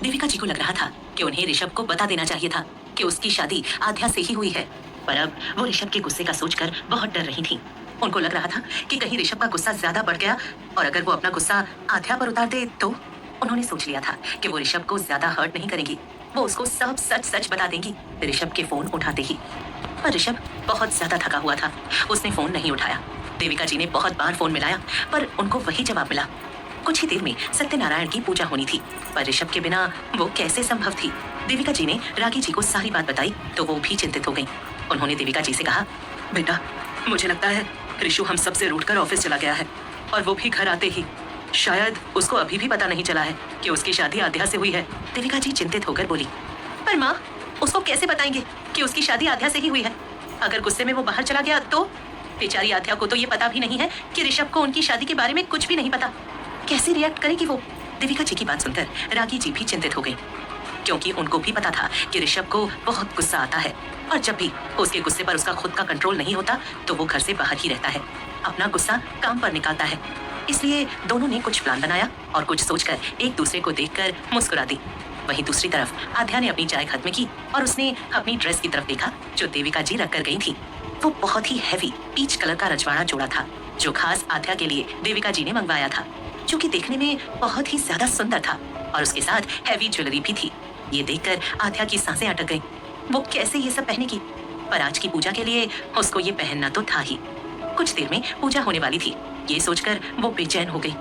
देविका जी को लग रहा था कि उन्हें ऋषभ को बता देना चाहिए था कि उसकी शादी आध्या से ही हुई है, पर अब वो ऋषभ के गुस्से का सोचकर बहुत डर रही थी। उनको लग रहा था कि कहीं ऋषभ का गुस्सा ज्यादा बढ़ गया और अगर वो अपना गुस्सा आध्या पर उतार दे तो। उन्होंने सोच लिया था कि वो ऋषभ को ज्यादा हर्ट नहीं करेंगी, वो उसको सब सच सच बता देंगी ऋषभ के फोन उठाते ही। पर ऋषभ बहुत ज्यादा थका हुआ था, उसने फोन नहीं उठाया। देविका जी ने बहुत बार फोन मिलाया पर उनको वही जवाब मिला। कुछ ही देर में सत्यनारायण की पूजा होनी थी, पर ऋषभ के बिना वो कैसे संभव थी। देविका जी ने रागी जी को सारी बात बताई तो वो भी चिंतित हो गईं। उन्होंने देविका जी से कहा, बेटा मुझे लगता है ऋषु हम सबसे रूठकर ऑफिस चला गया है और वो भी घर आते ही शायद उसको अभी भी पता नहीं चला है कि उसकी शादी आध्या से हुई है। देविका जी चिंतित होकर बोली, पर माँ उसको कैसे बताएंगे कि उसकी शादी आध्या से ही हुई है? अगर गुस्से में वो बाहर चला गया तो? बेचारी आध्या को तो ये पता भी नहीं है कि ऋषभ को उनकी शादी के बारे में कुछ भी नहीं पता, कैसे रिएक्ट करेगी वो? देविका जी की बात सुनकर रागी जी भी चिंतित हो गई, क्योंकि उनको भी पता था कि ऋषभ को बहुत गुस्सा आता है और जब भी उसके गुस्से पर उसका खुद का कंट्रोल नहीं होता तो वो घर से बाहर ही रहता है, अपना गुस्सा काम पर निकालता है। इसलिए दोनों ने कुछ प्लान बनाया और कुछ सोचकर एक दूसरे को देखकर मुस्कुरा दी। वहीं दूसरी तरफ आध्या ने अपनी चाय खत्म की और उसने अपनी ड्रेस की तरफ देखा जो देविका जी रख कर गई थी। वो बहुत ही हैवी पीच कलर का रजवाड़ा जोड़ा था जो खास आध्या के लिए देविका जी ने मंगवाया था, जो कि देखने में बहुत ही ज्यादा सुंदर था और उसके साथ हैवी ज्वेलरी भी थी। ये देखकर आध्या की सांसें अटक गईं। वो कैसे ये सब पहनेगी? पर आज की पूजा के लिए उसको ये पहनना तो था ही। कुछ देर में पूजा होने वाली थी, ये सोचकर वो बेचैन हो गई।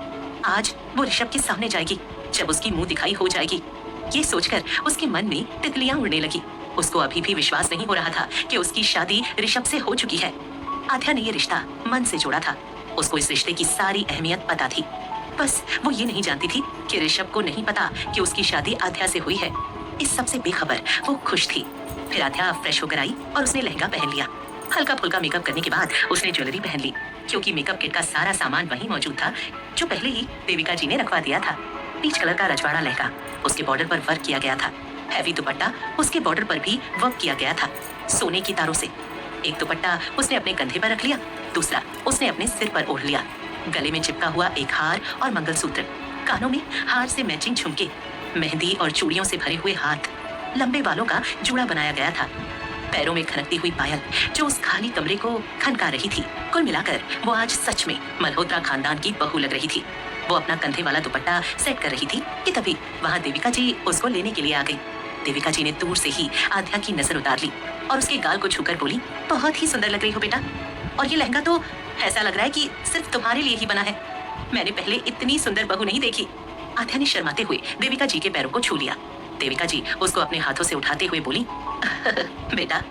आज वो ऋषभ के सामने जाएगी, जब उसकी मुंह दिखाई हो जाएगी, ये सोचकर उसके मन में तितलियां उड़ने लगी। उसको अभी भी विश्वास नहीं हो रहा था कि उसकी शादी ऋषभ से हो चुकी है। आध्या ने ये रिश्ता मन से जोड़ा था, उसको इस रिश्ते की सारी अहमियत पता थी। बस वो ये नहीं जानती थी कि ऋषभ को नहीं पता कि उसकी शादी आध्या से हुई है। इस सब से बेखबर वो खुश थी। फिर आध्या फ्रेश होकर आई और उसने लहंगा पहन लिया। हल्का फुल्का मेकअप करने के बाद उसने ज्वेलरी पहन ली, क्योंकि मेकअप किट का सारा सामान वहीं मौजूद था जो पहले ही देविका जी ने रखवा दिया था। पीच कलर का रजवाड़ा लहंगा, उसके बॉर्डर पर वर्क किया गया था। हैवी दुपट्टा, उसके बॉर्डर पर भी वर्क किया गया था सोने की तारों से। एक दुपट्टा उसने अपने कंधे पर रख लिया, दूसरा उसने अपने सिर पर ओढ़ लिया। गले में चिपका हुआ एक हार और मंगलसूत्र, कानों में हार से मैचिंग झुमके, मेहंदी और चूड़ियों से भरे हुए हाथ, लंबे बालों का जूड़ा बनाया गया था, पैरों में खनकती हुई पायल जो उस खाली कमरे को खनका रही थी। कुल मिलाकर वो आज सच में मल्होत्रा खानदान की बहू लग रही थी। वो अपना कंधे वाला दुपट्टा सेट कर रही थी कि तभी वहाँ देविका जी उसको लेने के लिए आ गई। देविका जी ने दूर से ही आध्या की नजर उतार ली और उसके गाल को छूकर बोली, बहुत ही सुंदर लग रही हो बेटा, और ये लहंगा तो ऐसा लग रहा है कि सिर्फ तुम्हारे लिए ही बना है। मैंने पहले इतनी सुंदर बहू नहीं देखी। आध्या ने शर्माते हुए देविका जी के पैरों को छू लिया। देविका जी उसको अपने हाथों से उठाते हुए बोली, बेटा,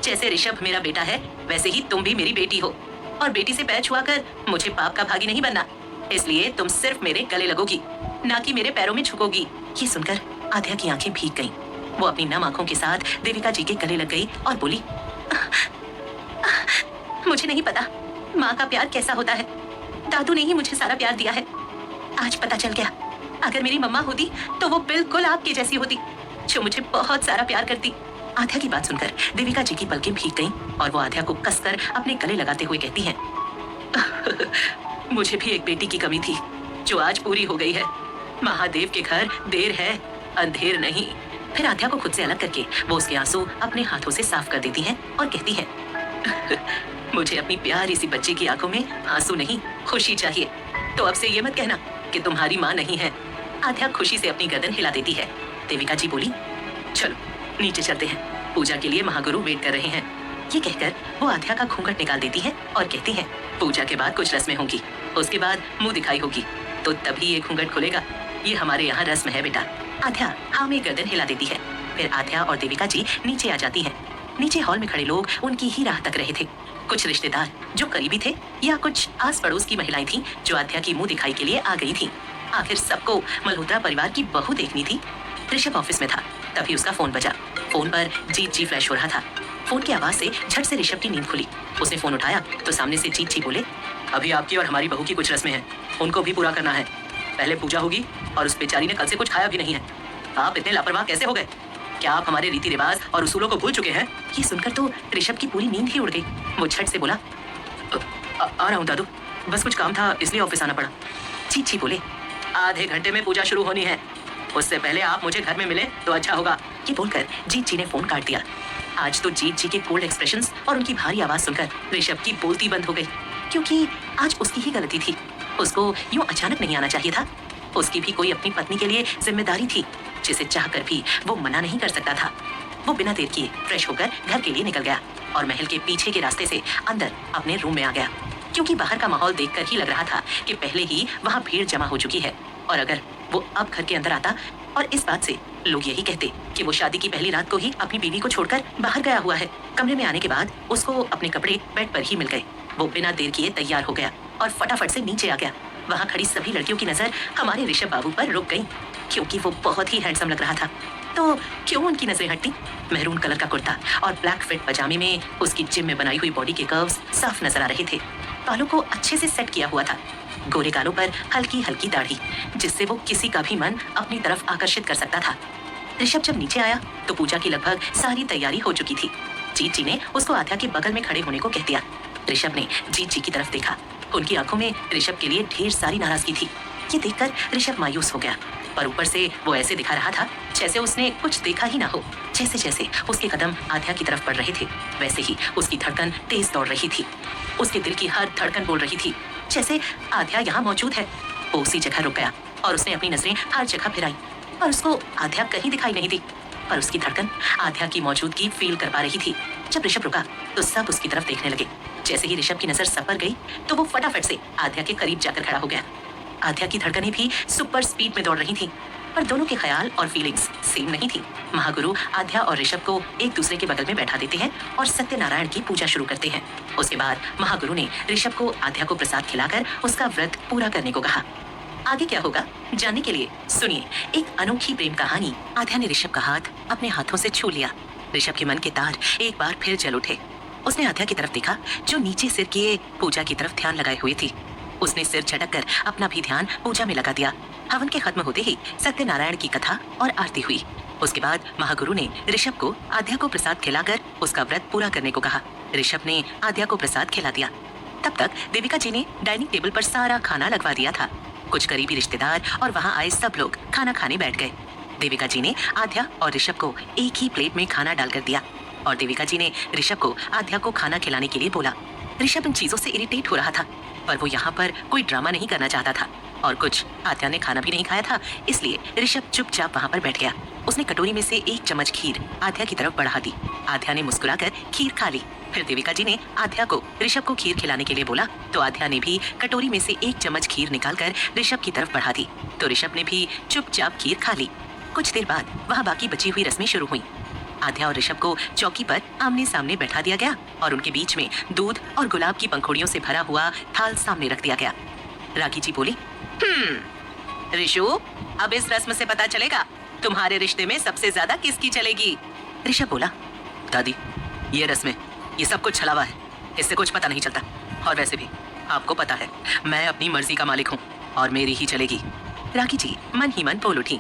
जैसे ऋषभ मेरा बेटा है वैसे ही तुम भी मेरी बेटी हो, और बेटी से पैर छुआकर मुझे पाप का भागी नहीं बनना, इसलिए तुम सिर्फ मेरे गले लगोगी, ना कि मेरे पैरों में झुकोगी। ये सुनकर आध्या की आंखें भीग गईं। वो अपनी नम आंखों के साथ देविका जी के गले लग गई और बोली, मुझे नहीं पता माँ का प्यार कैसा होता है, दादू ने ही मुझे सारा प्यार दिया है। आज पता चल गया, अगर मेरी मम्मा होती तो वो बिल्कुल आपकी जैसी होती, जो मुझे बहुत सारा प्यार करती। आध्या की बात सुनकर देविका जी की पलकें भीग गईं और वो आध्या को कसकर अपने गले लगाते हुए कहती हैं, मुझे भी एक बेटी की कमी थी जो आज पूरी हो गई है। महादेव के घर देर है अंधेर नहीं। फिर आध्या को खुद से अलग करके वो उसके आंसू अपने हाथों से साफ कर देती हैं और कहती हैं, मुझे अपनी प्यारी सी बच्ची की आंखों में आंसू नहीं खुशी चाहिए, तो अब से ये मत कहना कि तुम्हारी माँ नहीं है। आध्या खुशी से अपनी गर्दन हिला देती है। देविका जी बोली, चलो नीचे चलते हैं, पूजा के लिए महागुरु वेट कर रहे हैं। ये कहकर वो आध्या का घूंघट निकाल देती है और कहती है, पूजा के बाद कुछ रस्में होंगी, उसके बाद मुंह दिखाई होगी, तो तभी ये घूंघट खुलेगा। ये हमारे यहाँ रस्म है बेटा। आध्या हाँ में गर्दन हिला देती है। फिर आध्या और देविका जी नीचे आ जाती हैं। नीचे हॉल में खड़े लोग उनकी ही राह तक रहे थे। कुछ रिश्तेदार जो करीबी थे या कुछ आस पड़ोस की महिलाएं थीं जो आध्या की मुंह दिखाई के लिए आ गई थीं। आखिर सबको मल्होत्रा परिवार की बहू देखनी थी। ऋषभ ऑफिस में था, तभी उसका फोन बजा। फोन पर जीत जी फ्लैश हो रहा था। फोन की आवाज से झट से ऋषभ की नींद खुली। उसने फोन उठाया तो सामने से जीत जी बोले, अभी आपकी और हमारी बहू की कुछ रस्में हैं, उनको भी पूरा करना है। पहले पूजा होगी और उस बेचारी ने कल से कुछ खाया भी नहीं है। आप इतने लापरवाह कैसे हो गए? क्या आप हमारे रीति रिवाज और उसूलों को भूल चुके हैं? ये सुनकर तो ऋषभ की पूरी नींद ही उड़ गई। वो झट से बोला, आ रहा हूँ दादू, बस कुछ काम था इसलिए ऑफिस आना पड़ा। जी बोले, आधे घंटे में पूजा शुरू होनी है। उससे पहले आप मुझे घर में मिले तो अच्छा होगा। ये बोलकर जीत जी ने फोन काट दिया। आज तो जीत जी के कोल्ड एक्सप्रेशंस और उनकी भारी आवाज सुनकर ऋषभ की बोलती बंद हो गई, क्योंकि आज उसकी ही गलती थी। उसको यूं अचानक नहीं आना चाहिए था। उसकी भी कोई अपनी पत्नी के लिए जिम्मेदारी थी, जिसे चाहकर भी वो मना नहीं कर सकता था। वो बिना देर किए फ्रेश होकर घर के लिए निकल गया और महल के पीछे के रास्ते से अंदर अपने रूम में आ गया, क्योंकि बाहर का माहौल देखकर ही लग रहा था कि पहले ही वहाँ भीड़ जमा हो चुकी है। और अगर वो अब घर के अंदर आता और इस बात से लोग यही कहते कि वो शादी की पहली रात को ही अपनी बीवी को छोड़कर बाहर गया हुआ है। कमरे में आने के बाद उसको अपने कपड़े बेड पर ही मिल गए। वो बिना देर किए तैयार हो गया और फटाफट से नीचे आ गया। वहाँ खड़ी सभी लड़कियों की नजर हमारे ऋषभ बाबू पर रुक गई, क्योंकि वो बहुत ही हैंडसम लग रहा था। तो क्यों उनकी नजरें हटती? महरून कलर का कुर्ता और ब्लैक फिट पजामे में उसकी जिम में बनाई हुई बॉडी के कर्व्स साफ नजर आ रहे थे। बालों को अच्छे से सेट किया हुआ था, गोरे गालों पर हल्की हल्की दाढ़ी, जिससे वो किसी का भी मन अपनी तरफ आकर्षित कर सकता था। ऋषभ जब नीचे आया तो पूजा की लगभग सारी तैयारी हो चुकी थी। जीत जी ने उसको आध्या के बगल में खड़े होने को कह दिया। ऋषभ ने जीत जी की तरफ देखा। उनकी आंखों में ऋषभ के लिए ढेर सारी नाराजगी थी। ये देखकर ऋषभ मायूस हो गया, पर ऊपर से वो ऐसे दिखा रहा था जैसे उसने कुछ देखा ही ना हो। जैसे जैसे उसके कदम आध्या की तरफ बढ़ रहे थे, वैसे ही उसकी धड़कन तेज दौड़ रही थी। उसके दिल की हर धड़कन बोल रही थी जैसे आध्या यहाँ मौजूद है। वो उसी जगह रुक गया और उसने अपनी नजरें हर जगह फिराई, पर उसको आध्या कहीं दिखाई नहीं दी। पर उसकी धड़कन आध्या की मौजूदगी फील कर पा रही थी। जब ऋषभ रुका तो सब उसकी तरफ देखने लगे। जैसे ही ऋषभ की नजर सब पर गई तो वो फटाफट से आध्या के करीब जाकर खड़ा हो गया। आध्या की धड़कनें भी सुपर स्पीड में दौड़ रही थी, पर दोनों के ख्याल और फीलिंग्स सेम नहीं थी। महागुरु आध्या और ऋषभ को एक दूसरे के बगल में बैठा देते हैं और सत्यनारायण की पूजा शुरू करते हैं। उसके बाद महागुरु ने ऋषभ को आध्या को प्रसाद खिलाकर उसका व्रत पूरा करने को कहा। आगे क्या होगा जानने के लिए सुनिए एक अनोखी प्रेम कहानी। आध्या ने ऋषभ का हाथ अपने हाथों से छू लिया। ऋषभ के मन के तार एक बार फिर जल उठे। उसने आध्या की तरफ देखा, जो नीचे सिर किए पूजा की तरफ ध्यान लगाए हुई थी। उसने सिर झटक कर अपना भी ध्यान पूजा में लगा दिया। हवन के खत्म होते ही सत्यनारायण की कथा और आरती हुई। उसके बाद महागुरु ने ऋषभ को आध्या को प्रसाद खिलाकर उसका व्रत पूरा करने को कहा। ऋषभ ने आध्या को प्रसाद खिला दिया। तब तक देविका जी ने डाइनिंग टेबल पर सारा खाना लगवा दिया था। कुछ करीबी रिश्तेदार और वहाँ आए सब लोग खाना खाने बैठ गए। देविका जी ने आध्या और ऋषभ को एक ही प्लेट में खाना डालकर दिया और देविका जी ने ऋषभ को आध्या को खाना खिलाने के लिए बोला। ऋषभ इन चीजों से इरिटेट हो रहा था, पर वो यहाँ पर कोई ड्रामा नहीं करना चाहता था और कुछ आध्या ने खाना भी नहीं खाया था, इसलिए ऋषभ चुपचाप वहाँ पर बैठ गया। उसने कटोरी में से एक चम्मच खीर आध्या की तरफ बढ़ा दी। आध्या ने मुस्कुराकर खीर खा ली। फिर देविका जी ने आध्या को ऋषभ को खीर खिलाने के लिए बोला, तो आध्या ने भी कटोरी में से एक चम्मच खीर निकालकर ऋषभ की तरफ बढ़ा दी, तो ऋषभ ने भी चुपचाप खीर खा ली। कुछ देर बाद वहाँ बाकी बची हुई रस्में शुरू हुई। आध्या और ऋषभ को चौकी पर आमने सामने बैठा दिया गया और उनके बीच में दूध और गुलाब की पंखुड़ियों से भरा हुआ थाल सामने रख दिया गया। रागी जी बोली, ऋषु, अब इस रस्म से पता चलेगा तुम्हारे रिश्ते में सबसे ज्यादा किसकी चलेगी। ऋषभ बोला, दादी, ये रस्में, ये सब कुछ छलावा है, इससे कुछ पता नहीं चलता। और वैसे भी आपको पता है मैं अपनी मर्जी का मालिक हूँ और मेरी ही चलेगी। रागी जी मन ही मन बोल उठी,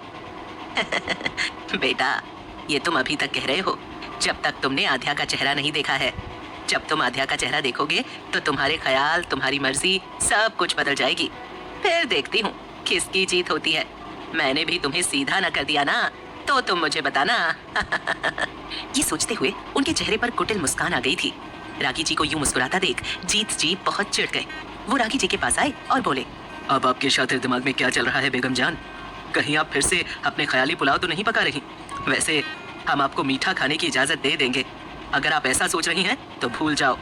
बेटा, ये तुम अभी तक कह रहे हो जब तक तुमने आध्या का चेहरा नहीं देखा है। जब तुम आध्या का चेहरा देखोगे तो तुम्हारे ख्याल, तुम्हारी मर्जी सब कुछ बदल जाएगी। फिर देखती हूँ किसकी जीत होती है। मैंने भी तुम्हें सीधा न कर दिया ना, तो तुम मुझे बताना। ये सोचते हुए उनके चेहरे पर कुटिल मुस्कान आ गई थी। रागी जी को यूं मुस्कुराता देख जीत जी बहुत चिढ़ गए। वो रागी जी के पास आए और बोले, अब आपके शातिर दिमाग में क्या चल रहा है बेगम जान? कहीं आप फिर से अपने ख्याली पुलाव तो नहीं पका रही? वैसे हम आपको मीठा खाने की इजाजत दे देंगे। अगर आप ऐसा सोच रही हैं तो भूल जाओ,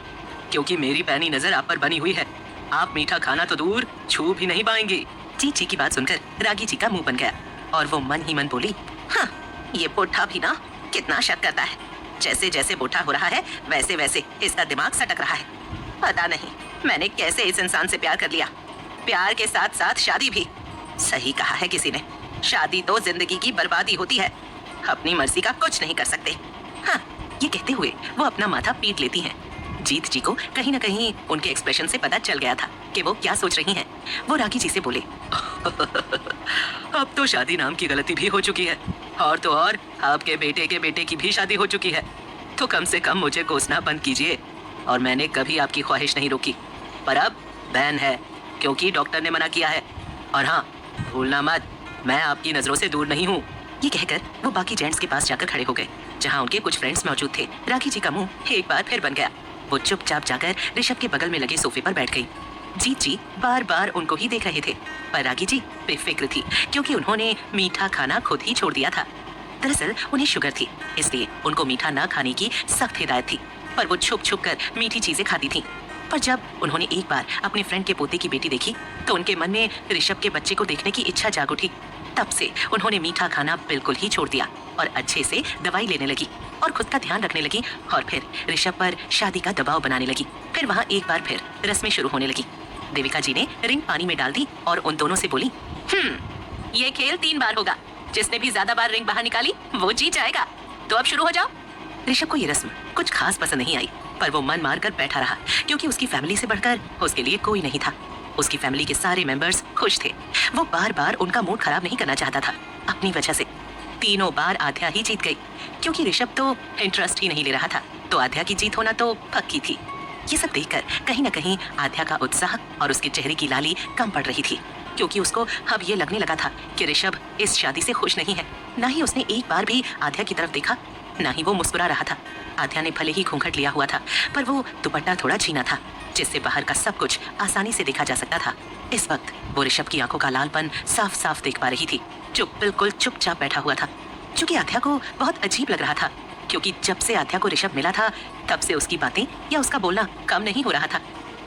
क्योंकि मेरी पैनी नजर आप पर बनी हुई है। आप मीठा खाना तो दूर छू भी नहीं पाएंगी। जीत जी की बात सुनकर रागी जी का मुंह बन गया और वो मन ही मन बोली, हाँ, ये पोठा भी ना कितना शक करता है। जैसे जैसे बोठा हो रहा है वैसे वैसे इसका दिमाग सटक रहा है। पता नहीं मैंने कैसे इस इंसान से प्यार कर लिया। प्यार के साथ साथ शादी भी। सही कहा है किसी ने, शादी तो जिंदगी की बर्बादी होती है। अपनी मर्जी का कुछ नहीं कर सकते। हाँ, ये कहते हुए वो अपना माथा पीट लेती हैं। जीत जी को कहीं न कहीं उनके एक्सप्रेशन से पता चल गया था कि वो क्या सोच रही हैं। वो रागी जी से बोले, अब तो शादी नाम की गलती भी हो चुकी है, और तो और आपके बेटे के बेटे की भी शादी हो चुकी है। तो कम से कम मुझे कोसना बंद कीजिए। और मैंने कभी आपकी ख्वाहिश नहीं रोकी, पर अब बैन है, क्योंकि डॉक्टर ने मना किया है। और हाँ, भूलना मत, मैं आपकी नजरों से दूर नहीं हूँ। ये कहकर वो बाकी जेंट्स के पास जाकर खड़े हो गए, जहाँ उनके कुछ फ्रेंड्स मौजूद थे। राखी जी का मुंह एक बार फिर बन गया। वो चुपचाप जाकर ऋषभ के बगल में लगे सोफे पर बैठ गई। जीत जी बार बार उनको ही देख रहे थे, पर राखी जी बेफिक्र थी, क्योंकि उन्होंने मीठा खाना खुद ही छोड़ दिया था। दरअसल उन्हें शुगर थी, इसलिए उनको मीठा न खाने की सख्त हिदायत थी, पर वो छुप छुप कर मीठी चीजें खाती थी। पर जब उन्होंने एक बार अपने फ्रेंड के पोते की बेटी देखी, तो उनके मन में ऋषभ के बच्चे को देखने की इच्छा जाग उठी। तब से उन्होंने मीठा खाना बिल्कुल ही छोड़ दिया और अच्छे से दवाई लेने लगी और खुद का ध्यान रखने लगी, और फिर ऋषभ पर शादी का दबाव बनाने लगी। फिर वहाँ एक बार फिर रस्में शुरू होने लगी। देविका जी ने रिंग पानी में डाल दी और उन दोनों से बोली, ये खेल 3 बार होगा, जिसने भी ज्यादा बार रिंग बाहर निकाली वो जीत जाएगा। तो अब शुरू हो जाओ। ऋषभ को ये रस्म कुछ खास पसंद नहीं आई, पर वो मन मार कर बैठा रहा, क्योंकि उसकी फैमिली से बढ़कर उसके लिए कोई नहीं था। उसकी फैमिली के सारे मेंबर्स खुश थे। वो बार बार उनका मूड खराब नहीं करना चाहता था अपनी वजह से। तीनों बार आध्या ही जीत गई, क्योंकि ऋषभ तो इंटरेस्ट ही नहीं ले रहा था, तो आध्या की जीत होना तो पक्की थी। ये सब देखकर कहीं न कहीं आध्या का उत्साह और उसके चेहरे की लाली कम पड़ रही थी, क्योंकि उसको अब ये लगने लगा था कि ऋषभ इस शादी से खुश नहीं है। ना ही उसने एक बार भी आध्या की तरफ देखा, ना ही वो मुस्कुरा रहा था। आध्या ने भले ही घूंघट लिया हुआ था, पर वो दुपट्टा थोड़ा छीना था, जिससे बाहर का सब कुछ आसानी से देखा जा सकता था। इस वक्त वो ऋषभ की आंखों का लालपन साफ साफ देख पा रही थी, जो बिल्कुल चुपचाप बैठा हुआ था। क्योंकि आध्या को बहुत अजीब लग रहा था, क्योंकि जब से आध्या को ऋषभ मिला था, तब से उसकी बातें या उसका बोलना कम नहीं हो रहा था।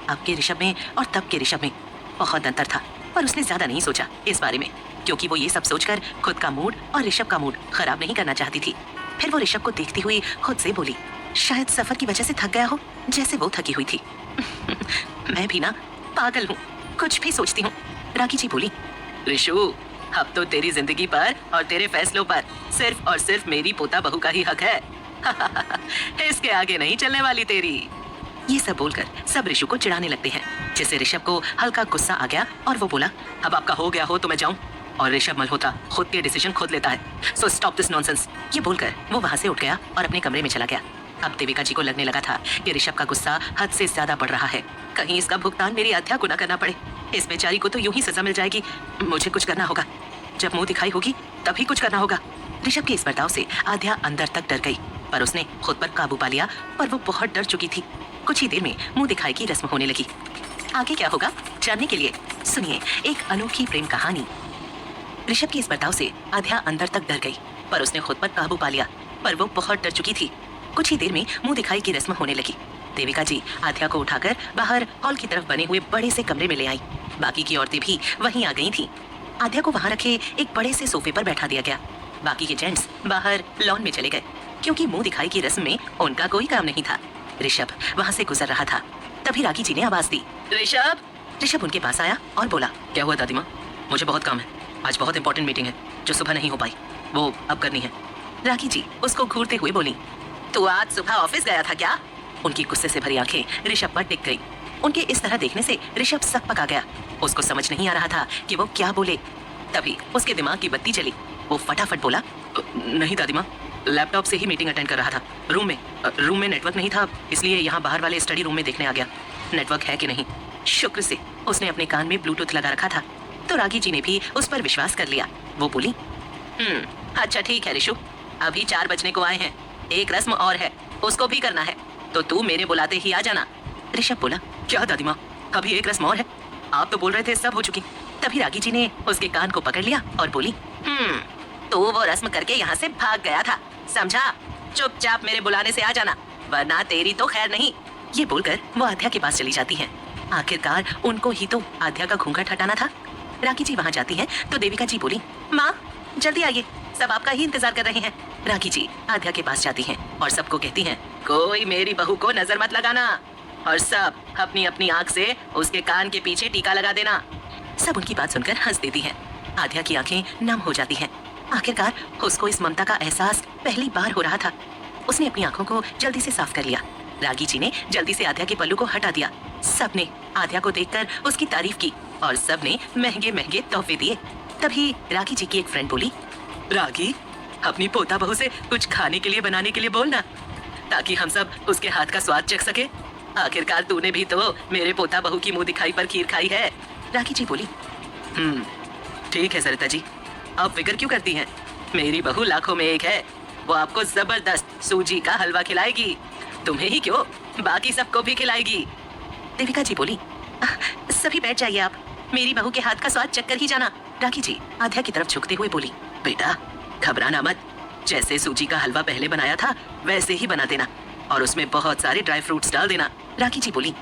अब के ऋषभ में और तब के ऋषभ में बहुत अंतर था, पर उसने ज्यादा नहीं सोचा इस बारे में, क्योंकि वो ये सब सोचकर खुद का मूड और ऋषभ का मूड खराब नहीं करना चाहती थी। फिर वो ऋषभ को देखती हुई खुद से बोली, शायद सफर की वजह से थक गया हो, जैसे वो थकी हुई थी। मैं भी ना पागल हूँ, कुछ भी सोचती हूँ। राखी जी बोली, ऋषु, अब तो तेरी जिंदगी पर और तेरे फैसलों पर सिर्फ और सिर्फ मेरी पोता बहू का ही हक है। इसके आगे नहीं चलने वाली तेरी। ये सब बोलकर सब ऋषु को चिढ़ाने लगते हैं, जिससे ऋषभ को हल्का गुस्सा आ गया और वो बोला, अब आपका हो गया हो तो मैं जाऊं। और ऋषभ मल्होत्रा खुद के डिसीजन खुद लेता है, सो स्टॉप दिस नॉनसेंस। ये बोलकर वो वहां से उठ गया और अपने कमरे में चला गया। अब देविका जी को लगने लगा था कि ऋषभ का गुस्सा हद से ज्यादा बढ़ रहा है, कहीं इसका भुगतान मेरी आध्या को न करना पड़े। इस बेचारी को तो यूं ही सजा मिल जाएगी। मुझे कुछ करना होगा, जब मुंह दिखाई होगी तभी कुछ करना होगा। ऋषभ के इस बर्ताव से आध्या अंदर तक डर गई, पर उसने खुद पर काबू पा लिया, पर वो बहुत डर चुकी थी। कुछ ही देर में मुंह दिखाई की रस्म होने लगी। आगे क्या होगा जानने के लिए सुनिए एक अनोखी प्रेम कहानी। ऋषभ के इस बर्ताव से आध्या अंदर तक डर गई, पर उसने खुद पर काबू पा लिया, पर वो बहुत डर चुकी थी। कुछ ही देर में मुंह दिखाई की रस्म होने लगी। देविका जी आध्या को उठाकर बाहर हॉल की तरफ बने हुए बड़े से कमरे में ले आई। बाकी की औरतें भी वहीं आ गई थी। आध्या को वहां रखे एक बड़े से सोफे पर बैठा दिया गया। बाकी के जेंट्स बाहर लॉन में चले गए, क्योंकि मुंह दिखाई की रस्म में उनका कोई काम नहीं था। ऋषभ वहां से गुजर रहा था, तभी राखी जी ने आवाज दी, ऋषभ। ऋषभ उनके पास आया और बोला, क्या हुआ दादी माँ? मुझे बहुत काम है, आज बहुत इंपॉर्टेंट मीटिंग है जो सुबह नहीं हो पाई, वो अब करनी है। राखी जी उसको घूरते हुए बोली, तू आज सुबह ऑफिस गया था क्या? उनकी गुस्से से भरी आंखें ऋषभ पर टिक गई। उनके इस तरह देखने से ऋषभ सकपका गया। उसको समझ नहीं आ रहा था कि वो क्या बोले। तभी उसके दिमाग की बत्ती चली। वो फटाफट बोला, नहीं दादी माँ, लैपटॉप से ही मीटिंग अटेंड कर रहा था। रूम में नेटवर्क नहीं था, इसलिए यहाँ बाहर वाले स्टडी रूम में देखने आ गया नेटवर्क है कि नहीं। शुक्र से उसने अपने कान में ब्लूटूथ लगा रखा था, तो राखी जी ने भी उस पर विश्वास कर लिया। वो बोली, अच्छा ठीक है ऋषु, अभी 4 बजने को आए हैं, एक रस्म और है, उसको भी करना है, तो तू मेरे बुलाते ही आ जाना। ऋषभ बोला, क्या दादी माँ, अभी एक रस्म और है? आप तो बोल रहे थे सब हो चुकी। तभी राखी जी ने उसके कान को पकड़ लिया और बोली, तो वो रस्म करके यहाँ से भाग गया था, समझा? चुपचाप मेरे बुलाने से आ जाना, वरना तेरी तो खैर नहीं। ये बोलकर वो आध्या के पास चली जाती है। आखिरकार उनको ही तो आध्या का घूंघट हटाना था। राखी जी वहाँ जाती हैं तो देविका जी बोली, माँ जल्दी आइए, सब आपका ही इंतजार कर रहे हैं। राखी जी आध्या के पास जाती हैं और सबको कहती हैं, कोई मेरी बहू को नजर मत लगाना, और सब अपनी अपनी आंख से उसके कान के पीछे टीका लगा देना। सब उनकी बात सुनकर हंस देती हैं। आध्या की आंखें नम हो जाती हैं। आखिरकार उसको इस ममता का एहसास पहली बार हो रहा था। उसने अपनी आंखों को जल्दी से साफ कर लिया। रागी जी ने जल्दी से आध्या के पल्लू को हटा दिया। सबने आध्या को देखकर उसकी तारीफ की और सबने महंगे महंगे तोहफे दिए। तभी रागी जी की एक फ्रेंड बोली, रागी, अपनी पोता बहू से कुछ खाने के लिए बनाने के लिए बोलना, ताकि हम सब उसके हाथ का स्वाद चख सके। आखिरकार तूने भी तो मेरे पोता बहू की मुंह दिखाई पर खीर खाई है। रागी जी बोली, ठीक है सरिता जी, आप फिक्र क्यों करती हैं? मेरी बहू लाखों में एक है। वो आपको जबरदस्त सूजी का हलवा खिलाएगी। तुम्हें ही क्यों, बाकी सबको भी खिलाएगी। देविका जी बोली, सभी बैठ जाइए आप, मेरी बहू के हाथ का स्वाद चक्कर ही जाना। राखी जी आध्या की तरफ झुकते हुए बोली, बेटा घबराना मत, जैसे सूजी का हलवा पहले बनाया था वैसे ही बना देना और उसमें बहुत सारे ड्राई फ्रूट्स डाल देना। राखी जी बोली,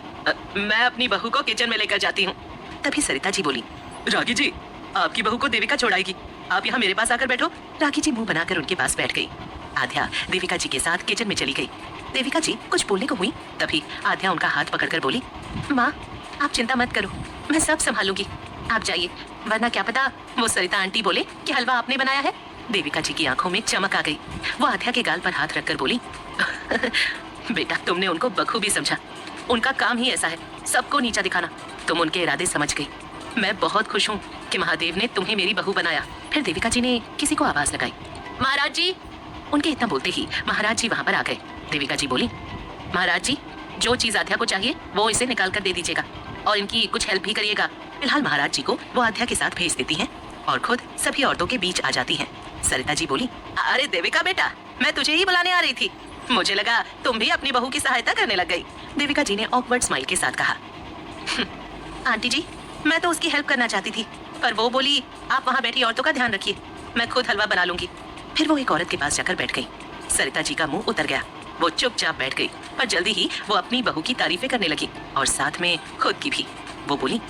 मैं अपनी बहू को किचन में लेकर जाती हूँ। तभी सरिता जी बोली, राखी जी आपकी बहू को देविका छोड़ाएगी, आप यहाँ मेरे पास आकर बैठो। राखी जी मुंह बनाकर उनके पास बैठ गई। आध्या देविका जी के साथ किचन में चली गई। देविका जी कुछ बोलने को हुई, तभी आध्या उनका हाथ पकड़कर बोली, माँ आप चिंता मत करो, मैं सब संभालूंगी, आप जाइए, वरना क्या पता वो सरिता आंटी बोले कि हलवा आपने बनाया है। देविका जी की आंखों में चमक आ गई। वो आध्या के गाल पर हाथ रखकर बोली, बेटा तुमने उनको बखूबी समझा, उनका काम ही ऐसा है सबको नीचा दिखाना। तुम उनके इरादे समझ गई। मैं बहुत खुश हूँ कि महादेव ने तुम्हें मेरी बहू बनाया। फिर देविका जी ने किसी को आवाज लगाई, महाराज जी। उनके इतना बोलते ही महाराज जी वहाँ पर आ गए। देविका जी बोली, महाराज जी जो चीज आध्या को चाहिए वो इसे निकाल कर दे दीजिएगा और इनकी कुछ हेल्प भी करिएगा। फिलहाल महाराज जी को वो आध्या के साथ भेज देती हैं और खुद सभी औरतों के बीच आ जाती हैं। सरिता जी बोली, अरे देविका बेटा, मैं तुझे ही बुलाने आ रही थी, मुझे लगा तुम भी अपनी बहू की सहायता करने लग गई। देविका जी ने ऑकवर्ड स्माइल के साथ कहा, आंटी जी मैं तो उसकी हेल्प करना चाहती थी, पर वो बोली आप वहाँ बैठी औरतों का ध्यान रखिए, मैं खुद हलवा बना लूंगी। फिर वो एक औरत के पास जाकर बैठ गई। सरिता जी का मुंह उतर गया, वो चुपचाप बैठ गई, पर जल्दी ही वो अपनी बहू की तारीफें करने लगी और साथ में खुद की भी। वो बोली,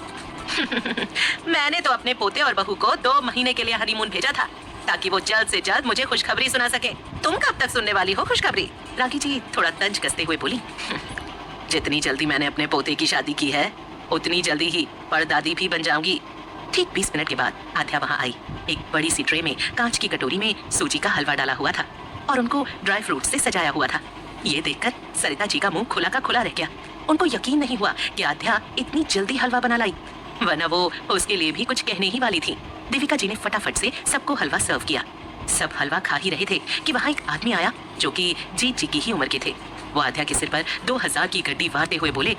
मैंने तो अपने पोते और बहू को 2 महीने के लिए हनीमून भेजा था ताकि वो जल्द से जल्द मुझे खुशखबरी सुना सके। तुम कब तक सुनने वाली हो खुशखबरी? राखी जी थोड़ा तंज कसते हुए बोली, जितनी जल्दी मैंने अपने पोते की शादी की है उतनी जल्दी ही परदादी भी बन जाऊंगी। ठीक 20 मिनट के बाद आध्या वहाँ आई। एक बड़ी सी ट्रे में कांच की कटोरी में सूजी का हलवा डाला हुआ था और उनको ड्राई फ्रूट से सजाया हुआ था। ये देखकर सरिता जी का मुंह खुला का खुला रह गया। उनको यकीन नहीं हुआ कि आध्या इतनी जल्दी हलवा बना लाई, वरना वो उसके लिए भी कुछ कहने ही वाली थी। देविका जी ने फटाफट से सबको हलवा सर्व किया। सब हलवा खा ही रहे थे कि वहाँ एक आदमी आया जो कि जीत जी की ही उम्र के थे। वो आध्या के सिर पर 2000 की गड्डी वारते हुए बोले,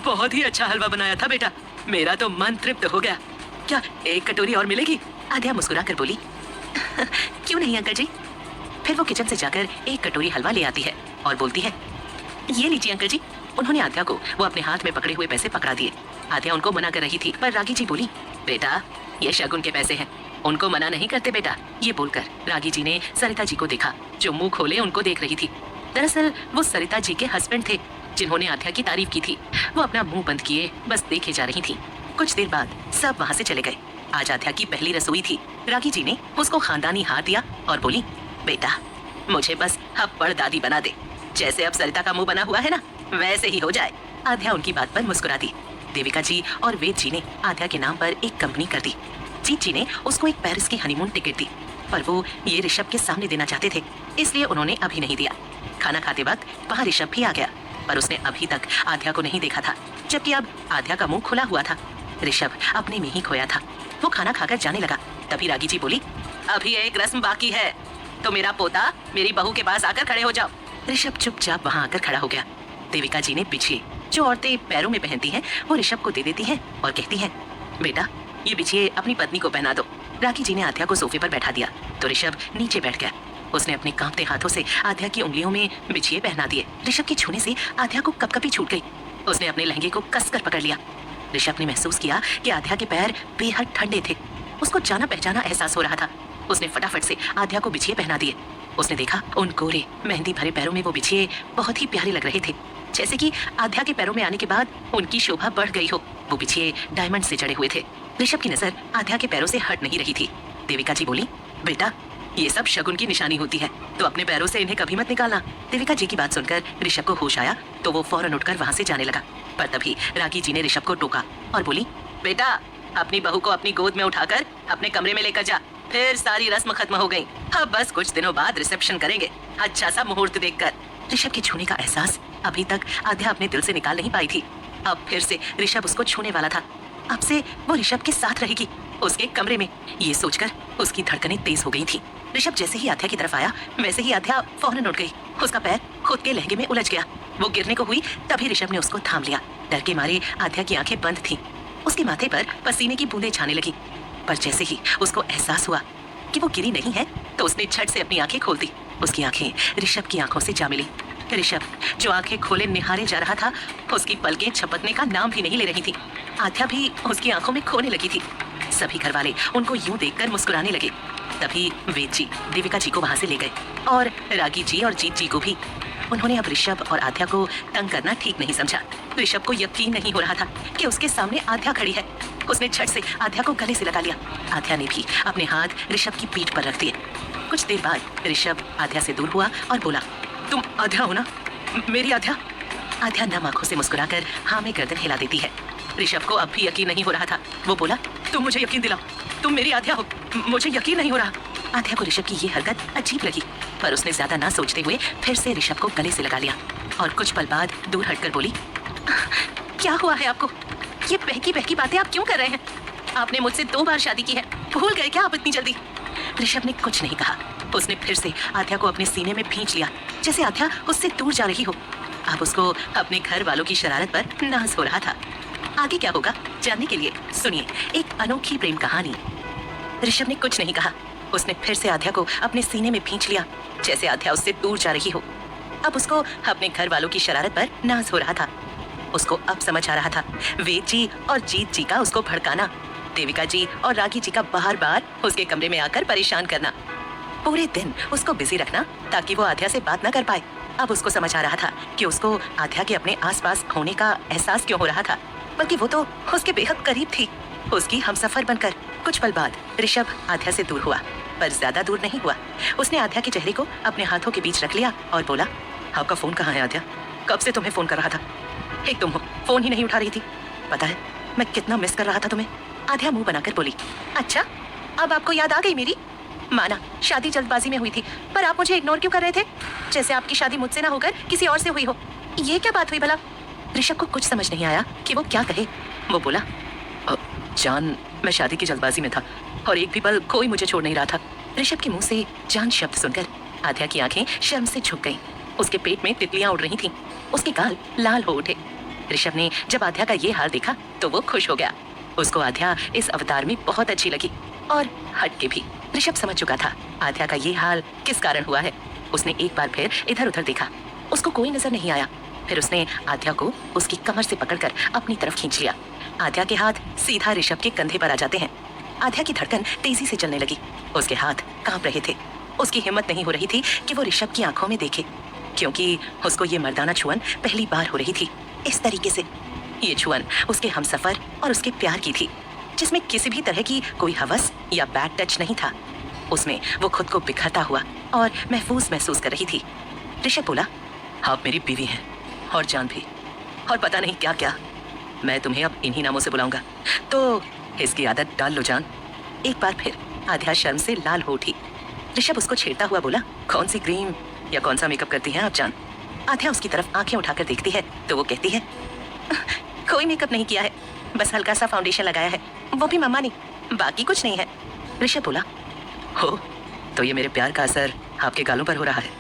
बहुत ही अच्छा हलवा बनाया था बेटा, मेरा तो मन तृप्त हो गया। क्या एक कटोरी और मिलेगी? आध्या मुस्कुरा कर बोली, क्यों नहीं अंकल जी। फिर वो किचन से जाकर एक कटोरी हलवा ले आती है और बोलती है, ये लीजिए अंकल जी। उन्होंने आध्या को वो अपने हाथ में पकड़े हुए पैसे पकड़ा दिए। आध्या उनको मना कर रही थी, पर रागी जी बोली, बेटा ये शगुन के पैसे हैं, उनको मना नहीं करते बेटा। ये बोलकर रागी जी ने सरिता जी को देखा जो मुंह खोले उनको देख रही थी। दरअसल वो सरिता जी के हस्बैंड थे जिन्होंने आध्या की तारीफ की थी। वो अपना मुंह बंद किए बस देखे जा रही थी। कुछ देर बाद सब वहाँ से चले गए। आज आध्या की पहली रसोई थी। रागी जी ने उसको खानदानी हाथ दिया और बोली, बेटा मुझे बस हब्बड़ दादी बना दे, जैसे अब सरिता का मुंह बना हुआ है ना वैसे ही हो जाए। आध्या उनकी बात पर मुस्कुरा दी। देविका जी और वेद जी ने आध्या के नाम पर एक कंपनी कर दी। जीत जी ने उसको एक पेरिस की हनीमून टिकट दी, पर वो ये ऋषभ के सामने देना चाहते थे, इसलिए उन्होंने अभी नहीं दिया। खाना खाते वक्त वहाँ ऋषभ भी आ गया, पर उसने अभी तक आध्या को नहीं देखा था, जबकि अब आध्या का मुंह खुला हुआ था। ऋषभ अपने में ही खोया था। वो खाना खाकर जाने लगा, तभी रागी जी बोली, अभी एक रस्म बाकी है, तो मेरा पोता मेरी बहू के पास आकर खड़े हो जाओ। ऋषभ चुपचाप वहाँ आकर खड़ा हो गया। देविका जी ने बिछिए जो औरतें पैरों में पहनती हैं वो ऋषभ को दे देती हैं और कहती हैं, बेटा ये बिछिए अपनी पत्नी को पहना दो। रागी जी ने आध्या को सोफे पर बैठा दिया तो ऋषभ नीचे बैठ गया। उसने अपने कांपते हाथों से आध्या की उंगलियों में बिछिए पहना दिए। ऋषभ के छूने से आध्या को कपकपी छूट गई। उसने अपने लहंगे को कसकर पकड़ लिया। ऋषभ ने महसूस किया कि आध्या के पैर बेहद ठंडे थे। उसको जाना पहचाना एहसास हो रहा था। उसने फटाफट से आध्या को बिछिए पहना दिए। उसने देखा उन गोरे मेहंदी भरे पैरों में वो बिछिए बहुत ही प्यारे लग रहे थे, जैसे कि आध्या के पैरों में आने के बाद उनकी शोभा बढ़ गई हो। वो बिछिए डायमंड से जड़े हुए थे। ऋषभ की नजर आध्या के पैरों से हट नहीं रही थी। देविका जी बोली, बेटा ये सब शगुन की निशानी होती है, तो अपने पैरों से इन्हें कभी मत निकालना। देविका जी की बात सुनकर ऋषभ को होश आया तो वो फौरन उठकर वहाँ से जाने लगा, पर तभी रागी जी ने ऋषभ को टोका और बोली, बेटा अपनी बहू को अपनी गोद में उठाकर अपने कमरे में लेकर जा। फिर सारी रस्म खत्म हो गई, अब बस कुछ दिनों बाद रिसेप्शन करेंगे, अच्छा सा मुहूर्त देखकर। ऋषभ के छूने का एहसास अभी तक आध्या अपने दिल से निकाल नहीं पाई थी। अब फिर से ऋषभ उसको छूने वाला था। अब से वो ऋषभ के साथ रहेगी उसके कमरे में। ये सोचकर उसकी धड़कनें तेज हो गई थी। ऋषभ जैसे ही आध्या की तरफ आया वैसे ही आध्या फौरन उठ गई। उसका पैर खुद के लहंगे में उलझ गया। वो गिरने को हुई तभी ऋषभ ने उसको थाम लिया। डर के मारे आध्या की आंखें बंद थीं। उसके माथे पर पसीने की बूंदें छाने लगी। पर जैसे ही उसको एहसास हुआ कि वो गिरी नहीं है तो उसने झट से अपनी आंखें खोल दी। उसकी आंखें ऋषभ की आंखों से जा मिली। ऋषभ जो आंखें खोले निहारे जा रहा था, उसकी पलकें झपकने का नाम भी नहीं ले रही थी। आध्या भी उसकी आंखों में खोने लगी थी। सभी घर वाले उनको यूं देखकर मुस्कुराने लगे। तभी वेद जी देविका जी को वहां से ले गए और रागी जी और जीत जी को भी। उन्होंने अब ऋषभ और आध्या को तंग करना ठीक नहीं समझा। ऋषभ को यकीन नहीं हो रहा था कि उसके सामने आध्या खड़ी है। उसने झट से आध्या को गले से लगा लिया। आध्या ने भी अपने हाथ ऋषभ की पीठ पर रख दिए। कुछ देर बाद ऋषभ आध्या से दूर हुआ और बोला, तुम आध्या हो ना, मेरी आध्या? आध्या नम आंखों से मुस्कुराकर हाँ में गर्दन हिला देती है। ऋषभ को अब भी यकीन नहीं हो रहा था। वो बोला, तुम मुझे यकीन दिलाओ, तुम मेरी आध्या हो, मुझे यकीन नहीं हो रहा। आध्या को ऋषभ की ये हरकत अजीब लगी, पर उसने ज्यादा ना सोचते हुए फिर से ऋषभ को गले से लगा लिया और कुछ पल बाद दूर हटकर बोली, क्या हुआ है आपको? ये बहकी बहकी बातें आप क्यों कर रहे हैं? आपने मुझसे 2 बार शादी की है, भूल गए क्या आप इतनी जल्दी? ऋषभ ने कुछ नहीं कहा। उसने फिर से आध्या को अपने सीने में भींच लिया, जैसे आध्या उससे दूर जा रही हो। अब उसको अपने घर वालों की शरारत पर नाज हो रहा था। आगे क्या होगा जानने के लिए सुनिए एक अनोखी प्रेम कहानी। ऋषभ ने कुछ नहीं कहा। उसने फिर से आध्या को अपने सीने में भींच लिया, जैसे आध्या उससे दूर जा रही हो। अब उसको अपने घर वालों की शरारत पर नाज हो रहा था। उसको अब समझ आ रहा था वेद जी और जीत जी का उसको भड़काना, देविका जी और रागी जी का बार बार उसके कमरे में आकर परेशान करना, पूरे दिन उसको बिजी रखना ताकि वो आध्या से बात न कर पाए। अब उसको समझ आ रहा था कि उसको आध्या के अपने आसपास होने का एहसास क्यों हो रहा था, बल्कि वो तो उसके बेहद करीब थी, उसकी हमसफर बनकर। कुछ पल बाद ऋषभ आध्या से दूर हुआ, पर ज्यादा दूर नहीं हुआ। उसने आध्या के चेहरे को अपने हाथों के बीच रख लिया और बोला, आपका फोन कहाँ है आध्या? कब से तुम्हें फोन कर रहा था, एक तुम हो, फोन ही नहीं उठा रही थी। पता है मैं कितना मिस कर रहा था तुम्हें। आध्या मुंह बनाकर बोली, अच्छा अब आपको याद आ गई मेरी? माना शादी जल्दबाजी में हुई थी, पर आप मुझे इग्नोर क्यों कर रहे थे, जैसे आपकी शादी मुझसे ना होकर किसी और से हुई हो। ये क्या बात हुई भला? ऋषभ को कुछ समझ नहीं आया कि वो क्या कहे। वो बोला, जान मैं शादी की जल्दबाजी में था और एक भी पल कोई मुझे छोड़ नहीं रहा था। ऋषभ के मुंह से जान शब्द सुनकर आध्या की आंखें शर्म से झुक गईं। उसके पेट में तितलियां उड़ रही थीं। उसके गाल लाल हो उठे। ऋषभ ने जब आध्या का ये हाल देखा तो वो खुश हो गया। उसको आध्या इस अवतार में बहुत अच्छी लगी और हट के भी। ऋषभ समझ चुका था आध्या का ये हाल किस कारण हुआ है। उसने एक बार फिर इधर उधर देखा, उसको कोई नजर नहीं आया। फिर उसने आध्या को उसकी कमर से पकड़कर अपनी तरफ खींच लिया। आध्या के हाथ सीधा ऋषभ के कंधे पर आ जाते हैं। आध्या की धड़कन तेजी से चलने लगी। उसके हाथ कांप रहे थे। उसकी हिम्मत नहीं हो रही थी कि वो ऋषभ की आंखों में देखे, क्योंकि उसको ये मर्दाना छुअन पहली बार हो रही थी। इस तरीके से ये छुअन उसके हमसफर और उसके प्यार की थी, जिसमें किसी भी तरह की कोई हवस या बैड टच नहीं था। उसमें वो खुद को बिखरता हुआ और महफूज महसूस कर रही थी। ऋषभ बोला, आप मेरी बीवी हैं और जान भी, और पता नहीं क्या क्या। मैं तुम्हें अब इन्हीं नामों से बुलाऊंगा, तो इसकी आदत डाल लो जान। एक बार फिर आध्या शर्म से लाल हो उठी। ऋषभ उसको छेड़ता हुआ बोला, कौन सी क्रीम या कौन सा मेकअप करती हैं आप जान? आध्या उसकी तरफ आंखें उठाकर देखती है तो वो कहती है, कोई मेकअप नहीं किया है, बस हल्का सा फाउंडेशन लगाया है, वो भी मम्मा ने, बाकी कुछ नहीं है। ऋषभ बोला, हो तो ये मेरे प्यार का असर आपके गालों पर हो रहा है।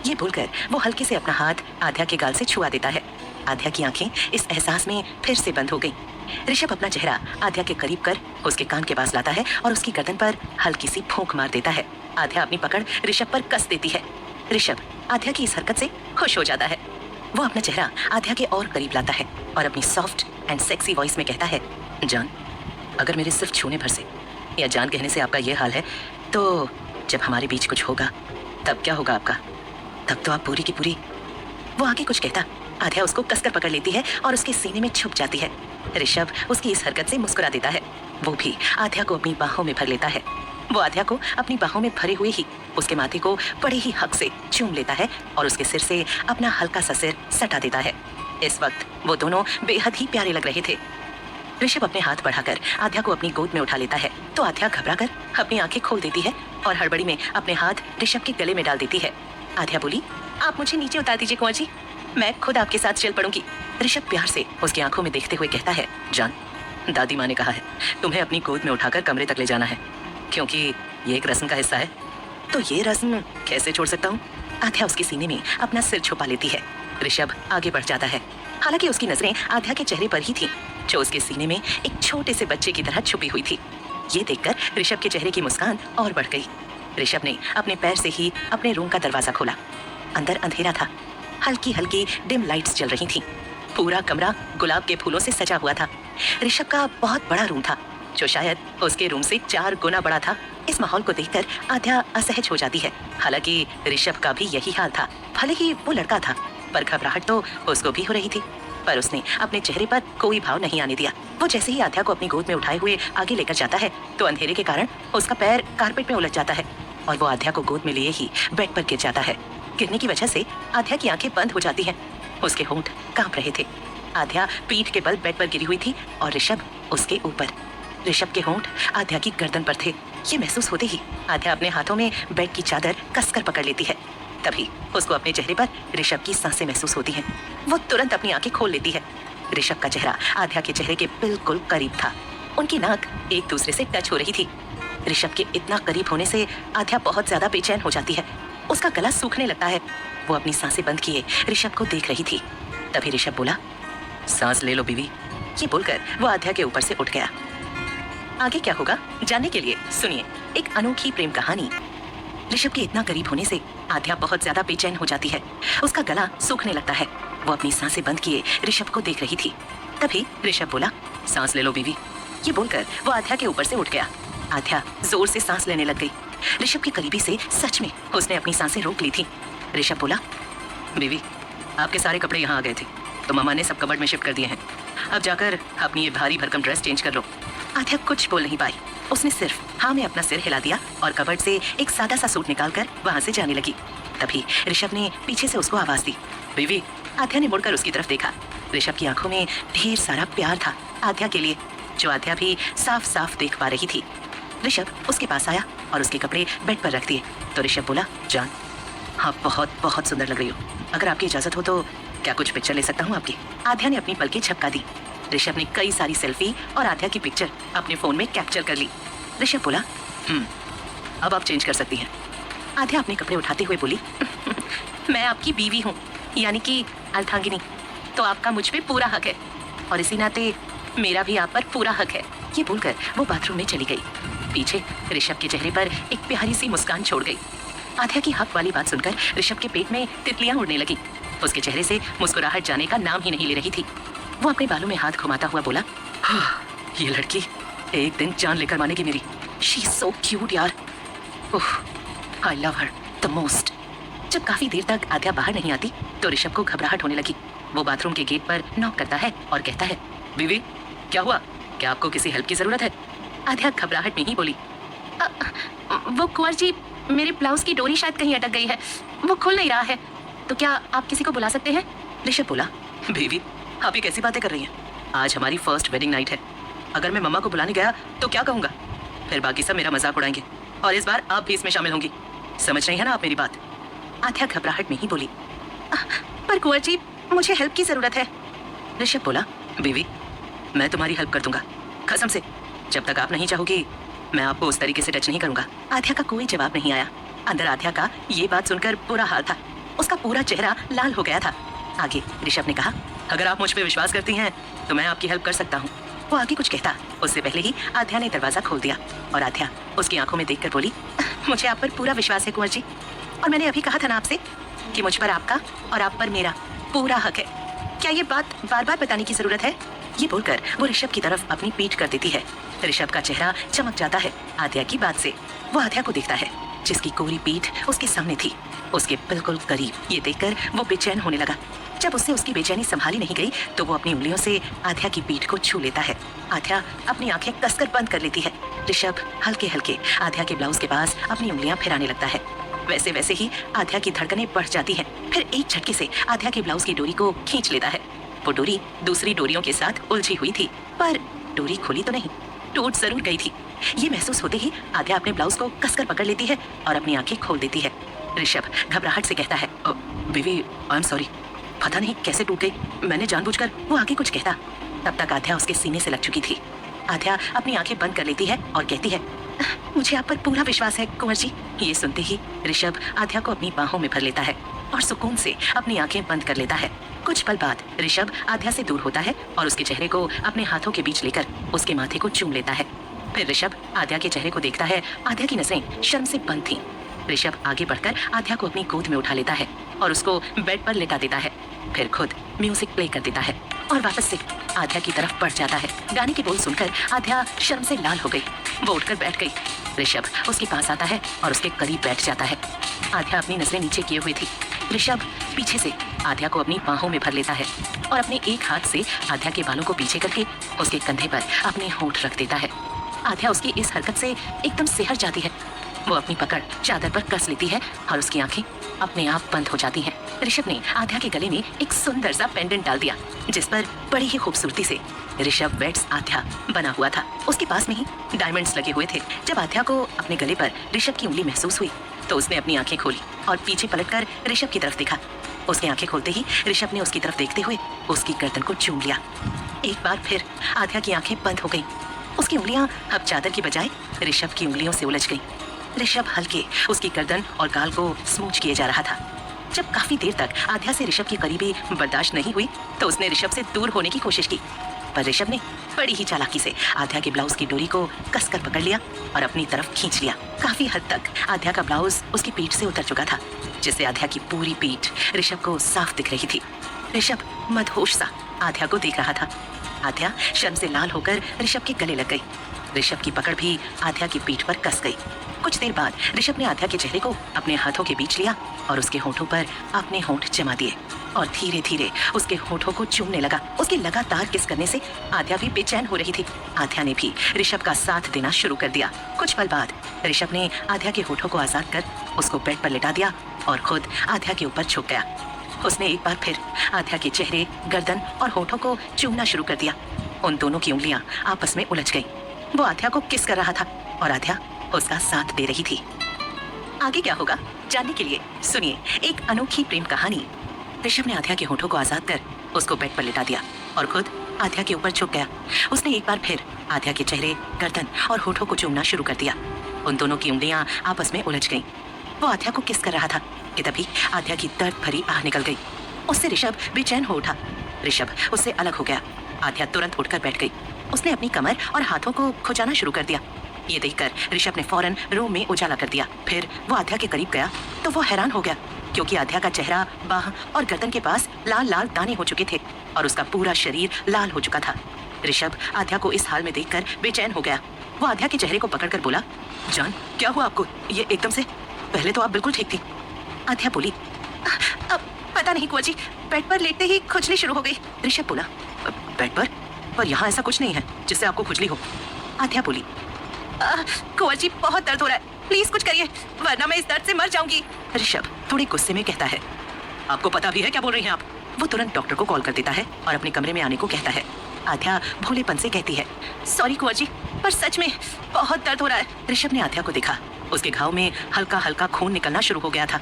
ये बोलकर वो हल्के से अपना हाथ आध्या के गाल से छुआ देता है। आध्या की आंखें इस एहसास में फिर से बंद हो गईं। ऋषभ अपना चेहरा आध्या के करीब कर उसके कान के पास लाता है और उसकी गर्दन पर हल्की सी फूंक मार देता है। आध्या अपनी पकड़ ऋषभ पर कस देती है। ऋषभ आध्या की इस हरकत से खुश हो जाता है। वो अपना चेहरा आध्या के और करीब लाता है और अपनी सॉफ्ट एंड सेक्सी वॉइस में कहता है, जान अगर मेरे सिर्फ छूने भर से या जान कहने से आपका ये हाल है, तो जब हमारे बीच कुछ होगा तब क्या होगा आपका? तब तो आप पूरी की पूरी। वो आगे कुछ कहता, आध्या उसको कसकर पकड़ लेती है और उसके सीने में छुप जाती है। ऋषभ उसकी इस हरकत से मुस्कुरा देता है। वो भी आध्या को अपनी बाहों में भर लेता है। वो आध्या को अपनी बाहों में भरे हुए ही उसके माथे को बड़े ही हक से चूम लेता है और उसके सिर से अपना हल्का सा सिर सटा देता है। इस वक्त वो दोनों बेहद ही प्यारे लग रहे थे। ऋषभ अपने हाथ बढ़ाकर आध्या को अपनी गोद में उठा लेता है तो आध्या घबराकर अपनी आंखें खोल देती है और हड़बड़ी में अपने हाथ ऋषभ के गले में डाल देती है। आध्या बोली, आप मुझे नीचे उतार दीजिए कुंवर जी, मैं खुद आपके साथ चल पड़ूंगी। ऋषभ प्यार से उसकी आंखों में देखते हुए कहता है, जान दादी माँ ने कहा है तुम्हें अपनी गोद में उठाकर कमरे तक ले जाना है, क्योंकि ये एक रस्म का हिस्सा है। तो ये रस्म कैसे छोड़ सकता हूँ? आध्या उसके सीने में अपना सिर छुपा लेती है। ऋषभ आगे बढ़ जाता है। हालांकि उसकी नजरें आध्या के चेहरे पर ही थी, जो उसके सीने में एक छोटे से बच्चे की तरह छुपी हुई थी। ये देखकर ऋषभ के चेहरे की मुस्कान और बढ़ गई। ऋषभ ने अपने पैर से ही अपने रूम का दरवाजा खोला। अंदर अंधेरा था, हल्की हल्की डिम लाइट्स जल रही थीं। पूरा कमरा गुलाब के फूलों से सजा हुआ था। ऋषभ का बहुत बड़ा रूम था, जो शायद उसके रूम से 4 गुना बड़ा था। इस माहौल को देखकर आध्या असहज हो जाती है। हालांकि ऋषभ का भी यही हाल था। भले ही वो लड़का था, पर घबराहट तो उसको भी हो रही थी। पर उसने अपने चेहरे पर कोई भाव नहीं आने दिया। वो जैसे ही आध्या को अपनी गोद में उठाए हुए आगे लेकर जाता है, तो अंधेरे के कारण उसका पैर कारपेट में उलझ जाता है और वो आध्या को गोद में लिए ही बेड पर गिर जाता है। गिरने की वजह से आध्या की आंखें बंद हो जाती हैं। उसके होंठ कांप रहे थे। आध्या पीठ के बल बेड पर गिरी हुई थी और ऋषभ उसके ऊपर। ऋषभ के होंठ आध्या की गर्दन पर थे। ये महसूस होते ही आध्या अपने हाथों में बेड की चादर कसकर पकड़ लेती है। तभी उसको अपने चेहरे पर ऋषभ की सांसें महसूस होती हैं। वो तुरंत अपनी आंखें खोल लेती है। ऋषभ का चेहरा आध्या के चेहरे के बिल्कुल करीब था। उनकी नाक एक दूसरे से टच हो रही थी। ऋषभ के इतना करीब होने से आध्या बहुत ज्यादा बेचैन हो जाती है। उसका गला सूखने लगता है। वो अपनी सांसें बंद किए ऋषभ को देख रही थी। तभी ऋषभ बोला, सांस ले लो बीवी। ये बोलकर वो आध्या के ऊपर से उठ गया। आगे क्या होगा जानने के लिए सुनिए एक अनोखी प्रेम कहानी। ऋषभ के इतना करीब होने से आध्या बहुत ज्यादा बेचैन हो जाती है। उसका गला सूखने लगता है। वो अपनी सांसें बंद किए ऋषभ को देख रही थी। तभी ऋषभ बोला, सांस ले लो बीवी। ये बोलकर वो आध्या के ऊपर से उठ गया। आध्या जोर से सांस लेने लग गई। ऋषभ के करीबी से सच में उसने अपनी सांसें रोक ली थी। ऋषभ बोला, बीवी आपके सारे कपड़े यहाँ आ गए थे, तो मामा ने सब कबर्ड में शिफ्ट कर दिए हैं। अब जाकर अपनी ये भारी भरकम ड्रेस चेंज कर लो। आध्या कुछ बोल नहीं पाई। उसने सिर्फ हाँ में अपना सिर हिला दिया और कबर्ड से एक सादा सा सूट निकालकर वहां से जाने लगी। तभी ऋषभ ने पीछे से उसको आवाज दी, बीवी। आध्या ने मुड़कर उसकी तरफ देखा। ऋषभ की आंखों में ढेर सारा प्यार था आध्या के लिए, जो आध्या भी साफ साफ देख पा रही थी। ऋषभ उसके पास आया और उसके कपड़े बेड पर रख दिए। तो ऋषभ बोला, जान हाँ बहुत बहुत सुंदर लग रही हो। अगर आपकी इजाजत हो तो क्या कुछ पिक्चर ले सकता हूँ आपकी? आध्या ने अपनी पलकें झपका दी। ऋषभ ने कई सारी सेल्फी और आध्या की पिक्चर अपने फोन में कैप्चर कर ली। ऋषभ बोला, अब आप चेंज कर सकती हैं। आध्या अपने कपड़े उठाते हुए बोली, मैं आपकी बीवी हूँ, यानी कि अर्धांगिनी, तो आपका मुझ पे पूरा हक है और इसी नाते मेरा भी आप पर पूरा हक है। ये बोलकर वो बाथरूम में चली गई। पीछे ऋषभ के चेहरे पर एक प्यारी सी मुस्कान छोड़ गई। आध्या की हक वाली बात सुनकर ऋषभ के पेट में तितलियां उड़ने लगी। उसके चेहरे से मुस्कुराहट जाने का नाम ही नहीं ले रही थी। वो अपने बालों में हाथ घुमाता हुआ बोला, ये लड़की एक दिन जान लेकर मानेगी मेरी। शी इज सो क्यूट यार। I love her the most. जब काफी देर तक आध्या बाहर नहीं आती तो ऋषभ को घबराहट होने लगी। वो बाथरूम के गेट पर नॉक करता है और कहता है, बीवी क्या हुआ? क्या आपको किसी हेल्प की जरूरत है? आध्या घबराहट में ही बोली, वो कुंवर जी, मेरे ब्लाउज की डोरी शायद कहीं अटक गई है, वो खुल नहीं रहा है, तो क्या आप किसी को बुला सकते हैं? ऋषभ बोला, बीवी आप ये कैसी बातें कर रही हैं? आज हमारी फर्स्ट वेडिंग नाइट है। अगर मैं मम्मा को बुलाने गया तो क्या कहूँगा? फिर बाकी सब मेरा मजाक उड़ाएंगे और इस बार आप भी इसमें शामिल होंगी। समझ रही है ना आप मेरी बात? आध्या घबराहट में ही बोली, पर कुंवर जी मुझे हेल्प की जरूरत है। ऋषभ बोला, बीवी मैं तुम्हारी हेल्प कर दूंगा, कसम से। जब तक आप नहीं चाहोगी मैं आपको उस तरीके से टच नहीं करूंगा। आध्या का कोई जवाब नहीं आया। अंदर आध्या का ये बात सुनकर बुरा हाल था। उसका पूरा चेहरा लाल हो गया था। आगे ऋषभ ने कहा, अगर आप मुझ पे विश्वास करती हैं तो मैं आपकी हेल्प कर सकता हूँ। वो आगे कुछ कहता उससे पहले ही आध्या ने दरवाजा खोल दिया और आध्या उसकी आंखों में देखकर बोली, मुझे आप पर पूरा विश्वास है कुंवर जी, और मैंने अभी कहा था ना आपसे कि मुझ पर आपका और आप पर मेरा पूरा हक है। क्या ये बात बार बार बताने की जरूरत है? ये बोलकर वो ऋषभ की तरफ अपनी पीठ कर देती है। ऋषभ का चेहरा चमक जाता है आध्या की बात से। वो आध्या को देखता है जिसकी कोरी पीठ उसके सामने थी, उसके बिल्कुल करीब। ये देखकर वो बेचैन होने लगा। जब उससे उसकी बेचैनी संभाली नहीं गई तो वो अपनी उंगलियों से आध्या की पीठ को छू लेता है। आध्या अपनी आंखें कसकर बंद कर लेती है। ऋषभ हल्के हल्के आध्या के ब्लाउज के पास अपनी उंगलियां फिराने लगता है। वैसे वैसे ही आध्या की धड़कनें बढ़ जाती हैं। फिर एक झटके से आध्या के ब्लाउज की डोरी को खींच लेता है। वो डोरी दूसरी डोरियों के साथ उलझी हुई थी, पर डोरी खुली तो नहीं, टूट जरूर गई थी। ये महसूस होते ही आध्या अपने ब्लाउज को कसकर पकड़ लेती है और अपनी आंखें खोल देती है। ऋषभ घबराहट से कहता है, बीवी आई एम सॉरी, पता नहीं कैसे टूट गई, मैंने जानबूझकर। वो आगे कुछ कहता, तब तक आध्या उसके सीने से लग चुकी थी। आध्या अपनी आंखें बंद कर लेती है और कहती है, मुझे आप पर पूरा विश्वास है कुंवर जी। ये सुनते ही ऋषभ आध्या को अपनी बाहों में भर लेता है और सुकून से अपनी आंखें बंद कर लेता है। कुछ पल बाद ऋषभ आध्या से दूर होता है और उसके चेहरे को अपने हाथों के बीच लेकर उसके माथे को चूम लेता है। फिर ऋषभ आद्या के चेहरे को देखता है। आद्या की नसें शर्म से बंद थीं। ऋषभ आगे बढ़कर आद्या को अपनी गोद में उठा लेता है और उसको बेड पर लेटा देता है। फिर खुद म्यूजिक प्ले कर देता है और वापस से आद्या की तरफ बढ़ जाता है। गाने के बोल सुनकर आद्या शर्म से लाल हो गई। वो उठकर बैठ गई। ऋषभ उसके पास आता है और उसके करीब बैठ जाता है। आद्या अपनी नजरें नीचे किए हुई थी। ऋषभ पीछे से आद्या को अपनी बाहों में भर लेता है और अपने एक हाथ से आद्या के बालों को पीछे करके उसके कंधे पर अपने होंठ रख देता है। आद्या उसकी इस हरकत से एकदम सिहर जाती है। वो अपनी पकड़ चादर पर कस लेती है और उसकी आंखें अपने आप बंद हो जाती हैं। ऋषभ ने आद्या के गले में एक सुंदर सा पेंडेंट डाल दिया जिस पर बड़ी ही खूबसूरती से ऋषभ वेड्स आद्या बना हुआ था। उसके पास में ही डायमंड्स लगे हुए थे। जब आद्या को अपने गले पर ऋषभ की उंगली महसूस हुई तो उसने अपनी आंखें खोली और पीछे पलटकर ऋषभ की तरफ देखा। उसने आंखें खोलते ही ऋषभ ने उसकी तरफ देखते हुए उसकी गर्दन को चूम लिया। एक बार फिर आद्या की आंखें बंद हो गईं। उसकी उंगलियां अब चादर की बजाय ऋषभ की उंगलियों से उलझ गईं। ऋषभ हल्के उसकी गर्दन और गाल को स्मूच किए जा रहा था। जब काफी देर तक आद्या से ऋषभ की करीबी बर्दाश्त नहीं हुई तो उसने ऋषभ से दूर होने की कोशिश की, पर ऋषभ ने बड़ी ही चालाकी से आद्या के ब्लाउज की डोरी को कसकर पकड़ लिया और अपनी तरफ खींच लिया। काफी हद तक आद्या का ब्लाउज उसकी पीठ से उतर चुका था, जिससे आद्या की पूरी पीठ ऋषभ को साफ दिख रही थी। ऋषभ मदहोश सा आद्या को देख रहा था। आद्या शर्म से लाल होकर ऋषभ के गले लग गई। ऋषभ की पकड़ भी आद्या की पीठ पर कस गई। कुछ देर बाद ऋषभ ने आद्या के चेहरे को अपने हाथों के बीच लिया और उसके होठों पर अपने होंठ जमा दिए और धीरे धीरे उसके होठों को चूमने लगा। उसके लगातार किस करने से आद्या भी बेचैन हो रही थी। आद्या ने भी ऋषभ का साथ देना शुरू कर दिया। कुछ पल बाद ऋषभ ने आद्या के होठों को आजाद कर उसको बेड पर लिटा दिया और खुद आद्या के ऊपर झुक गया। उसने एक बार फिर आद्या के चेहरे, गर्दन और होठों को चूमना शुरू कर दिया। उन दोनों की उंगलियां आपस में उलझ गईं। वो आद्या को किस कर रहा था और आद्या उसका साथ दे रही थी। आगे क्या होगा जानने के लिए सुनिए एक अनोखी प्रेम कहानी। ऋषभ ने आद्या के होठों को आजाद कर उसको बेड पर लिटा दिया और खुद आद्या के ऊपर झुक गया। उसने एक बार फिर आद्या के चेहरे, गर्दन और होठों को चूमना शुरू कर दिया। उन दोनों की उंगलियां आपस में उलझ गईं। वो आद्या को किस कर रहा था कि तभी आद्या की दर्द भरी आह निकल गई। उससे ऋषभ बेचैन हो उठा। ऋषभ उससे अलग हो गया। आद्या तुरंत उठकर बैठ गई। उसने अपनी कमर और हाथों को खुजाना शुरू कर दिया। ये देखकर ऋषभ ने फौरन रूम में उजाला कर दिया। फिर वो आद्या के करीब गया तो वो हैरान हो गया क्योंकि आद्या का चेहरा, बाह और गर्दन के पास लाल लाल दाने हो चुके थे और उसका पूरा शरीर लाल हो चुका था। ऋषभ आद्या को इस हाल में देखकर बेचैन हो गया। वो आद्या के चेहरे को पकड़कर बोला, जान क्या हुआ आपको? ये एकदम से, पहले तो आप बिल्कुल ठीक थी। आद्या बोली, अब पता नहीं कुंवर जी, बेड पर लेटते ही खुजली शुरू हो गई। ऋषभ बोला, बेड पर यहाँ ऐसा कुछ नहीं है जिससे आपको खुजली हो। आद्या बोली, कुंवर जी बहुत दर्द हो रहा है, प्लीज कुछ करिए वरना मैं इस दर्द से मर जाऊंगी। ऋषभ थोड़े गुस्से में कहता है, आपको पता भी है क्या बोल रही हैं आप? वो तुरंत डॉक्टर को कॉल कर देता है और अपने कमरे में आने को कहता है। आद्या भोलेपन से कहती है, सॉरी कुंवर जी, पर सच में बहुत दर्द हो रहा है। ऋषभ ने आद्या को देखा। उसके घाव में हल्का हल्का खून निकलना शुरू हो गया था।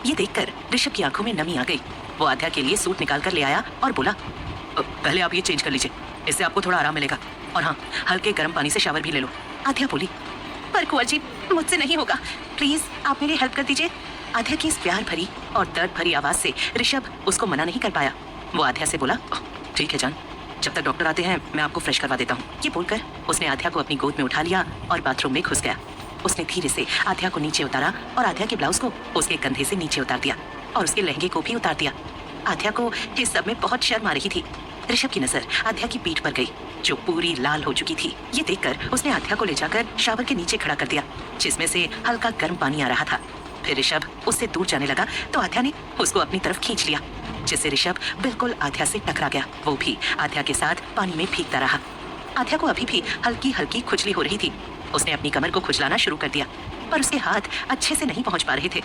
ये देखकर ऋषभ की आंखों में नमी आ गई। वो आद्या के लिए सूट निकाल कर ले आया और बोला, पहले आप ये चेंज कर लीजिए, इससे आपको थोड़ा आराम मिलेगा, और हाँ, हल्के गर्म पानी से शावर भी ले लो। आद्या बोली, पर कुंवर जी मुझसे नहीं होगा, प्लीज आप मेरी हेल्प कर दीजिए। आद्या की इस प्यार भरी और दर्द भरी आवाज से ऋषभ उसको मना नहीं कर पाया। वो आद्या से बोला, ठीक है जान, जब तक डॉक्टर आते हैं मैं आपको फ्रेश करवा देता हूँ। ये बोलकर उसने आद्या को अपनी गोद में उठा लिया और बाथरूम में घुस गया। उसने धीरे से आद्या को नीचे उतारा और आद्या के ब्लाउज को उसके कंधे से नीचे उतार दिया और उसके लहंगे को भी उतार दिया। आद्या को इस सब में बहुत शर्म आ रही थी। ऋषभ की नजर आद्या की पीठ पर गई जो पूरी लाल हो चुकी थी। ये देखकर उसने आद्या को ले जाकर शावर के नीचे खड़ा कर दिया जिसमें से हल्का गर्म पानी आ रहा था। फिर ऋषभ उससे दूर जाने लगा तो आद्या ने उसको अपनी तरफ खींच लिया जिससे ऋषभ बिल्कुल आद्या से टकरा गया। वो भी आद्या के साथ पानी में भीगता रहा। आद्या को अभी भी हल्की हल्की खुजली हो रही थी। उसने अपनी कमर को खुजलाना शुरू कर दिया पर उसके हाथ अच्छे से नहीं पहुंच पा रहे थे।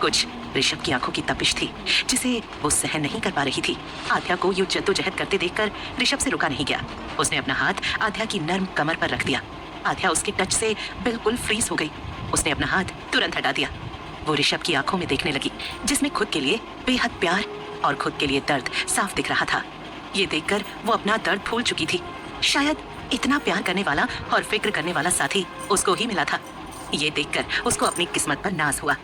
कुछ ऋषभ की आंखों की तपिश थी जिसे वो सहन नहीं कर पा रही थी। आद्या को यूं जद्दोजहद करते देखकर ऋषभ से रुका नहीं गया। उसने अपना हाथ आद्या की नर्म कमर पर रख दिया। आद्या उसके टच से बिल्कुल फ्रीज हो गई। उसने अपना हाथ तुरंत हटा दिया। वो ऋषभ की आंखों में देखने लगी जिसमें खुद के लिए बेहद प्यार और खुद के लिए दर्द साफ दिख रहा था। ये देखकर वो अपना दर्द भूल चुकी थी। शायद इतना प्यार करने वाला और फिक्र करने वाला साथी उसको ही मिला था। ये देखकर उसको अपनी किस्मत पर नाज हुआ,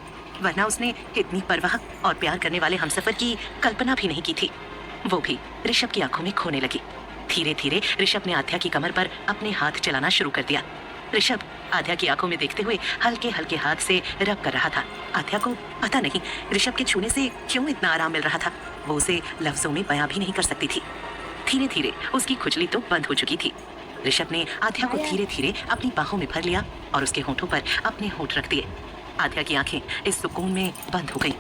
वरना उसने इतनी परवाह और प्यार करने वाले हमसफर की कल्पना भी नहीं की थी। वो भी ऋषभ की आंखों में खोने लगी। धीरे धीरे ऋषभ ने आद्या की कमर पर अपने हाथ चलाना शुरू कर दिया। ऋषभ आध्या की आंखों में देखते हुए हल्के हल्के हाथ से रब कर रहा था। आध्या को पता नहीं ऋषभ के छूने से क्यों इतना आराम मिल रहा था। वो उसे लफ्जों में बयां भी नहीं कर सकती थी। धीरे धीरे उसकी खुजली तो बंद हो चुकी थी। ऋषभ ने आध्या को धीरे धीरे अपनी बाहों में भर लिया और उसके होठों पर अपने होठ रख दिए। आध्या की आंखें इस सुकून में बंद हो गईं।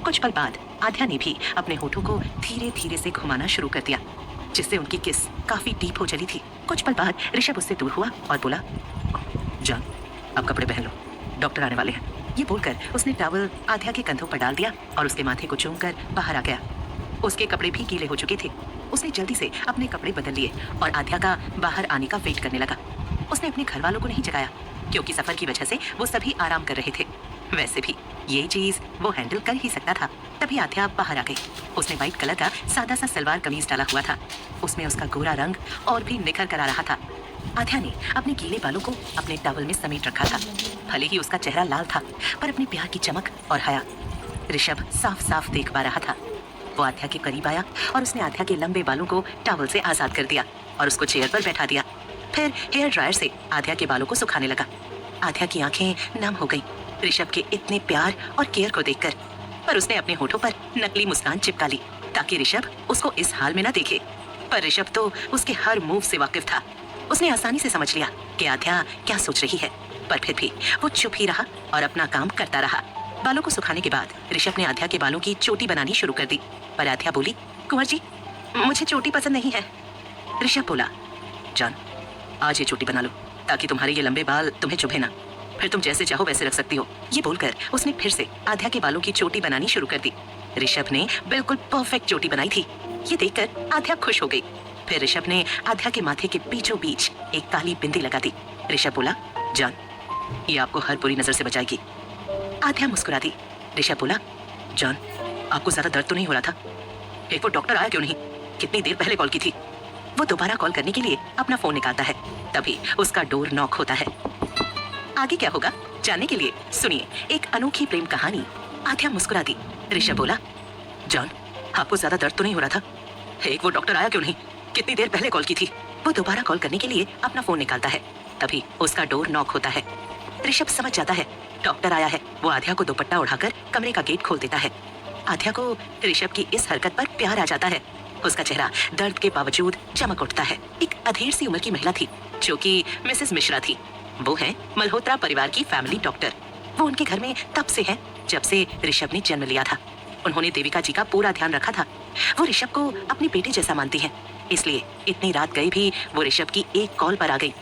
कुछ पल बाद आध्या ने भी अपने होठों को धीरे धीरे से घुमाना शुरू कर दिया, जिससे उनकी किस काफी डीप हो चली थी। कुछ पल बाद ऋषभ उससे दूर हुआ और बोला, जान अब कपड़े पहन लो, डॉक्टर आने वाले हैं। ये बोलकर उसने टॉवल आध्या के कंधों पर डाल दिया और उसके माथे को चूमकर बाहर आ गया। उसके कपड़े भी गीले हो चुके थे। उसने जल्दी से अपने कपड़े बदल लिए और आध्या का बाहर आने का वेट करने लगा। उसने अपने घर वालों को नहीं जगाया, क्योंकि सफर की वजह से वो सभी आराम कर रहे थे। वैसे भी ये चीज वो हैंडल कर ही सकता था। तभी आध्या बाहर आ गई। उसने व्हाइट कलर का सादा सा सलवार कमीज डाला हुआ था। उसमें उसका गोरा रंग और भी निखर कर आ रहा था। आध्या ने अपने गीले बालों को अपने टॉवल में समेट रखा था। भले ही उसका चेहरा लाल था, पर अपने प्यार की चमक और हया ऋषभ साफ साफ देख पा रहा था। वो आध्या के करीब आया और उसने आध्या के लंबे बालों को टॉवल से आजाद कर दिया और उसको चेयर पर बैठा दिया। फिर हेयर ड्रायर से आध्या के बालों को सुखाने लगा। आध्या की आंखें नम हो गईं ऋषभ के इतने प्यार और केयर को देखकर, पर उसने अपने होठों पर नकली मुस्कान चिपका ली ताकि ऋषभ उसको इस हाल में न देखे। पर ऋषभ तो उसके हर मूव से वाकिफ था। उसने आसानी से समझ लिया कि आध्या क्या सोच रही है, पर फिर भी वो चुप ही रहा और अपना काम करता रहा। बालों को सुखाने के बाद ऋषभ ने आध्या के बालों की चोटी बनानी शुरू कर दी, पर आध्या बोली, कुंवर जी मुझे चोटी पसंद नहीं है। ऋषभ बोला, जान आज ये चोटी बना लो ताकि तुम्हारे ये लंबे बाल तुम्हें चुभे ना, फिर तुम जैसे चाहो वैसे रख सकती हो। ये बोलकर उसने फिर से आध्या के बालों की चोटी बनानी शुरू कर दी। ऋषभ ने बिल्कुल परफेक्ट चोटी बनाई थी। ये देखकर आध्या खुश हो गई। फिर ऋषभ ने आध्या के माथे के बीचों बीच एक काली बिंदी लगा दी। ऋषभ बोला, जान ये आपको हर बुरी नजर से बचाएगी। आध्या मुस्कुरा दी। ऋषभ बोला, जान आपको ज्यादा दर्द तो नहीं हो रहा था? एक वो डॉक्टर आया क्यों नहीं? कितनी देर पहले कॉल की थी। वो दोबारा कॉल करने के लिए अपना फोन निकालता है, तभी उसका डोर नॉक होता है। आगे क्या होगा जानने के लिए सुनिए एक अनोखी प्रेम कहानी। आध्या मुस्कुरा दी। ऋषभ बोला, जान आपको ज्यादा दर्द तो नहीं हो रहा था? एक वो डॉक्टर आया क्यों नहीं? कितनी देर पहले कॉल की थी। वो दोबारा कॉल करने के लिए अपना फोन निकालता है, तभी उसका डोर नॉक होता है। ऋषभ समझ जाता है डॉक्टर आया है। वो आध्या को दुपट्टा उठाकर कमरे का गेट खोल देता है। आध्या को ऋषभ की इस हरकत पर प्यार आ जाता है। उसका चेहरा दर्द के बावजूद चमक उठता है। एक अधेड़ सी उम्र की महिला थी जो कि मिसेस मिश्रा थी। वो है मल्होत्रा परिवार की फैमिली डॉक्टर। वो उनके घर में तब से है जब से ऋषभ ने जन्म लिया था। उन्होंने देविका जी का पूरा ध्यान रखा था। वो ऋषभ को अपने बेटे जैसा मानती हैं, इसलिए इतनी रात गई भी वो ऋषभ की एक कॉल पर आ गई।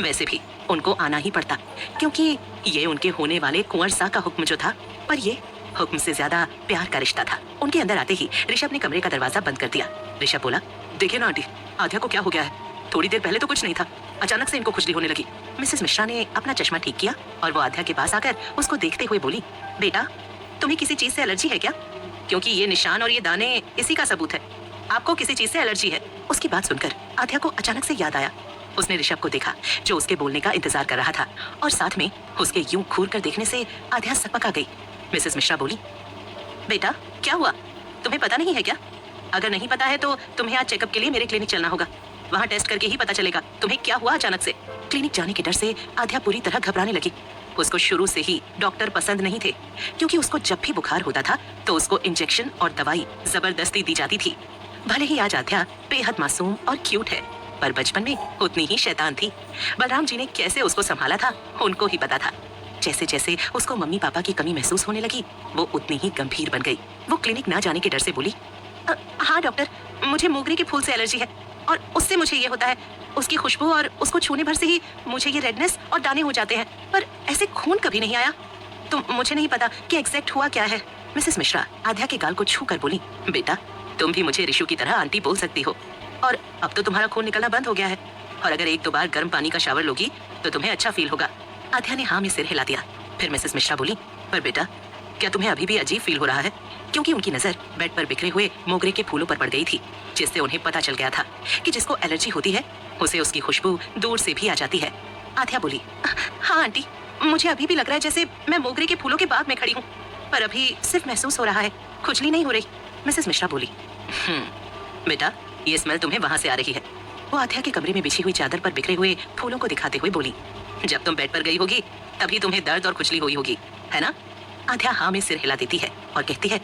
वैसे भी उनको आना ही पड़ता, क्योंकि ये उनके होने वाले कुंवर सा का हुक्म जो था, पर ये हुक्म से ज्यादा प्यार का रिश्ता था। उनके अंदर आते ही ऋषभ ने कमरे का दरवाजा बंद कर दिया। ऋषभ बोला, देखिए ना आंटी, आध्या को क्या हो गया है? थोड़ी देर पहले तो कुछ नहीं था, अचानक से इनको खुजली होने लगी। मिसेस मिश्रा ने अपना चश्मा ठीक किया और वो आध्या के पास आकर उसको देखते हुए बोली, बेटा तुम्हें किसी चीज से एलर्जी है क्या? क्योंकि ये निशान और ये दाने इसी का सबूत है। आपको किसी चीज से एलर्जी है। उसकी बात सुनकर आध्या को अचानक से याद आया। उसने ऋषभ को देखा जो उसके बोलने का इंतजार कर रहा था, और साथ में उसके यूं घूर कर देखने से आध्या सकपका गई। मिसेस मिश्रा बोली, बेटा क्या हुआ? तुम्हें पता नहीं है क्या? अगर नहीं पता है तो तुम्हें आज चेकअप के लिए मेरे क्लिनिक चलना होगा। वहाँ टेस्ट करके ही पता चलेगा तुम्हें क्या हुआ अचानक से। क्लिनिक जाने के डर से आध्या पूरी तरह घबराने लगी। उसको शुरू से ही डॉक्टर पसंद नहीं थे, क्योंकि उसको जब भी बुखार होता था तो उसको इंजेक्शन और दवाई जबरदस्ती दी जाती थी। भले ही आज आध्या बेहद मासूम और क्यूट है, पर बचपन में उतनी ही शैतान थी। बलराम जी ने कैसे उसको संभाला था उनको ही पता था। जैसे जैसे उसको मम्मी पापा की कमी महसूस होने लगी, वो उतनी ही गंभीर बन गई। वो क्लिनिक ना जाने के डर से बोली, हाँ डॉक्टर, मुझे मोगरे के फूल से एलर्जी है और उससे मुझे ये होता है। उसकी खुशबू और उसको छूने भर से ही मुझे ये रेडनेस और दाने हो जाते हैं, पर ऐसे खून कभी नहीं आया। तो मुझे नहीं पता कि एग्जैक्ट हुआ क्या है। मिसेस मिश्रा आध्या के गाल को छू कर बोली, बेटा तुम भी मुझे ऋषु की तरह आंटी बोल सकती हो, और अब तो तुम्हारा खून निकलना बंद हो गया है, और अगर एक दो बार गर्म पानी का शावर लोगी तो तुम्हें अच्छा फील होगा। आध्या ने हाँ में सिर हिला दिया। फिर मिसेस मिश्रा बोली, पर बेटा क्या तुम्हें अभी भी अजीब फील हो रहा है? क्योंकि उनकी नजर बेड पर बिखरे हुए मोगरे के फूलों पर पड़ गई थी, जिससे उन्हें पता चल गया था कि जिसको एलर्जी होती है उसे उसकी खुशबू दूर से भी आ जाती है। आध्या बोली, हाँ आंटी, मुझे अभी भी लग रहा है जैसे मैं मोगरे के फूलों के बाग में खड़ी हूँ, पर अभी सिर्फ महसूस हो रहा है, खुजली नहीं हो रही। मिसेस मिश्रा बोली, बेटा ये स्मेल तुम्हें वहां से आ रही है। वो आध्या के कमरे में बिछी हुई चादर पर बिखरे हुए फूलों को दिखाते हुए बोली, जब तुम बेड पर गई होगी तभी तुम्हें दर्द और खुजली हुई होगी, है ना? आध्या हाँ में सिर हिला देती है और कहती है,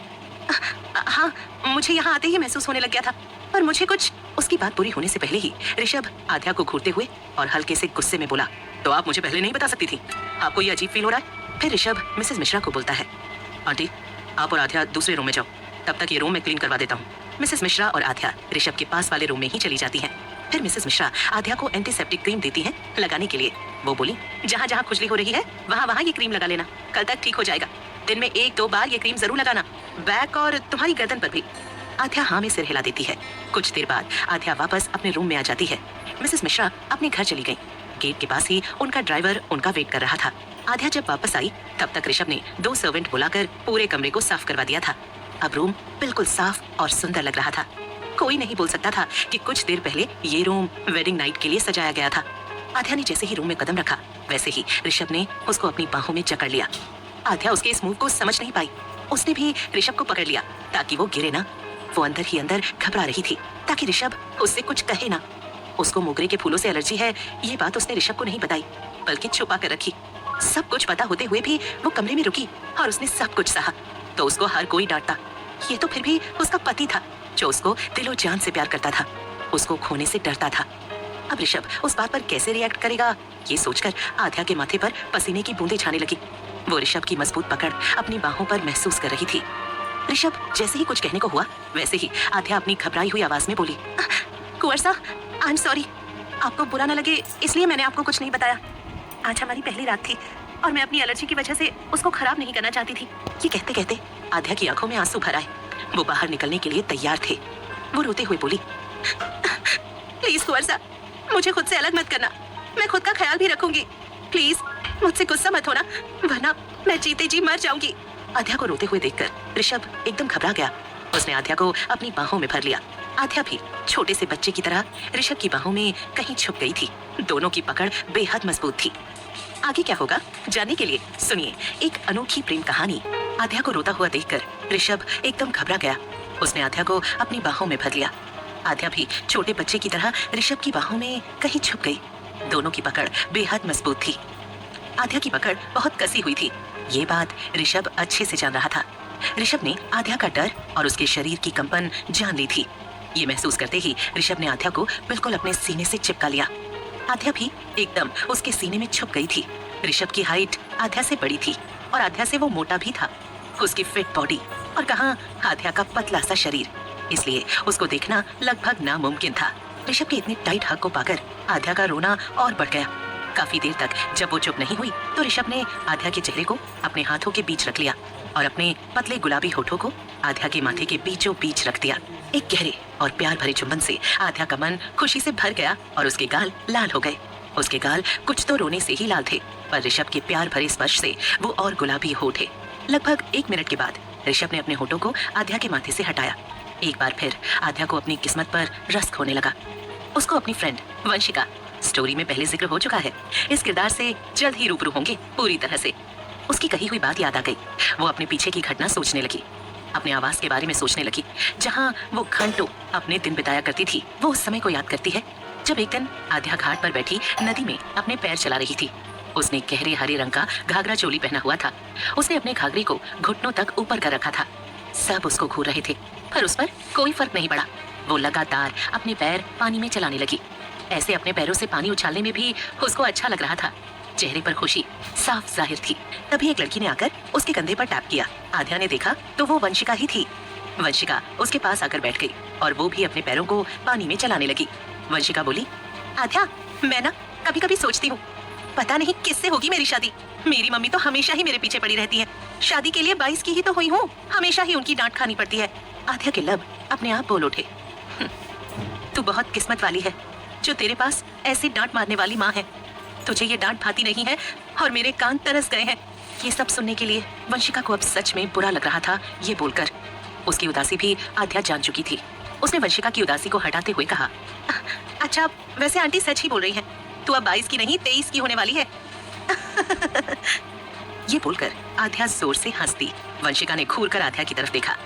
हाँ, मुझे यहाँ आते ही महसूस होने लग गया था, पर मुझे कुछ। उसकी बात पूरी होने से पहले ही ऋषभ आध्या को घूरते हुए और हल्के से गुस्से में बोला, तो आप मुझे पहले नहीं बता सकती थी? आपको ये अजीब फील हो रहा है? फिर ऋषभ मिसेस मिश्रा को बोलता है, आंटी आप और आध्या दूसरे रूम में जाओ, तब तक ये रूम मैं क्लीन करवा देता हूँ। मिसेस मिश्रा और आध्या ऋषभ के पास वाले रूम में ही चली जाती हैं। फिर मिसेस मिश्रा आध्या को एंटीसेप्टिक क्रीम देती हैं लगाने के लिए। वो बोली, जहाँ जहाँ खुजली हो रही है वहाँ वहाँ ये क्रीम लगा लेना, कल तक ठीक हो जाएगा। दिन में 1-2 बार ये क्रीम जरूर लगाना, बैक और तुम्हारी गर्दन पर भी। आध्या हाँ में सिर हिला देती है। कुछ देर बाद आध्या वापस अपने रूम में आ जाती है। मिसेस मिश्रा अपने घर चली गई। गेट के पास ही उनका ड्राइवर उनका वेट कर रहा था। आध्या जब वापस आई तब तक ऋषभ ने 2 सर्वेंट बुलाकर पूरे कमरे को साफ करवा दिया था। अब रूम बिल्कुल साफ और सुंदर लग रहा था। कोई नहीं बोल सकता था कि कुछ देर पहले ये रूम वेडिंग नाइट के लिए सजाया गया था। आध्या ने जैसे ही रूम में कदम रखा वैसे ही ऋषभ ने उसको अपनी बाहों में जकड़ लिया। आध्या उसके इस मूव को समझ नहीं पाई। उसने भी ऋषभ को पकड़ लिया ताकि वो गिरे ना। वो अंदर ही अंदर घबरा रही थी ताकि ऋषभ उससे कुछ कहे ना। उसको मोगरे के फूलों से एलर्जी है, ये बात उसने ऋषभ को नहीं बताई बल्कि छुपा कर रखी। सब कुछ पता होते हुए भी वो कमरे में रुकी और उसने सब कुछ सहा तो उसको हर कोई डांटता। ये तो फिर भी उसका पति था जो उसको दिलो जान से प्यार करता था, उसको खोने से डरता था। अब ऋषभ उस बात पर कैसे रिएक्ट करेगा ये सोचकर आध्या के माथे पर पसीने की बूंदें छाने लगी। वो ऋषभ की मजबूत पकड़ अपनी बाहों पर महसूस कर रही थी। ऋषभ जैसे ही कुछ कहने को हुआ वैसे ही आध्या अपनी घबराई हुई आवाज में बोली, कुंवर साहब, आई एम सॉरी। आपको बुरा न लगे इसलिए मैंने आपको कुछ नहीं बताया। आज हमारी पहली रात थी और मैं अपनी एलर्जी की वजह से उसको खराब नहीं करना चाहती थी। ये कहते कहते आध्या की आंखों में आंसू भर आए। वो बाहर निकलने के लिए तैयार थे। वो रोते हुए बोली, प्लीज कुंवर साहब, मुझे खुद से अलग मत करना, मैं खुद का ख्याल भी रखूंगी। प्लीज मुझसे गुस्सा मत होना वरना मैं जीते जी मर जाऊंगी। आध्या को रोते हुए देखकर ऋषभ एकदम घबरा गया। उसने आध्या को अपनी बाहों में भर लिया। आध्या भी छोटे से बच्चे की तरह ऋषभ की बाहों में कहीं छुप गई थी। दोनों की पकड़ बेहद मजबूत थी। आगे क्या होगा जानने के लिए सुनिए एक अनोखी प्रेम कहानी। आध्या को रोता हुआ देखकर ऋषभ एकदम घबरा गया। उसने आध्या को अपनी बाहों में भर लिया। आध्या भी छोटे बच्चे की तरह ऋषभ की बाहों में कहीं छुप गई। दोनों की पकड़ बेहद मजबूत थी। आध्या की पकड़ बहुत कसी हुई थी। ये बात ऋषभ अच्छे से जान रहा था। ऋषभ ने आध्या का डर और उसके शरीर की कंपन जान ली थी। ये महसूस करते ही ऋषभ ने आध्या को बिल्कुल अपने सीने से चिपका लिया। आध्या भी एकदम उसके सीने में छुप गई थी। ऋषभ की हाइट आध्या से बड़ी थी और आध्या से वो मोटा भी था। उसकी फिट बॉडी और कहाँ आध्या का पतला सा शरीर, इसलिए उसको देखना लगभग नामुमकिन था। ऋषभ के इतने टाइट हग को पाकर आध्या का रोना और बढ़ गया। काफी देर तक जब वो चुप नहीं हुई तो ऋषभ ने आध्या के चेहरे को अपने हाथों के बीच रख लिया और अपने पतले गुलाबी होठों को आध्या के माथे के बीचों बीच रख दिया। एक गहरे और प्यार भरे चुंबन से आध्या का मन खुशी से भर गया और उसके गाल लाल हो गए। उसके गाल कुछ तो रोने से ही लाल थे, पर ऋषभ के प्यार भरे स्पर्श से वो और गुलाबी हो उठे। लगभग 1 मिनट के बाद ऋषभ ने अपने होठों को आध्या के माथे से हटाया। एक बार फिर आध्या को अपनी किस्मत पर रश्क होने लगा। उसको अपनी फ्रेंड वंशिका, स्टोरी में पहले जिक्र हो चुका है, इस किरदार से जल्द ही रूबरू होंगे पूरी तरह से। उसकी कही हुई बात याद आ गई। वो अपने पीछे की घटना सोचने लगी, अपने आवास के बारे में सोचने लगी जहाँ वो घंटों अपने दिन बिताया करती थी। वो उस समय को याद करती है जब एक दिन आध्या घाट पर बैठी नदी में अपने पैर चला रही थी। उसने गहरे हरे रंग का घाघरा चोली पहना हुआ था। उसने अपने घाघरे को घुटनों तक ऊपर कर रखा था। सब उसको घूर रहे थे पर उस पर कोई फर्क नहीं पड़ा। वो लगातार अपने पैर पानी में चलाने लगी। ऐसे अपने पैरों से पानी उछालने में भी उसको अच्छा लग रहा था। चेहरे पर खुशी साफ जाहिर थी। तभी एक लड़की ने आकर उसके कंधे पर टैप किया। आध्या ने देखा तो वो वंशिका ही थी। वंशिका उसके पास आकर बैठ गई और वो भी अपने पैरों को पानी में चलाने लगी। वंशिका बोली, आध्या, मैं ना कभी कभी सोचती हूँ पता नहीं किससे होगी मेरी शादी। मेरी मम्मी तो हमेशा ही मेरे पीछे पड़ी रहती है। शादी के लिए 22 की ही तो हुई हूँ, हमेशा ही उनकी डांट खानी पड़ती है। आध्या के लब अपने आप बोल उठे, तू बहुत किस्मत वाली है जो तेरे पास ऐसी डांट मारने वाली माँ है। तुझे ये डांट भाती नहीं है और मेरे कान तरस गए हैं। ये सब सुनने के लिए वंशिका को अब सच में बुरा लग रहा था। ये बोलकर उसकी उदासी भी आध्या जान चुकी थी। उसने वंशिका की उदासी को हटाते हुए कहा, अच्छा वैसे आंटी सच ही बोल रही हैं, तू अब 22 की नहीं 23 की होने वाली है। ये बोलकर आध्या जोर से हंस दी। वंशिका ने घूर कर आध्या की तरफ देखा।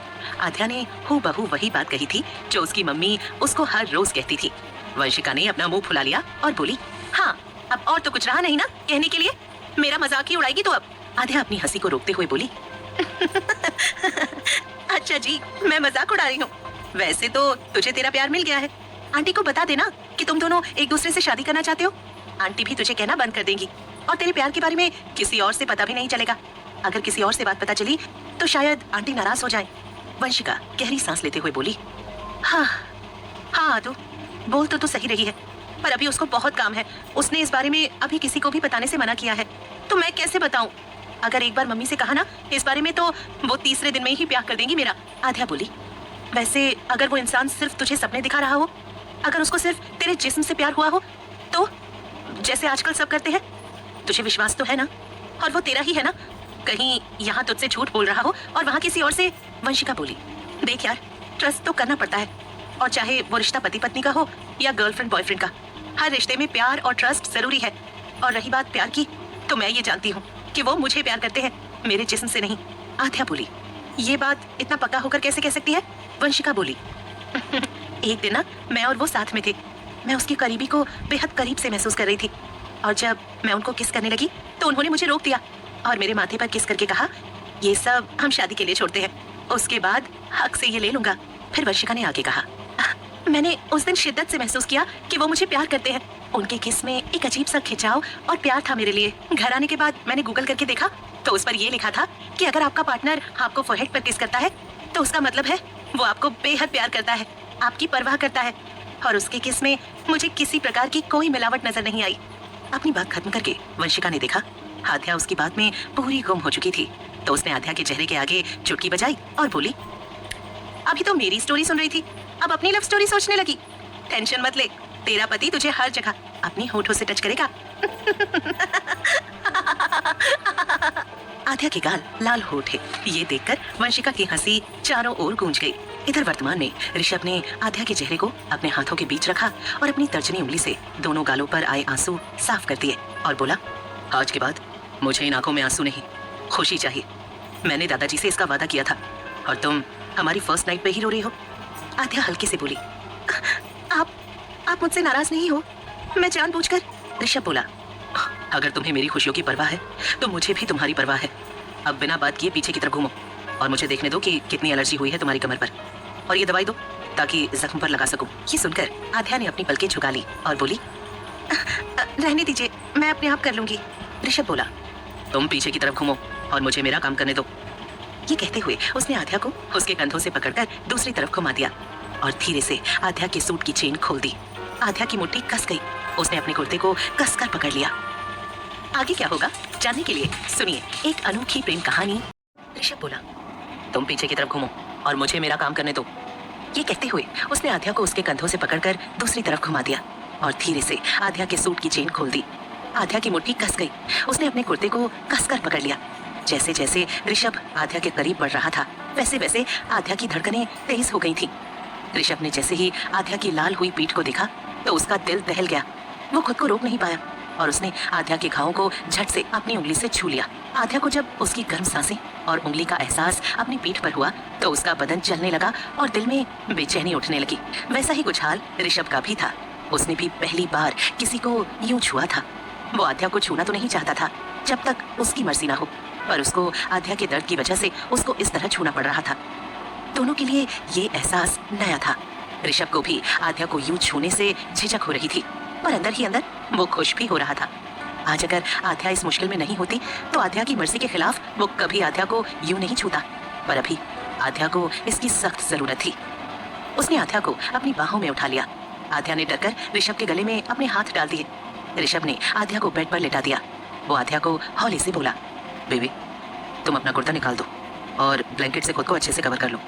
आध्या ने हूबहू वही बात कही थी जो उसकी मम्मी उसको हर रोज कहती थी। वंशिका ने अपना मुंह फुला लिया और बोली, हाँ अब और तो कुछ रहा नहीं ना कहने के लिए, मेरा मजाक ही उड़ाएगी तो अब। आध्या अपनी हंसी को रोकते हुए बोली अच्छा जी, मैं मजाक उड़ा रही हूँ। वैसे तो तुझे तेरा प्यार मिल गया है। आंटी को बता देना कि तुम दोनों एक दूसरे से शादी करना चाहते हो। आंटी भी तुझे कहना बंद कर देंगी और तेरे प्यार के बारे में किसी और से पता भी नहीं चलेगा। अगर किसी और से बात पता चली तो शायद आंटी नाराज हो जाए। वंशिका गहरी सांस लेते हुए बोली, हाँ हाँ तो बोल तो सही रही है, पर अभी उसको बहुत काम है। उसने इस बारे में अभी किसी को भी बताने से मना किया है, तो मैं कैसे बताऊं? अगर एक बार मम्मी से कहा ना इस बारे में तो वो तीसरे दिन में ही ब्याह कर देंगी मेरा। आध्या बोली, वैसे अगर वो इंसान सिर्फ तुझे सपने दिखा रहा हो, अगर उसको सिर्फ तेरे जिस्म से प्यार हुआ हो, तो जैसे आजकल सब करते हैं, तुझे विश्वास तो है ना? और वो तेरा ही है ना? कहीं यहाँ तुझसे झूठ बोल रहा हो और वहाँ किसी और से। वंशिका बोली, देख यार, ट्रस्ट तो करना पड़ता है, और चाहे वो रिश्ता पति पत्नी का हो या गर्लफ्रेंड बॉयफ्रेंड का, हर रिश्ते में प्यार और ट्रस्ट जरूरी है। और रही बात प्यार की, तो मैं ये जानती हूँ कि वो मुझे प्यार करते हैं, मेरे जिस्म से नहीं। आध्या बोली, ये बात इतना पक्का होकर कैसे कह सकती है? वंशिका बोली, एक दिन ना मैं और वो साथ में थे। मैं उसकी करीबी को बेहद करीब से महसूस कर रही थी, और जब मैं उनको किस करने लगी तो उन्होंने मुझे रोक दिया और मेरे माथे पर किस करके कहा, ये सब हम शादी के लिए छोड़ते हैं, उसके बाद हक से ये ले लूंगा। फिर वंशिका ने आगे कहा, मैंने उस दिन शिद्दत से महसूस किया कि वो मुझे प्यार करते हैं। उनके किस में एक अजीब सा खिंचाव और प्यार था मेरे लिए। घर आने के बाद मैंने गूगल करके देखा तो उस पर ये लिखा था कि अगर आपका पार्टनर आपको फोरहेड पर किस करता है तो उसका मतलब है वो आपको बेहद प्यार करता है, आपकी परवाह करता है। और उसके किस में मुझे किसी प्रकार की कोई मिलावट नजर नहीं आई। अपनी बात खत्म करके वंशिका ने देखा आध्या उसकी बात में पूरी गुम हो चुकी थी, तो उसने आध्या के चेहरे के आगे चुटकी बजाई और बोली, अभी तो मेरी स्टोरी सुन रही थी, अब अपनी लव स्टोरी सोचने लगी। टेंशन मत ले, तेरा पति तुझे हर जगह अपनी होठों से टच करेगा। आध्या के गाल लाल होठ है, ये देखकर वंशिका की हंसी चारों ओर गूंज गई। इधर वर्तमान में ऋषभ ने आध्या के चेहरे को अपने हाथों के बीच रखा और अपनी तर्जनी उंगली से दोनों गालों पर आए आंसू साफ कर दिए और बोला, आज के बाद मुझे इन आंखों में आंसू नहीं, खुशी चाहिए। मैंने दादाजी से इसका वादा किया था और तुम हमारी फर्स्ट नाइट पे ही रो रही हो। आध्या हल्के से बोली, आप मुझसे नाराज नहीं हो? मैं जानबूझकर। ऋषभ बोला, अगर तुम्हें मेरी खुशियों की परवाह है तो मुझे भी तुम्हारी परवाह है। अब बिना बात किए पीछे की तरफ घूमो और मुझे देखने दो कि कितनी एलर्जी हुई है तुम्हारी कमर पर, और ये दवाई दो ताकि जख्म पर लगा सकूं। ये सुनकर आध्या ने अपनी पलकें झुका ली और बोली, रहने दीजिए, मैं अपने आप कर लूंगी। ऋषभ बोला, तुम पीछे की तरफ घूमो और मुझे मेरा काम करने दो। ये कहते हुए उसने आध्या को उसके कंधों से पकड़कर दूसरी तरफ घुमा दिया और धीरे से आध्या के सूट की चेन खोल दी। आध्या की मुट्ठी कस गई, उसने अपने कुर्ते को कसकर पकड़ लिया। आगे क्या होगा जानने के लिए सुनिए एक अनोखी प्रेम कहानी। ऋषभ बोला, तुम पीछे की तरफ घूमो और मुझे मेरा काम करने दो। ये कहते हुए उसने आध्या को उसके कंधों से पकड़कर दूसरी तरफ घुमा दिया और धीरे से आध्या के सूट की चेन खोल दी। आध्या की मुट्ठी कस गई, उसने अपने कुर्ते को कसकर पकड़ लिया। जैसे जैसे ऋषभ आध्या के करीब बढ़ रहा था वैसे वैसे आध्या की धड़कनें तेज हो गई थी। ऋषभ ने जैसे ही आध्या की लाल हुई पीठ को देखा तो उसका दिल दहल गया। वो खुद को रोक नहीं पाया और उसने आध्या के घावों को झट से अपनी उंगली से छू लिया। आध्या को जब उसकी गर्म सांसें और उंगली का एहसास अपनी पीठ पर हुआ तो उसका बदन चलने लगा और दिल में बेचैनी उठने लगी। वैसा ही कुछ हाल ऋषभ का भी था। उसने भी पहली बार किसी को यूं छुआ था। वो आध्या को छूना तो नहीं चाहता था जब तक उसकी मर्जी ना हो, पर उसको आध्या के दर्द की वजह से उसको इस तरह छूना पड़ रहा था। दोनों के लिए ये एहसास नया था। ऋषभ को भी आध्या को यूं छूने से झिझक हो रही थी, पर अंदर ही अंदर वो खुश भी हो रहा था। आज अगर आध्या इस मुश्किल में नहीं होती तो आध्या की मर्जी के खिलाफ वो कभी आध्या को यूं नहीं छूता, पर अभी आध्या को इसकी सख्त जरूरत थी। उसने आध्या को अपनी बाहों में उठा लिया। आध्या ने डरकर ऋषभ के गले में अपने हाथ डाल दिए। ऋषभ ने आध्या को बेड पर लेटा दिया। वो आध्या को हौले से बोला, बेबी तुम अपना कुर्ता निकाल दो और ब्लैंकेट से खुद को अच्छे से कवर कर लो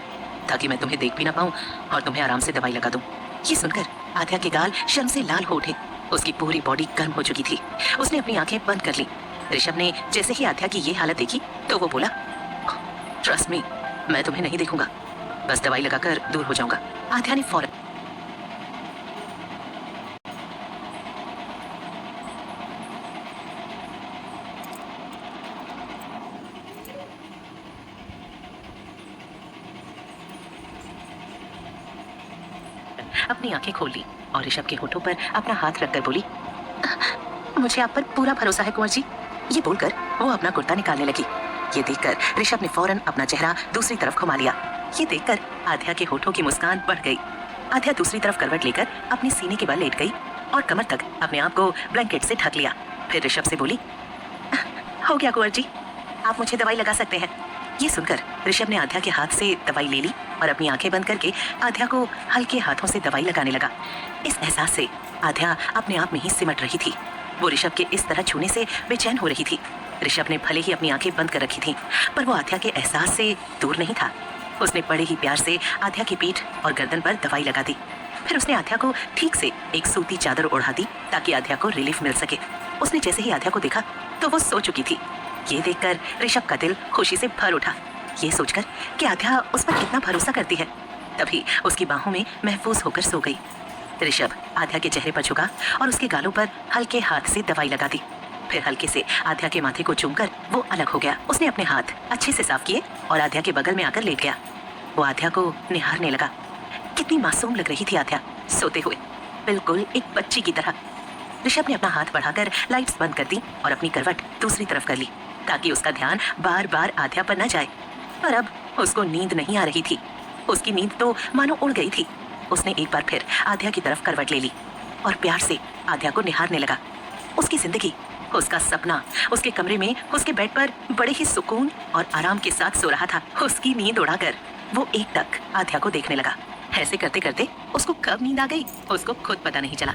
ताकि मैं तुम्हें देख भी ना पाऊं और तुम्हें आराम से दवाई लगा दूं। ये सुनकर आध्या के गाल शर्म से लाल हो उठे। उसकी पूरी बॉडी गर्म हो चुकी थी। उसने अपनी आंखें बंद कर ली। ऋषभ ने जैसे ही आध्या की ये हालत देखी तो वो बोला, ट्रस्ट मी, मैं तुम्हें नहीं देखूंगा, बस दवाई लगाकर दूर हो जाऊंगा। आध्या ने फौरन अपनी आंखें खोल ली और ऋषभ के होठों पर अपना हाथ रखकर बोली, मुझे आप पर पूरा भरोसा है कुंवर जी। ये बोलकर वो अपना कुर्ता निकालने लगी। ये देखकर ऋषभ ने फौरन अपना चेहरा दूसरी तरफ घुमा लिया। ये देखकर आध्या के होठों की मुस्कान बढ़ गई। आध्या दूसरी तरफ करवट लेकर अपने सीने के बल लेट गई और कमर तक अपने आप को ब्लैंकेट से ढक लिया। फिर ऋषभ से बोली, हो गया कुंवर जी, आप मुझे दवाई लगा सकते हैं। ये सुनकर ऋषभ ने आध्या के हाथ से दवाई ले ली और अपनी आंखें बंद करके आध्या को हल्के हाथों से दवाई लगाने लगा। इस एहसास से आध्या अपने आप में ही सिमट रही थी। वो ऋषभ के इस तरह छूने से बेचैन हो रही थी। ऋषभ ने भले ही अपनी आंखें बंद कर रखी थीं, पर वो आध्या के एहसास से दूर नहीं था। उसने बड़े ही प्यार से आध्या की पीठ और गर्दन पर दवाई लगा दी। फिर उसने आध्या को ठीक से एक सूती चादर ओढ़ा दी ताकि आध्या को रिलीफ मिल सके। उसने जैसे ही आध्या को देखा तो वो सो चुकी थी। ये देखकर ऋषभ का दिल खुशी से भर उठा, ये सोचकर कि आध्या उस पर कितना भरोसा करती है। तभी उसकी बाहों में महफूज होकर सो गई। ऋषभ आध्या के चेहरे पर झुका और उसके गालों पर हल्के हाथ से दवाई लगा दी। फिर हल्के से आध्या के माथे को चूमकर वो अलग हो गया। उसने अपने हाथ अच्छे से साफ किए और आध्या के बगल में आकर लेट गया। वो आध्या को निहारने लगा। कितनी मासूम लग रही थी आध्या सोते हुए, बिल्कुल एक बच्ची की तरह। ऋषभ ने अपना हाथ बढ़ाकर लाइट्स बंद कर दी और अपनी करवट दूसरी तरफ कर ली ताकि उसका ध्यान बार बार आध्या पर न जाए। पर अब उसको नींद नहीं आ रही थी। उसकी नींद तो मानो उड़ गई थी। उसने एक बार फिर आध्या की तरफ करवट ले ली और प्यार से आध्या को निहारने लगा। उसकी जिंदगी, उसका सपना उसके कमरे में उसके बेड पर बड़े ही सुकून और आराम के साथ सो रहा था। उसकी नींद उड़ाकर वो एकटक आध्या को देखने लगा। ऐसे करते करते उसको कब नींद आ गई उसको खुद पता नहीं चला।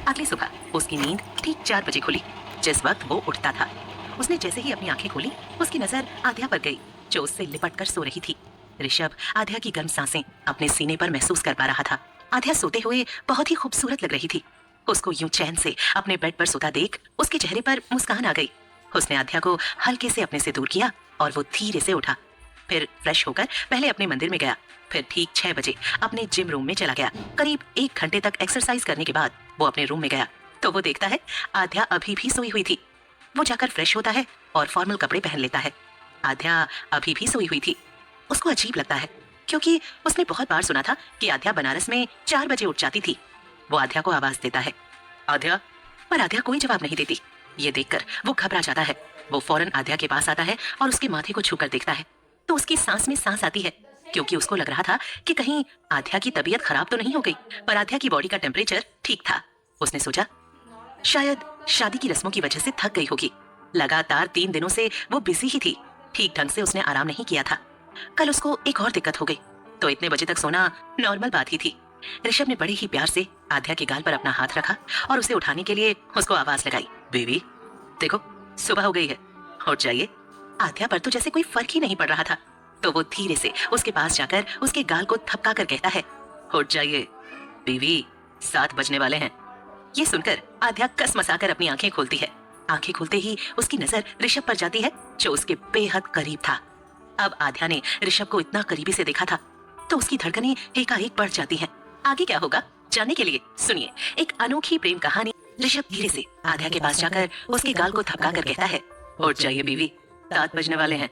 अगली सुबह उसकी नींद ठीक 4 बजे खुली, जिस वक्त वो उठता था। उसने जैसे ही अपनी आंखें खोली उसकी नजर आध्या पर गई जो उससे लिपट कर सो रही थी। ऋषभ आध्या की गर्म सांसें अपने सीने पर महसूस कर पा रहा था। आध्या सोते हुए बहुत ही खूबसूरत लग रही थी। उसको यूं चैन से अपने बेड पर सोता देख उसके चेहरे पर मुस्कान आ गई। उसने आध्या को हल्के से अपने से दूर किया और वो धीरे से उठा। फिर फ्रेश होकर पहले अपने मंदिर में गया। फिर ठीक 6 बजे अपने जिम रूम में चला गया। करीब 1 घंटे तक एक्सरसाइज करने के बाद वो अपने रूम में गया तो वो देखता है आध्या अभी भी सोई हुई थी। वो जाकर फ्रेश होता है और फॉर्मल कपड़े पहन लेता है। आध्या अभी भी सोई हुई थी। उसको अजीब लगता है क्योंकि उसने बहुत बार सुना था कि आध्या बनारस में 4 बजे उठ जाती थी। वो आध्या को आवाज देता है, आध्या, पर आध्या कोई जवाब नहीं देती। ये देखकर वो घबरा जाता है। वो फौरन आध्या के पास आता है और उसके माथे को छूकर देखता है तो उसकी सांस में सांस आती है क्योंकि उसको लग रहा था कि कहीं आध्या की तबीयत खराब तो नहीं हो गई। पर आध्या की बॉडी का टेम्परेचर ठीक था। उसने सोचा शायद शादी की रस्मों की वजह से थक गई होगी। लगातार 3 दिनों से वो बिजी ही थी। ठीक ढंग से उसने आराम नहीं किया था। कल उसको एक और दिक्कत हो गई तो इतने बजे तक सोना नॉर्मल बात ही थी। ऋषभ ने बड़े ही प्यार से आध्या के गाल पर अपना हाथ रखा और उसे उठाने के लिए उसको आवाज लगाई, बेबी देखो सुबह हो गई है, उठ जाइए। आध्या पर तो जैसे कोई फर्क ही नहीं पड़ रहा था तो वो धीरे से उसके पास जाकर उसके गाल को थपका कर कहता है, उठ जाइए बीवी, 7 बजने वाले हैं। ये सुनकर आध्या कसमसाकर अपनी आंखें खोलती है। आंखें खुलते ही उसकी नजर ऋषभ पर जाती है जो उसके बेहद करीब था। अब आध्या ने ऋषभ को इतना करीबी से देखा था तो उसकी धड़कनें एकाएक बढ़ जाती हैं। आगे क्या होगा जानने के लिए सुनिए एक अनोखी प्रेम कहानी। ऋषभ धीरे से आध्या के पास जाकर उसके गाल को थपका कर कहता है, उठ जाइए बीवी, 7 बजने वाले हैं।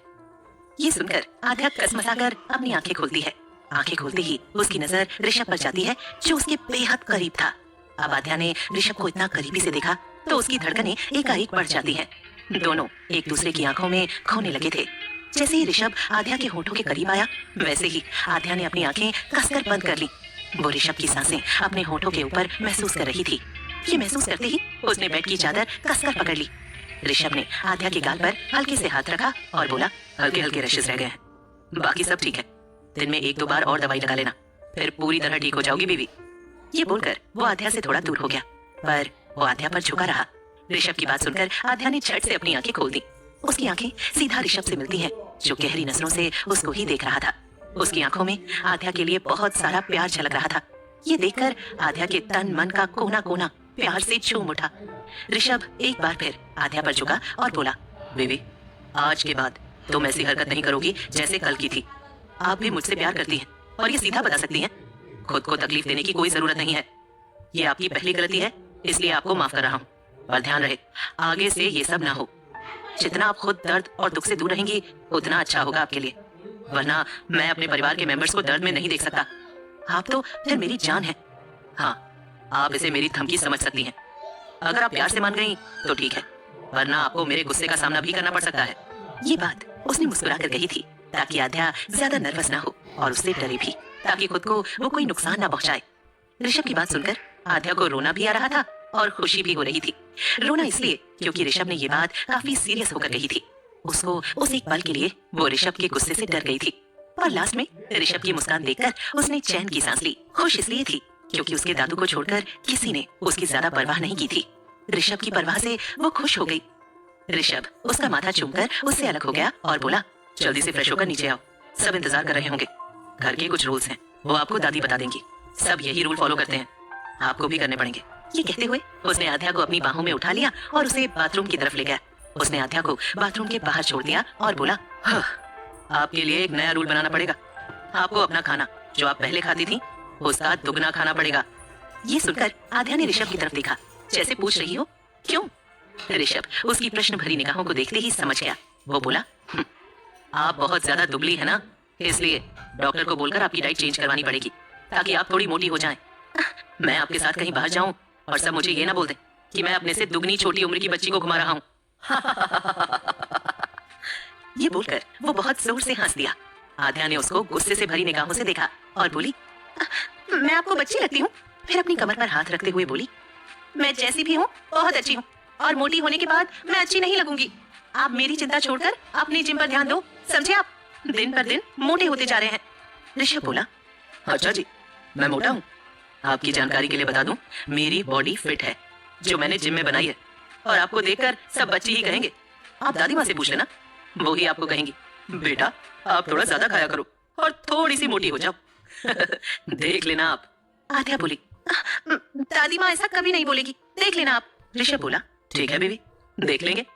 ये सुनकर आध्या कसमसाकर अपनी आंखें खोलती है। आंखें खोलते ही उसकी नजर ऋषभ पर जाती है जो उसके बेहद करीब था। अब आध्या ने ऋषभ को इतना करीबी से देखा तो उसकी धड़कनें एकाएक बढ़ जाती हैं। दोनों एक दूसरे की आंखों में खोने लगे थे। जैसे ही ऋषभ आध्या के होठों के करीब आया वैसे ही आध्या ने अपनी आंखें कसकर बंद कर ली। वो ऋषभ की सांसें अपने होठों के ऊपर महसूस कर रही थी। ये महसूस करते ही उसने बेड की चादर कसकर पकड़ ली। ऋषभ ने आध्या के गाल पर हल्के से हाथ रखा और बोला, हल्के हल्के रशेस रह गए हैं, बाकी सब ठीक है। दिन में 1-2 बार और दवाई लगा लेना, फिर पूरी तरह ठीक हो जाओगी बीवी। ये बोलकर वो आध्या से थोड़ा दूर हो गया पर वो आध्या पर झुका रहा। ऋषभ की बात सुनकर आध्या ने झट से अपनी आंखें खोल दी। उसकी आंखें सीधा ऋषभ से मिलती हैं जो गहरी नजरों से उसको ही देख रहा था। उसकी आंखों में आध्या के लिए बहुत सारा प्यार झलक रहा था। ये देखकर आध्या के तन मन का कोना कोना प्यार से झूम उठा। ऋषभ एक बार फिर आध्या पर झुका और बोला, बेबी आज के बाद तुम ऐसी हरकत नहीं करोगी जैसे कल की थी। आप भी मुझसे प्यार करती हैं और ये सीधा बता सकती हैं। खुद को तकलीफ देने की कोई जरूरत नहीं है। ये आपकी पहली गलती है इसलिए आपको माफ कर रहा हूँ, पर ध्यान रहे आगे से ये सब ना हो। जितना आप खुद दर्द और दुख से दूर रहेंगी उतना अच्छा होगा आपके लिए, वरना मैं अपने परिवार के मेंबर्स को दर्द में नहीं देख सकता। आप तो फिर मेरी जान है। हाँ, आप इसे मेरी धमकी समझ सकती हैं। अगर आप प्यार से मान गई तो ठीक है, वरना आपको मेरे गुस्से का सामना भी करना पड़ सकता है। ये बात उसने मुस्कुराकर कही थी ताकि आध्या ज्यादा नर्वस ना हो और उससे डरे भी, ताकि खुद को वो कोई नुकसान ना पहुंचाए। ऋषभ की बात सुनकर आध्या को रोना भी आ रहा था और खुशी भी हो रही थी। रोना इसलिए क्योंकि ऋषभ ने ये बात काफी सीरियस होकर कही थी। उसको उस एक पल के लिए वो ऋषभ के गुस्से से डर गई थी, पर लास्ट में ऋषभ की मुस्कान देखकर उसने चैन की सांस ली। खुश इसलिए थी क्योंकि उसके दादू को छोड़कर किसी ने उसकी ज्यादा परवाह नहीं की थी। ऋषभ की परवाह से वो खुश हो गई। ऋषभ उसका माथा चूमकर उससे अलग हो गया और बोला, जल्दी से फ्रेश होकर नीचे आओ, सब इंतजार कर रहे होंगे। घर के कुछ रूल्स हैं, वो आपको दादी बता देंगी। सब यही रूल फॉलो करते हैं, आपको भी करने पड़ेंगे। ये कहते हुए उसने आध्या को अपनी बाहों में उठा लिया और उसे बाथरूम की तरफ ले गया। उसने आध्या को बाथरूम के बाहर छोड़ दिया और बोला, आपके लिए एक नया रूल बनाना पड़ेगा। आपको अपना खाना जो आप पहले खाती थी उसका दुगना खाना पड़ेगा। ये सुनकर आध्या ने ऋषभ की तरफ देखा, जैसे पूछ रही हो क्यों। ऋषभ उसकी प्रश्न भरी निगाहों को देखते ही समझ गया। वो बोला, आप बहुत ज्यादा दुबली है ना, इसलिए डॉक्टर को बोलकर आपकी डाइट चेंज करवानी पड़ेगी ताकि आप थोड़ी मोटी हो जाएं। मैं आपके साथ कहीं बाहर जाऊं और सब मुझे ये ना बोल दें कि मैं अपने से दुगनी छोटी उम्र की बच्ची को घुमा रहा हूं। ये बोलकर वो बहुत जोर से हंस दिया। आध्या ने उसको गुस्से से भरी निगाहों से देखा और बोली, मैं आपको बच्ची लगती हूँ? फिर अपनी कमर पर हाथ रखते हुए बोली, मैं जैसी भी हूँ बहुत अच्छी हूँ और मोटी होने के बाद मैं अच्छी नहीं लगूंगी। आप मेरी चिंता छोड़कर अपने जिम पर ध्यान दो, समझे? आप दिन पर दिन मोटे होते जा रहे हैं। ऋषभ बोला, अच्छा जी, मैं मोटा हूँ? आपकी जानकारी के लिए बता दूं, मेरी बॉडी फिट है जो मैंने जिम में बनाई है, और आपको देखकर सब बच्चे ही कहेंगे। आप दादी माँ से पूछ लेना, वो ही आपको कहेंगी, बेटा आप थोड़ा ज्यादा खाया करो और थोड़ी सी मोटी हो जाओ। देख लेना आप। आध्या बोली, दादी माँ ऐसा कभी नहीं बोलेगी, देख लेना आप। ऋषभ बोला, ठीक है बेबी, देख लेंगे।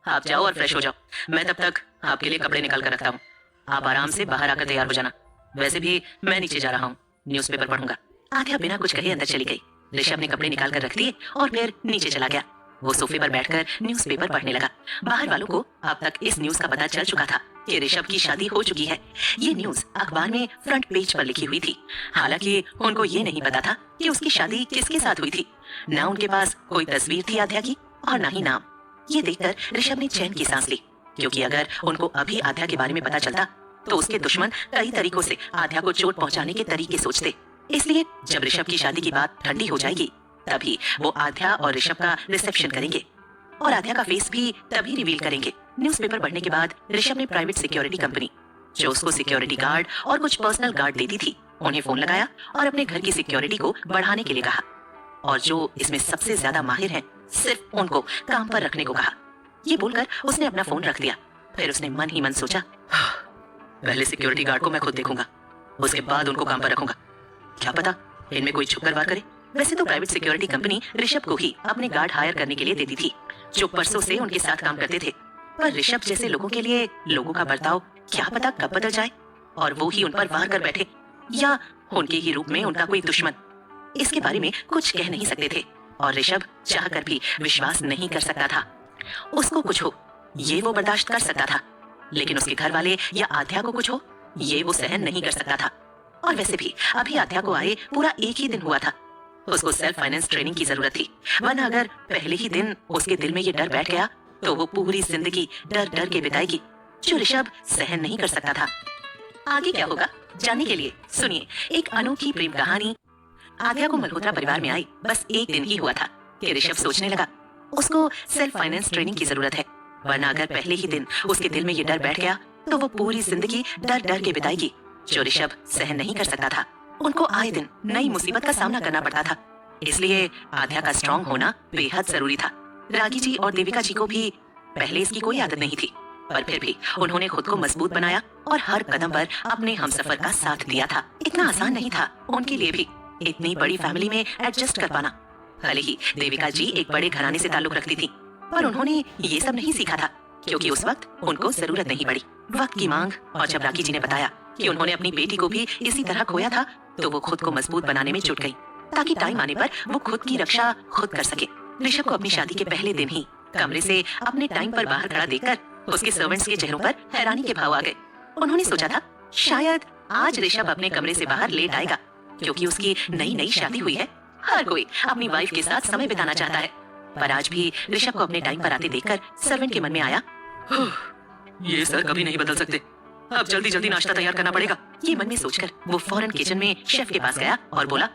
आप जाओ और फ्रेश हो जाओ, मैं तब तक आपके लिए कपड़े निकाल कर रखता हूँ। आप आराम से बाहर आकर तैयार हो जाना। वैसे भी मैं नीचे जा रहा हूँ, न्यूज़पेपर पढ़ूंगा। आध्या बिना कुछ कहे अंदर चली गई। ऋषभ ने कपड़े निकाल कर रख दिए और फिर नीचे चला गया। वो सोफे पर बैठकर न्यूज़पेपर पढ़ने लगा। बाहर वालों को अब तक इस न्यूज़ का पता चल चुका था कि ऋषभ की शादी हो चुकी है। ये न्यूज़ अखबार में फ्रंट पेज पर लिखी हुई थी। हालांकि उनको ये नहीं पता था कि उसकी शादी किसके साथ हुई थी। न उनके पास कोई तस्वीर थी आध्या की और न ही नाम। ये देखकर ऋषभ ने चैन की सांस ली, क्योंकि अगर उनको अभी आध्या के बारे में पता चलता तो उसके दुश्मन कई तरीकों से आध्या को चोट पहुंचाने के तरीके सोचते। इसलिए जब ऋषभ की शादी की बात ठंडी हो जाएगी तभी वो आध्या और ऋषभ का रिसेप्शन करेंगे और आध्या का फेस भी तभी रिवील करेंगे। न्यूज़पेपर पढ़ने के बाद ऋषभ ने प्राइवेट सिक्योरिटी कंपनी जो उसको सिक्योरिटी गार्ड और कुछ पर्सनल गार्ड देती थी उन्हें फोन लगाया और अपने घर की सिक्योरिटी को बढ़ाने के लिए कहा, और जो इसमें सबसे ज्यादा माहिर हैं सिर्फ उनको काम पर रखने को कहा। ये बोलकर उसने अपना फोन रख दिया। फिर उसने मन ही मन सोचा, पहले सिक्योरिटी गार्ड को मैं खुद देखूंगा, उसके बाद उनको काम पर रखूंगा। क्या पता इनमें कोई छुपकर वार करे। वैसे तो प्राइवेट सिक्योरिटी कंपनी ऋषभ को ही अपने गार्ड हायर करने के लिए देती थी जो परसों से उनके साथ काम करते थे, पर ऋषभ जैसे लोगों के लिए लोगों का बर्ताव क्या पता कब बदल जाए और वो ही उन पर वार कर बैठे, या उनके ही रूप में उनका कोई दुश्मन। इसके बारे में कुछ कह नहीं सकते थे और ऋषभ चाहकर भी विश्वास नहीं कर सकता था। उसको कुछ हो ये वो बर्दाश्त कर सकता था, लेकिन उसके घर वाले या आध्या को कुछ हो ये वो सहन नहीं कर सकता था। और वैसे भी अभी आध्या को आए पूरा एक ही दिन हुआ था। उसको सेल्फ फाइनेंस ट्रेनिंग की जरूरत थी, वरना अगर पहले ही दिन उसके दिल में ये डर बैठ गया तो वो पूरी जिंदगी डर डर के बिताएगी, जो ऋषभ सहन नहीं कर सकता था। आगे क्या होगा जानने के लिए सुनिए एक अनोखी प्रेम कहानी। आध्या को मल्होत्रा परिवार में आई बस एक दिन ही हुआ था कि ऋषभ सोचने लगा उसको सेल्फ फाइनेंस ट्रेनिंग की जरूरत है, वरना अगर पहले ही दिन उसके दिल में ये डर बैठ गया तो वो पूरी जिंदगी डर डर के बिताएगी, जो ऋषभ सहन नहीं कर सकता था। उनको आए दिन नई मुसीबत का सामना करना पड़ता था, इसलिए आध्या का स्ट्रांग होना बेहद जरूरी था। रागी जी और देविका जी को भी पहले इसकी कोई आदत नहीं थी, पर फिर भी उन्होंने खुद को मजबूत बनाया और हर कदम पर अपने हमसफर का साथ दिया था। इतना आसान नहीं था उनके लिए भी इतनी बड़ी फैमिली में एडजस्ट कर पाना। भले ही देविका जी एक बड़े घराने से ताल्लुक रखती थी, पर उन्होंने ये सब नहीं सीखा था क्योंकि उस वक्त उनको जरूरत नहीं पड़ी। वक्त की मांग, और जब रागी जी ने बताया कि उन्होंने अपनी बेटी को भी इसी तरह खोया था तो वो खुद को मजबूत बनाने में जुट गई ताकि टाइम आने पर वो खुद की रक्षा खुद कर सके। ऋषभ को अपनी शादी के पहले दिन ही कमरे से अपने टाइम पर बाहर खड़ा देखकर उसके सर्वेंट्स के चेहरों पर हैरानी के भाव आ गए। उन्होंने सोचा था शायद आज ऋषभ अपने कमरे से बाहर लेट आएगा, क्योंकि उसकी नई नई शादी हुई है। हर कोई अपनी वाइफ के साथ समय बिताना चाहता है, पर आज भी ऋषभ को अपने टाइम पर आते देखकर सर्वेंट के मन में आया, ये सर कभी नहीं बदल सकते, अब जल्दी जल्दी नाश्ता तैयार करना पड़ेगा। ये मन में सोचकर वो फौरन किचन में शेफ के पास गया और बोला,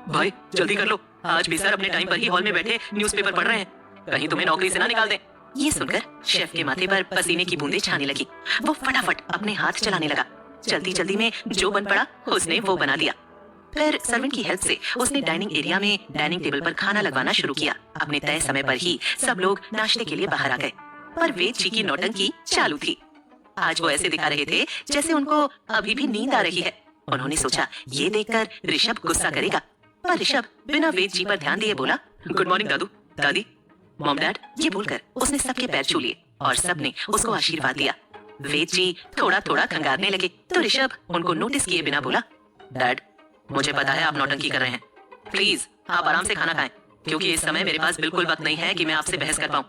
भाई जल्दी कर लो, आज भी सर अपने टाइम पर ही हॉल में बैठे न्यूज़पेपर पढ़ रहे हैं, कहीं तुम्हें नौकरी से ना निकाल दें। ये सुनकर शेफ के माथे पर पसीने की बूंदें छाने लगी। वो फटाफट अपने हाथ चलाने लगा। जल्दी जल्दी में जो बन पड़ा उसने वो बना दिया। फिर सर्वेंट की हेल्प से उसने डाइनिंग एरिया में डाइनिंग टेबल पर खाना लगवाना शुरू किया। अपने तय समय पर ही सब लोग नाश्ते के लिए बाहर आ गए, पर वेद जी की नौटंकी चालू थी। आज वो ऐसे दिखा रहे थे जैसे उनको अभी भी नींद आ रही है। उन्होंने सोचा ये देखकर ऋषभ गुस्सा करेगा, पर ऋषभ बिना वेद जी पर ध्यान दिए बोला, गुड मॉर्निंग दादू, दादी, मॉम, डैड। ये बोलकर उसने सबके पैर छू लिए और सबने उसको आशीर्वाद दिया। वेद जी थोड़ा थोड़ा खंगारने लगे तो ऋषभ उनको नोटिस किए बिना बोला, डैड मुझे पता है आप नौटंकी कर रहे हैं, प्लीज आप आराम से खाना खाएं, क्योंकि इस समय मेरे पास बिल्कुल वक्त नहीं है कि मैं आपसे बहस कर पाऊं,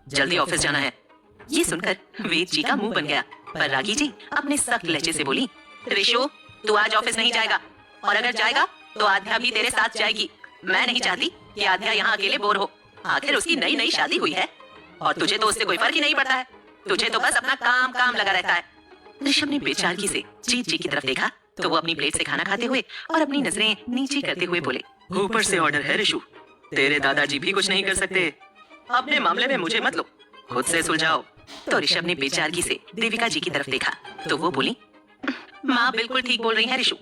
जल्दी ऑफिस जाना है। ये सुनकर वेद जी का मुंह बन गया, पर रागी जी अपने सख्त लहजे से बोली, ऋषु तू आज ऑफिस नहीं जाएगा, और अगर जाएगा तो आध्या भी तेरे साथ जाएगी। मैं नहीं चाहती कि आध्या यहाँ अकेले बोर हो, आखिर उसकी नई नई शादी हुई है और तुझे तो उससे कोई फर्क ही नहीं पड़ता है, तुझे तो बस अपना काम काम लगा रहता है। ऋषभ ने बेचारगी से जीत जी की तरफ देखा तो वो अपनी प्लेट से खाना खाते हुए और अपनी नजरें नीचे करते हुए बोले, ऊपर से ऑर्डर है ऋषु, तेरे दादाजी भी कुछ नहीं कर सकते, अपने मामले में मुझे मत लो, खुद से सुलझाओ। तो ऋषभ ने बेचारगी से देविका जी की तरफ देखा तो वो बोली, माँ बिल्कुल ठीक बोल रही है ऋषु,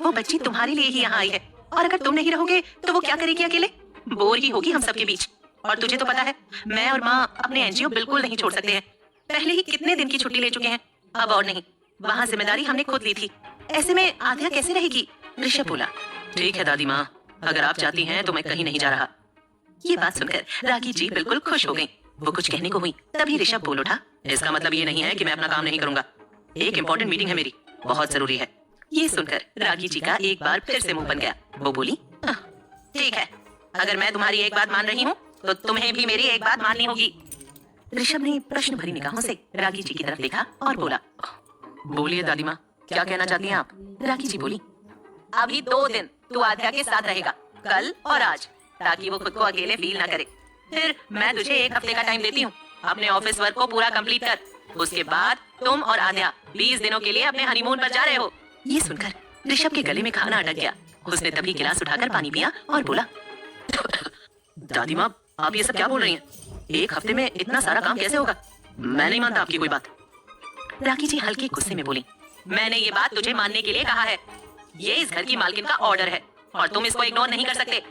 वो बच्ची तुम्हारे लिए ही यहाँ आई है, और अगर तुम नहीं रहोगे तो वो क्या करेगी अकेले, बोर ही होगी हम सबके बीच। और तुझे तो पता है मैं और माँ अपने एनजीओ बिल्कुल नहीं छोड़ सकते हैं, पहले ही कितने दिन की छुट्टी ले चुके हैं, अब और नहीं, वहाँ जिम्मेदारी हमने खुद ली थी, ऐसे में आध्या कैसे रहेगी। ऋषभ बोला, ठीक है दादी माँ, अगर आप चाहती हैं तो मैं कहीं नहीं जा रहा। ये बात सुनकर रागी जी बिल्कुल खुश हो गई। वो कुछ कहने को हुई तभी ऋषभ बोल उठा, इसका मतलब ये नहीं है कि मैं अपना काम नहीं करूंगा, एक इम्पोर्टेंट मीटिंग है मेरी, बहुत जरूरी है। ये सुनकर रागी जी का एक बार फिर से मुंह बन गया। वो बोली, ठीक है, अगर मैं तुम्हारी एक बात मान रही हूँ तो तुम्हें भी मेरी एक बात माननी होगी। ऋषभ ने प्रश्न भरी निगाहों से रागी जी की तरफ देखा और बोला, बोलिए दादी माँ, क्या कहना चाहती हैं आप। रागी जी बोली, अभी 2 दिन तू आध्या के साथ रहेगा, कल और आज, ताकि वो खुद को अकेले फील ना करे। फिर मैं तुझे 1 हफ्ते का टाइम देती हूँ, अपने ऑफिस वर्क को पूरा कंप्लीट कर, उसके बाद तुम और आध्या 20 दिनों के लिए अपने हनीमून पर जा रहे हो। ये सुनकर ऋषभ के गले में खाना अटक गया। उसने तभी गिलास उठाकर पानी पिया और बोला, दादी माँ आप ये सब क्या बोल रही हैं, 1 हफ्ते में इतना सारा काम कैसे होगा, मैं नहीं मानता आपकी कोई बात। रागी जी हल्के गुस्से में बोली, मैंने ये बात तुझे मानने के लिए कहा है, ये इस घर की मालकिन का ऑर्डर है और तुम इसको इग्नोर नहीं कर सकते।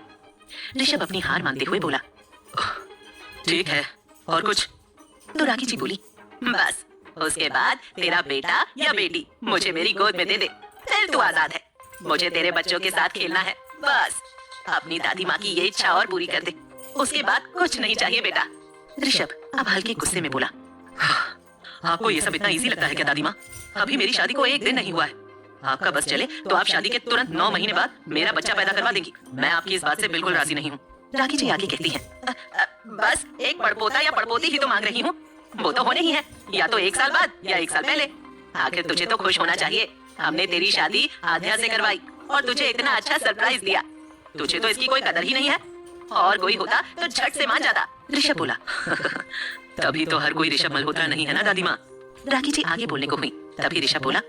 ऋषभ अपनी हार मानते हुए बोला, ठीक है, और कुछ। तो रागी जी बोली, बस उसके बाद तेरा बेटा या बेटी मुझे मेरी गोद में दे दे, फिर तू आजाद है, मुझे तेरे बच्चों के साथ खेलना है, बस अपनी दादी माँ की ये इच्छा और पूरी कर दे, उसके बाद कुछ नहीं चाहिए बेटा। ऋषभ अब हल्के गुस्से में बोला, आपको ये सब इतना इजी लगता है क्या दादी माँ, अभी मेरी शादी को 1 दिन नहीं हुआ है, आपका बस चले तो आप शादी के तुरंत 9 महीने बाद मेरा बच्चा पैदा करवा देंगी, मैं आपकी इस बात से बिल्कुल राजी नहीं हूँ। रागी जी आगे कहती हैं, बस एक पड़पोता या पड़पोती ही तो मांग रही हूँ, वो तो होने ही है, या तो 1 साल बाद या 1 साल पहले, आखिर तुझे तो खुश होना चाहिए, हमने तेरी शादी आध्या से करवाई और तुझे इतना अच्छा सरप्राइज दिया, तुझे तो इसकी कोई कदर ही नहीं है, और कोई होता तो झट से मान जाता। ऋषभ बोला, तभी तो हर कोई ऋषभ मल्होत्रा नहीं है ना दादी माँ। रागी जी आगे बोलने को हुई तभी ऋषभ बोला,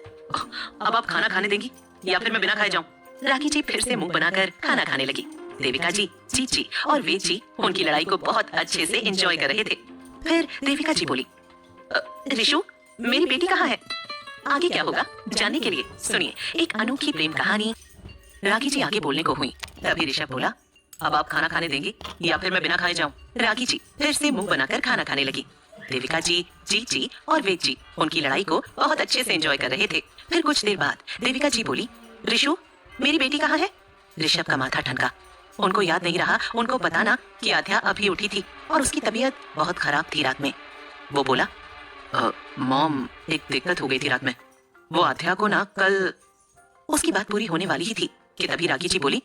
अब आप खाना खाने देंगी या फिर मैं बिना खाए जाऊं। रागी जी फिर से मुंह बनाकर खाना खाने लगी। देविका जी, जीत जी और वेद जी उनकी लड़ाई को बहुत अच्छे से एंजॉय कर रहे थे। फिर देविका जी बोली, ऋषु मेरी बेटी कहाँ है, आगे क्या होगा जानने के लिए सुनिए एक अनोखी प्रेम कहानी। रागी जी आगे बोलने को हुई तभी ऋषभ बोला, अब आप खाना खाने देंगे या फिर मैं बिना खाए जाऊं। रागी जी फिर से मुंह बनाकर खाना खाने लगी। देविका जी, जीत जी और वेद जी उनकी लड़ाई को बहुत अच्छे से एंजॉय कर रहे थे। फिर कुछ देर बाद देविका जी बोली, ऋषु मेरी बेटी कहाँ है। ऋषभ का माथा ठनका, उनको याद नहीं रहा उनको बताना कि आध्या अभी उठी थी और उसकी तबीयत बहुत खराब थी रात में। वो बोला, मॉम एक दिक्कत हो गई थी रात में, वो आध्या को ना कल। उसकी बात पूरी होने वाली ही थी कि तभी रागी जी बोली,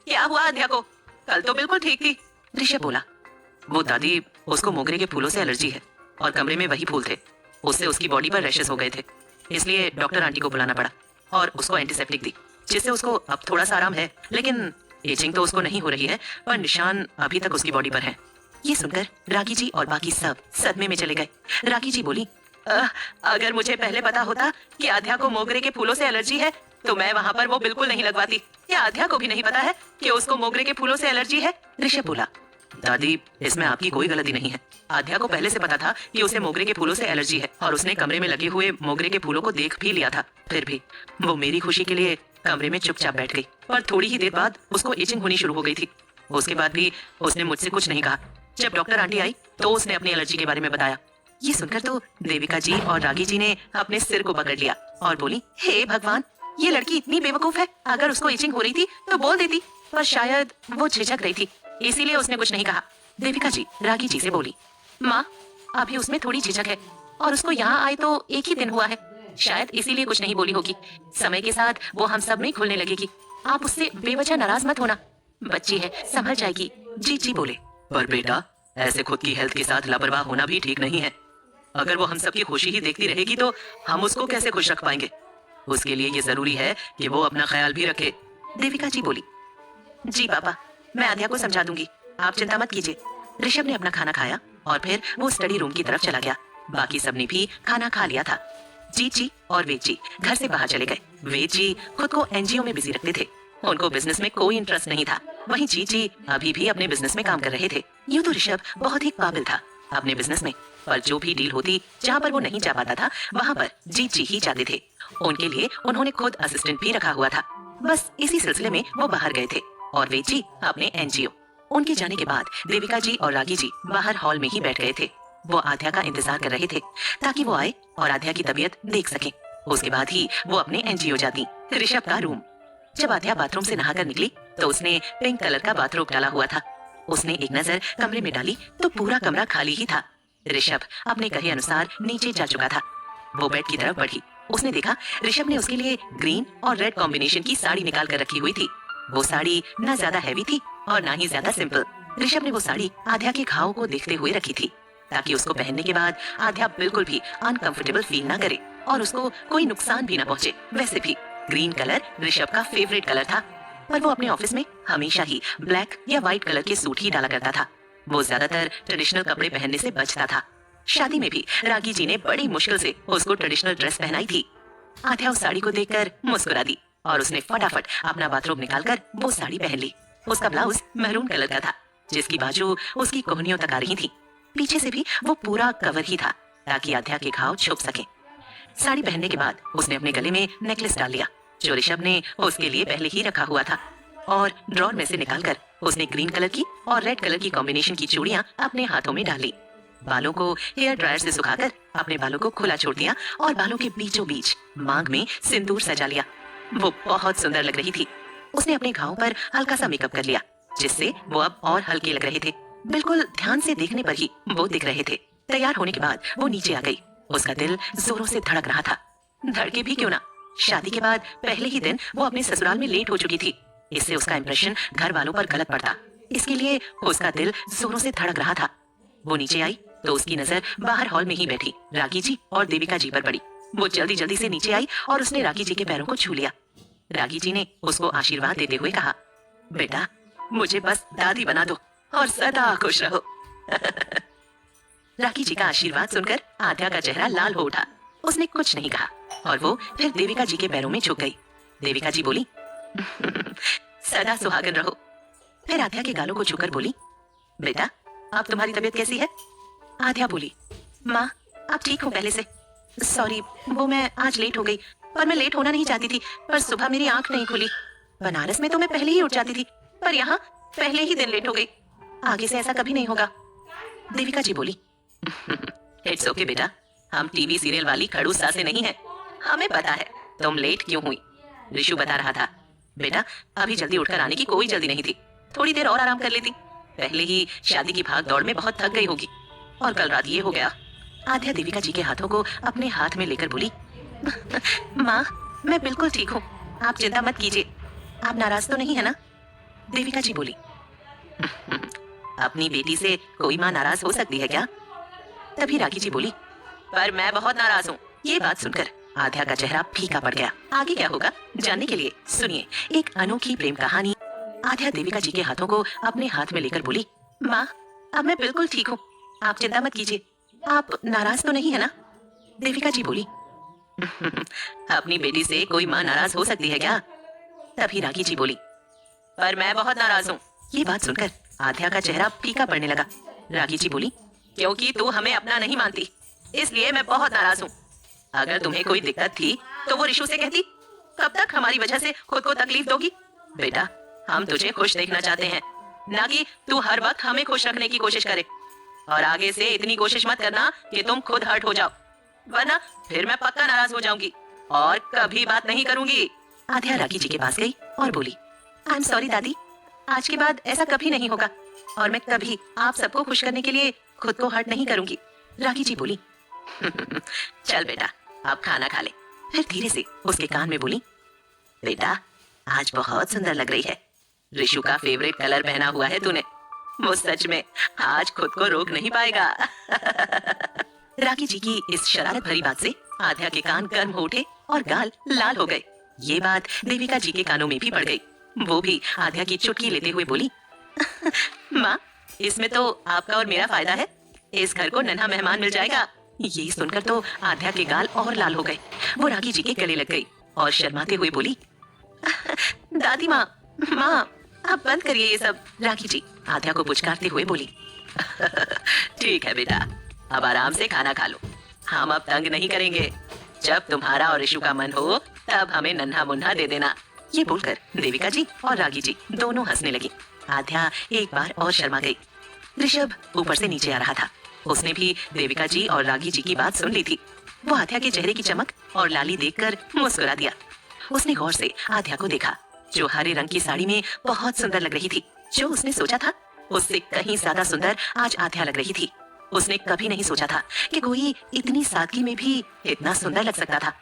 क्या हुआ आध्या को, कल तो बिल्कुल ठीक थी। ऋषभ बोला, वो दादी उसको मोगरे के फूलों से एलर्जी है और कमरे में वही फूल थे, उससे उसकी बॉडी पर रैशेस हो गए थे, इसलिए डॉक्टर आंटी को बुलाना पड़ा और उसको एंटीसेप्टिक दी, जिससे उसको अब थोड़ा सा आराम है, लेकिन एजिंग तो उसको नहीं हो रही है, पर निशान अभी तक उसकी बॉडी पर है। ये सुनकर रागी जी और बाकी सब सदमे में चले गए। रागी जी बोली, अगर मुझे पहले पता होता कि आध्या को मोगरे के फूलों से एलर्जी है तो मैं वहाँ पर वो बिल्कुल नहीं लगवाती। क्या आध्या को भी नहीं पता है कि उसको मोगरे के फूलों से एलर्जी है? ऋषभ बोला, दादी इसमें आपकी कोई गलती नहीं है। आध्या को पहले से पता था कि उसे मोगरे के फूलों से एलर्जी है और उसने कमरे में लगे हुए मोगरे के फूलों को देख भी लिया था। फिर भी वो मेरी खुशी के लिए कमरे में चुपचाप बैठ गई, पर थोड़ी ही देर बाद उसको इचिंग होनी शुरू हो गई थी। उसके बाद भी उसने मुझसे कुछ नहीं कहा। जब डॉक्टर आंटी आई तो उसने अपनी एलर्जी के बारे में बताया। ये सुनकर तो देविका जी और रागी जी ने अपने सिर को पकड़ लिया और बोली, हे भगवान, ये लड़की इतनी बेवकूफ है। अगर उसको इचिंग हो रही थी तो बोल देती, पर शायद वो झिझक रही थी इसीलिए उसने कुछ नहीं कहा। देविका जी रागी जी से बोली, माँ अभी उसमें थोड़ी झिझक है और उसको यहाँ आए तो एक ही दिन हुआ है, शायद इसीलिए कुछ नहीं बोली होगी। समय के साथ वो हम सब में खुलने लगेगी। आप उससे बेवजह नाराज मत होना, बच्ची है संभल जाएगी। जी जी बोले, पर बेटा ऐसे खुद की हेल्थ के साथ लापरवाह होना भी ठीक नहीं है। अगर वो हम सब की खुशी ही देखती रहेगी तो हम उसको कैसे खुश रख पाएंगे? उसके लिए ये जरूरी है कि वो अपना ख्याल भी रखे। देविका जी बोली, जी पापा मैं आध्या को समझा दूंगी, आप चिंता मत कीजिए। ऋषभ ने अपना खाना खाया और फिर वो स्टडी रूम की तरफ चला गया। बाकी सबने भी खाना खा लिया था। जीत जी और वेद जी घर से बाहर चले गए। वेद जी खुद को एनजीओ में बिजी रखते थे, उनको बिजनेस में कोई इंटरेस्ट नहीं था। वहीं जीत जी अभी भी अपने बिजनेस में काम कर रहे थे। यूं तो ऋषभ बहुत ही काबिल था अपने बिजनेस में, पर जो भी डील होती जहाँ पर वो नहीं जा पाता था वहाँ पर जीत जी ही जाते थे। उनके लिए उन्होंने खुद असिस्टेंट भी रखा हुआ था। बस इसी सिलसिले में वो बाहर गए थे और वेद जी अपने एनजीओ। उनके जाने के बाद देविका जी और रागी जी बाहर हॉल में ही बैठ गए थे। वो आध्या का इंतजार कर रहे थे ताकि वो आए और आध्या की तबीयत देख सके। उसके बाद ही वो अपने एनजीओ जाती। ऋषभ का रूम। जब आध्या बाथरूम से नहाकर निकली तो उसने पिंक कलर का बाथरोब डाला हुआ था। उसने एक नजर कमरे में डाली तो पूरा कमरा खाली ही था। ऋषभ अपने कहे अनुसार नीचे जा चुका था। वो बेड की तरफ बढ़ी। उसने देखा ऋषभ ने उसके लिए ग्रीन और रेड कॉम्बिनेशन की साड़ी निकाल कर रखी हुई थी। वो साड़ी ना ज्यादा हैवी थी और ना ही ज्यादा सिंपल। ऋषभ ने वो साड़ी आध्या के घाव को देखते हुए रखी थी ताकि उसको पहनने के बाद आध्या बिल्कुल भी अनकंफर्टेबल फील ना करे और उसको कोई नुकसान भी ना पहुंचे। वैसे भी ग्रीन कलर ऋषभ का फेवरेट कलर था, पर वो अपने ऑफिस में हमेशा ही ब्लैक या व्हाइट कलर के सूट ही डाला करता था। वो ज्यादातर ट्रेडिशनल कपड़े पहनने से बचता था। शादी में भी रागी जी ने बड़ी मुश्किल से उसको ट्रेडिशनल ड्रेस पहनाई थी। आध्या उस साड़ी को देखकर मुस्कुरा दी और उसने फटाफट अपना बाथरोब निकालकर वो साड़ी पहन ली। उसका ब्लाउज मैरून कलर का था जिसकी बाजू उसकी कोहनियों तक आ रही थी। पीछे से भी वो पूरा कवर ही था ताकि आध्या के घाव छुप सके। साड़ी पहनने के बाद उसने अपने गले में नेकलेस डाल लिया जो ऋषभ ने उसके लिए पहले ही रखा हुआ था और ड्रॉर में से निकालकर उसने ग्रीन कलर की और रेड कलर की कॉम्बिनेशन की चूड़ियां अपने हाथों में डाली। बालों को हेयर ड्रायर से सुखाकर अपने बालों को खुला छोड़ दिया और बालों के बीचों बीच मांग में सिंदूर सजा लिया। वो बहुत सुंदर लग रही थी। उसने अपने घावों पर हल्का सा मेकअप कर लिया जिससे वो अब और हल्के लग रहे थे। बिल्कुल ध्यान से देखने पर ही वो दिख रहे थे। तैयार होने के बाद वो नीचे आ गई। उसका दिल जोरों से धड़क रहा था। धड़के भी क्यों ना, शादी के बाद पहले ही दिन वो अपने ससुराल में लेट हो चुकी थी। इससे उसका इंप्रेशन घर वालों पर गलत पड़ता, इसके लिए उसका दिल जोरों से धड़क रहा था। वो नीचे आई तो उसकी नजर बाहर हॉल में ही बैठी रागी जी और देविका जी पर पड़ी। वो जल्दी जल्दी से नीचे आई और उसने रागी जी के पैरों को छू लिया। रागी जी ने उसको आशीर्वाद देते हुए कहा, बेटा मुझे बस दादी बना दो और सदा खुश रहो। रागी जी का आशीर्वाद सुनकर आध्या का चेहरा लाल हो उठा। उसने कुछ नहीं कहा और वो फिर देविका जी के पैरों में झुक गई। देविका जी बोली, सदा सुहागन रहो। फिर आध्या के गालों को छूकर बोली, बेटा अब तुम्हारी तबीयत कैसी है? आध्या बोली, माँ अब ठीक हूँ पहले से। सॉरी वो मैं आज लेट हो गई, पर मैं लेट होना नहीं चाहती थी, पर सुबह मेरी आंख नहीं खुली। बनारस में तो मैं पहले ही उठ जाती थी, पर यहाँ पहले ही दिन लेट हो गई। आगे से ऐसा कभी नहीं होगा। देविका जी बोली, इट्स ओके बेटा, हम टीवी सीरियल वाली खड़ूस सासे नहीं है, हमें पता है तुम लेट क्यों हुई। ऋषु बता रहा था, बेटा अभी जल्दी उठकर आने की कोई जल्दी नहीं थी, थोड़ी देर और आराम कर लेती। पहले ही शादी की भाग दौड़ में बहुत थक गई होगी और कल रात ये हो गया। आध्या देविका जी के हाथों को अपने हाथ में लेकर बोली, माँ मैं बिल्कुल ठीक हूँ, आप चिंता मत कीजिए। आप नाराज तो नहीं है ना? देविका जी बोली, अपनी बेटी से कोई माँ नाराज हो सकती है क्या? तभी रागी जी बोली, पर मैं बहुत नाराज हूँ। ये बात सुनकर आध्या का चेहरा फीका पड़ गया। आगे क्या होगा जानने के लिए सुनिए एक अनोखी प्रेम कहानी। आध्या देविका जी के हाथों को अपने हाथ में लेकर बोली, माँ अब मैं बिल्कुल ठीक हूँ, आप चिंता मत कीजिए। आप नाराज तो नहीं है ना? देविका जी बोली। अपनी बेटी से कोई माँ नाराज हो सकती है क्या? तभी रागी जी बोली, पर मैं बहुत नाराज हूँ। ये बात सुनकर आध्या का चेहरा फीका पड़ने लगा। रागी जी बोली, क्योंकि तू हमें अपना नहीं मानती, इसलिए मैं बहुत नाराज हूँ। अगर तुम्हें कोई दिक्कत थी तो वो रिशु से कहती। कब तक हमारी वजह से खुद को तकलीफ दोगी? बेटा, हम तुझे खुश देखना चाहते हैं, ना कि तू हर वक्त हमें खुश रखने की कोशिश करे। और आगे से इतनी कोशिश मत करना कि तुम खुद हर्ट हो जाओ, वरना फिर मैं पक्का नाराज हो जाऊंगी और कभी बात नहीं करूंगी। आध्या रागी जी के पास गई और बोली, आई एम सॉरी दादी, आज के बाद ऐसा कभी नहीं होगा और मैं कभी आप सबको खुश करने के लिए खुद को हर्ट नहीं करूंगी। रागी जी बोली। चल बेटा, अब खाना खा ले। फिर धीरे से उसके कान में बोली, बेटा आज बहुत सुंदर लग रही है, रिशु का फेवरेट कलर पहना हुआ है तूने, वो सच में आज खुद को रोक नहीं पाएगा। रागी जी की इस शरारत भरी बात से आध्या के कान गर्म हो उठे और गाल लाल हो गए। ये बात देविका जी के कानों में भी पड़ गई। वो भी आध्या की चुटकी लेते हुए बोली, माँ, इसमें तो आपका और मेरा फायदा है, इस घर को नन्हा मेहमान मिल जाएगा। ये सुनकर तो आध्या के गाल और लाल हो गए। वो रागी जी के गले लग गई और शर्माते हुए बोली, दादी माँ, माँ आप बंद करिए ये सब। रागी जी आध्या को पुचकारते हुए बोली, ठीक है बेटा, अब आराम से खाना खा लो, हम अब तंग नहीं करेंगे। जब तुम्हारा और रिशु का मन हो तब हमें नन्हा मुन्हा दे देना। ये बोलकर देविका जी और रागी जी दोनों हंसने लगी। आध्या एक बार और शर्मा गई। ऋषभ ऊपर से नीचे आ रहा था। उसने भी देविका जी और रागी जी की बात सुन ली थी। वो आध्या के चेहरे की चमक और लाली देखकर मुस्कुरा दिया। उसने गौर से आध्या को देखा, जो हरे रंग की साड़ी में बहुत सुंदर लग रही थी। जो उसने सोचा था उससे कहीं ज्यादा सुंदर आज आध्या लग रही थी। उसने कभी नहीं सोचा था कि कोई इतनी सादगी में भी इतना सुंदर लग सकता था।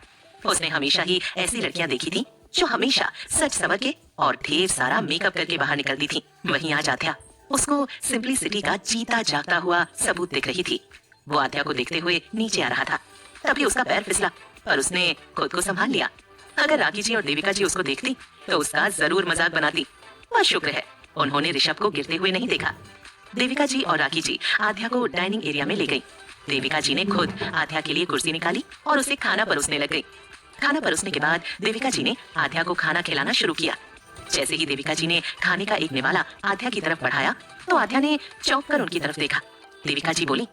उसने हमेशा ही ऐसी लड़कियां देखी थी जो हमेशा सच संवर के और ढेर सारा मेकअप करके बाहर निकलती थी। वहीं आज आध्या उसको सिंपलिसिटी का जीता जागता हुआ सबूत दिख रही थी। वो आध्या को देखते हुए नीचे आ रहा था, तभी उसका पैर फिसला, पर उसने खुद को संभाल लिया। अगर रागी जी और देविका जी उसको देखती तो उसका जरूर मजाक बनाती, पर शुक्र है उन्होंने ऋषभ को गिरते हुए नहीं देखा। देविका जी और रागी जी आध्या को डाइनिंग एरिया में ले गई। देविका जी ने खुद आध्या के लिए कुर्सी निकाली और उसे खाना परोसने लग गई। खाना परोसने के बाद देविका जी ने आध्या को खाना खिलाना शुरू किया। जैसे ही देविका जी ने खाने का एक निवाला आध्या की तरफ बढ़ाया तो आध्या ने चौंक कर उनकी तरफ देखा। देविका जी बोली,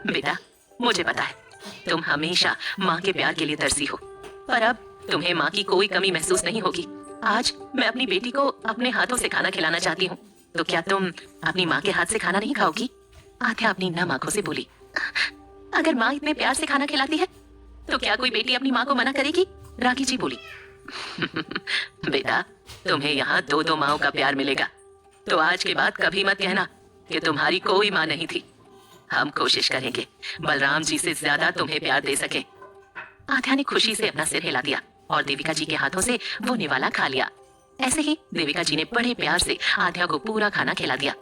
बेटा मुझे पता है तुम हमेशा माँ के प्यार के लिए तरसी हो, पर अब तुम्हें माँ की कोई कमी महसूस नहीं होगी। आज मैं अपनी बेटी को अपने हाथों से खाना खिलाना चाहती हूँ, तो क्या तुम अपनी माँ के हाथ से खाना नहीं खाओगी? आध्या अपनी नम आंखों से बोली, अगर माँ इतने प्यार से खाना खिलाती है तो क्या कोई बेटी अपनी माँ को मना करेगी? रागी जी बोली, बेटा तुम्हें यहाँ दो दो माँओं का प्यार मिलेगा, तो आज के बाद कभी मत कहना कि तुम्हारी कोई माँ नहीं थी। हम कोशिश करेंगे बलराम जी से ज्यादा तुम्हें प्यार दे सके। आध्या ने खुशी से अपना सिर हिला दिया और देविका जी के हाथों से वो निवाला खा लिया। ऐसे ही देविका जी ने बड़े प्यार से आध्या को पूरा खाना खिला दिया।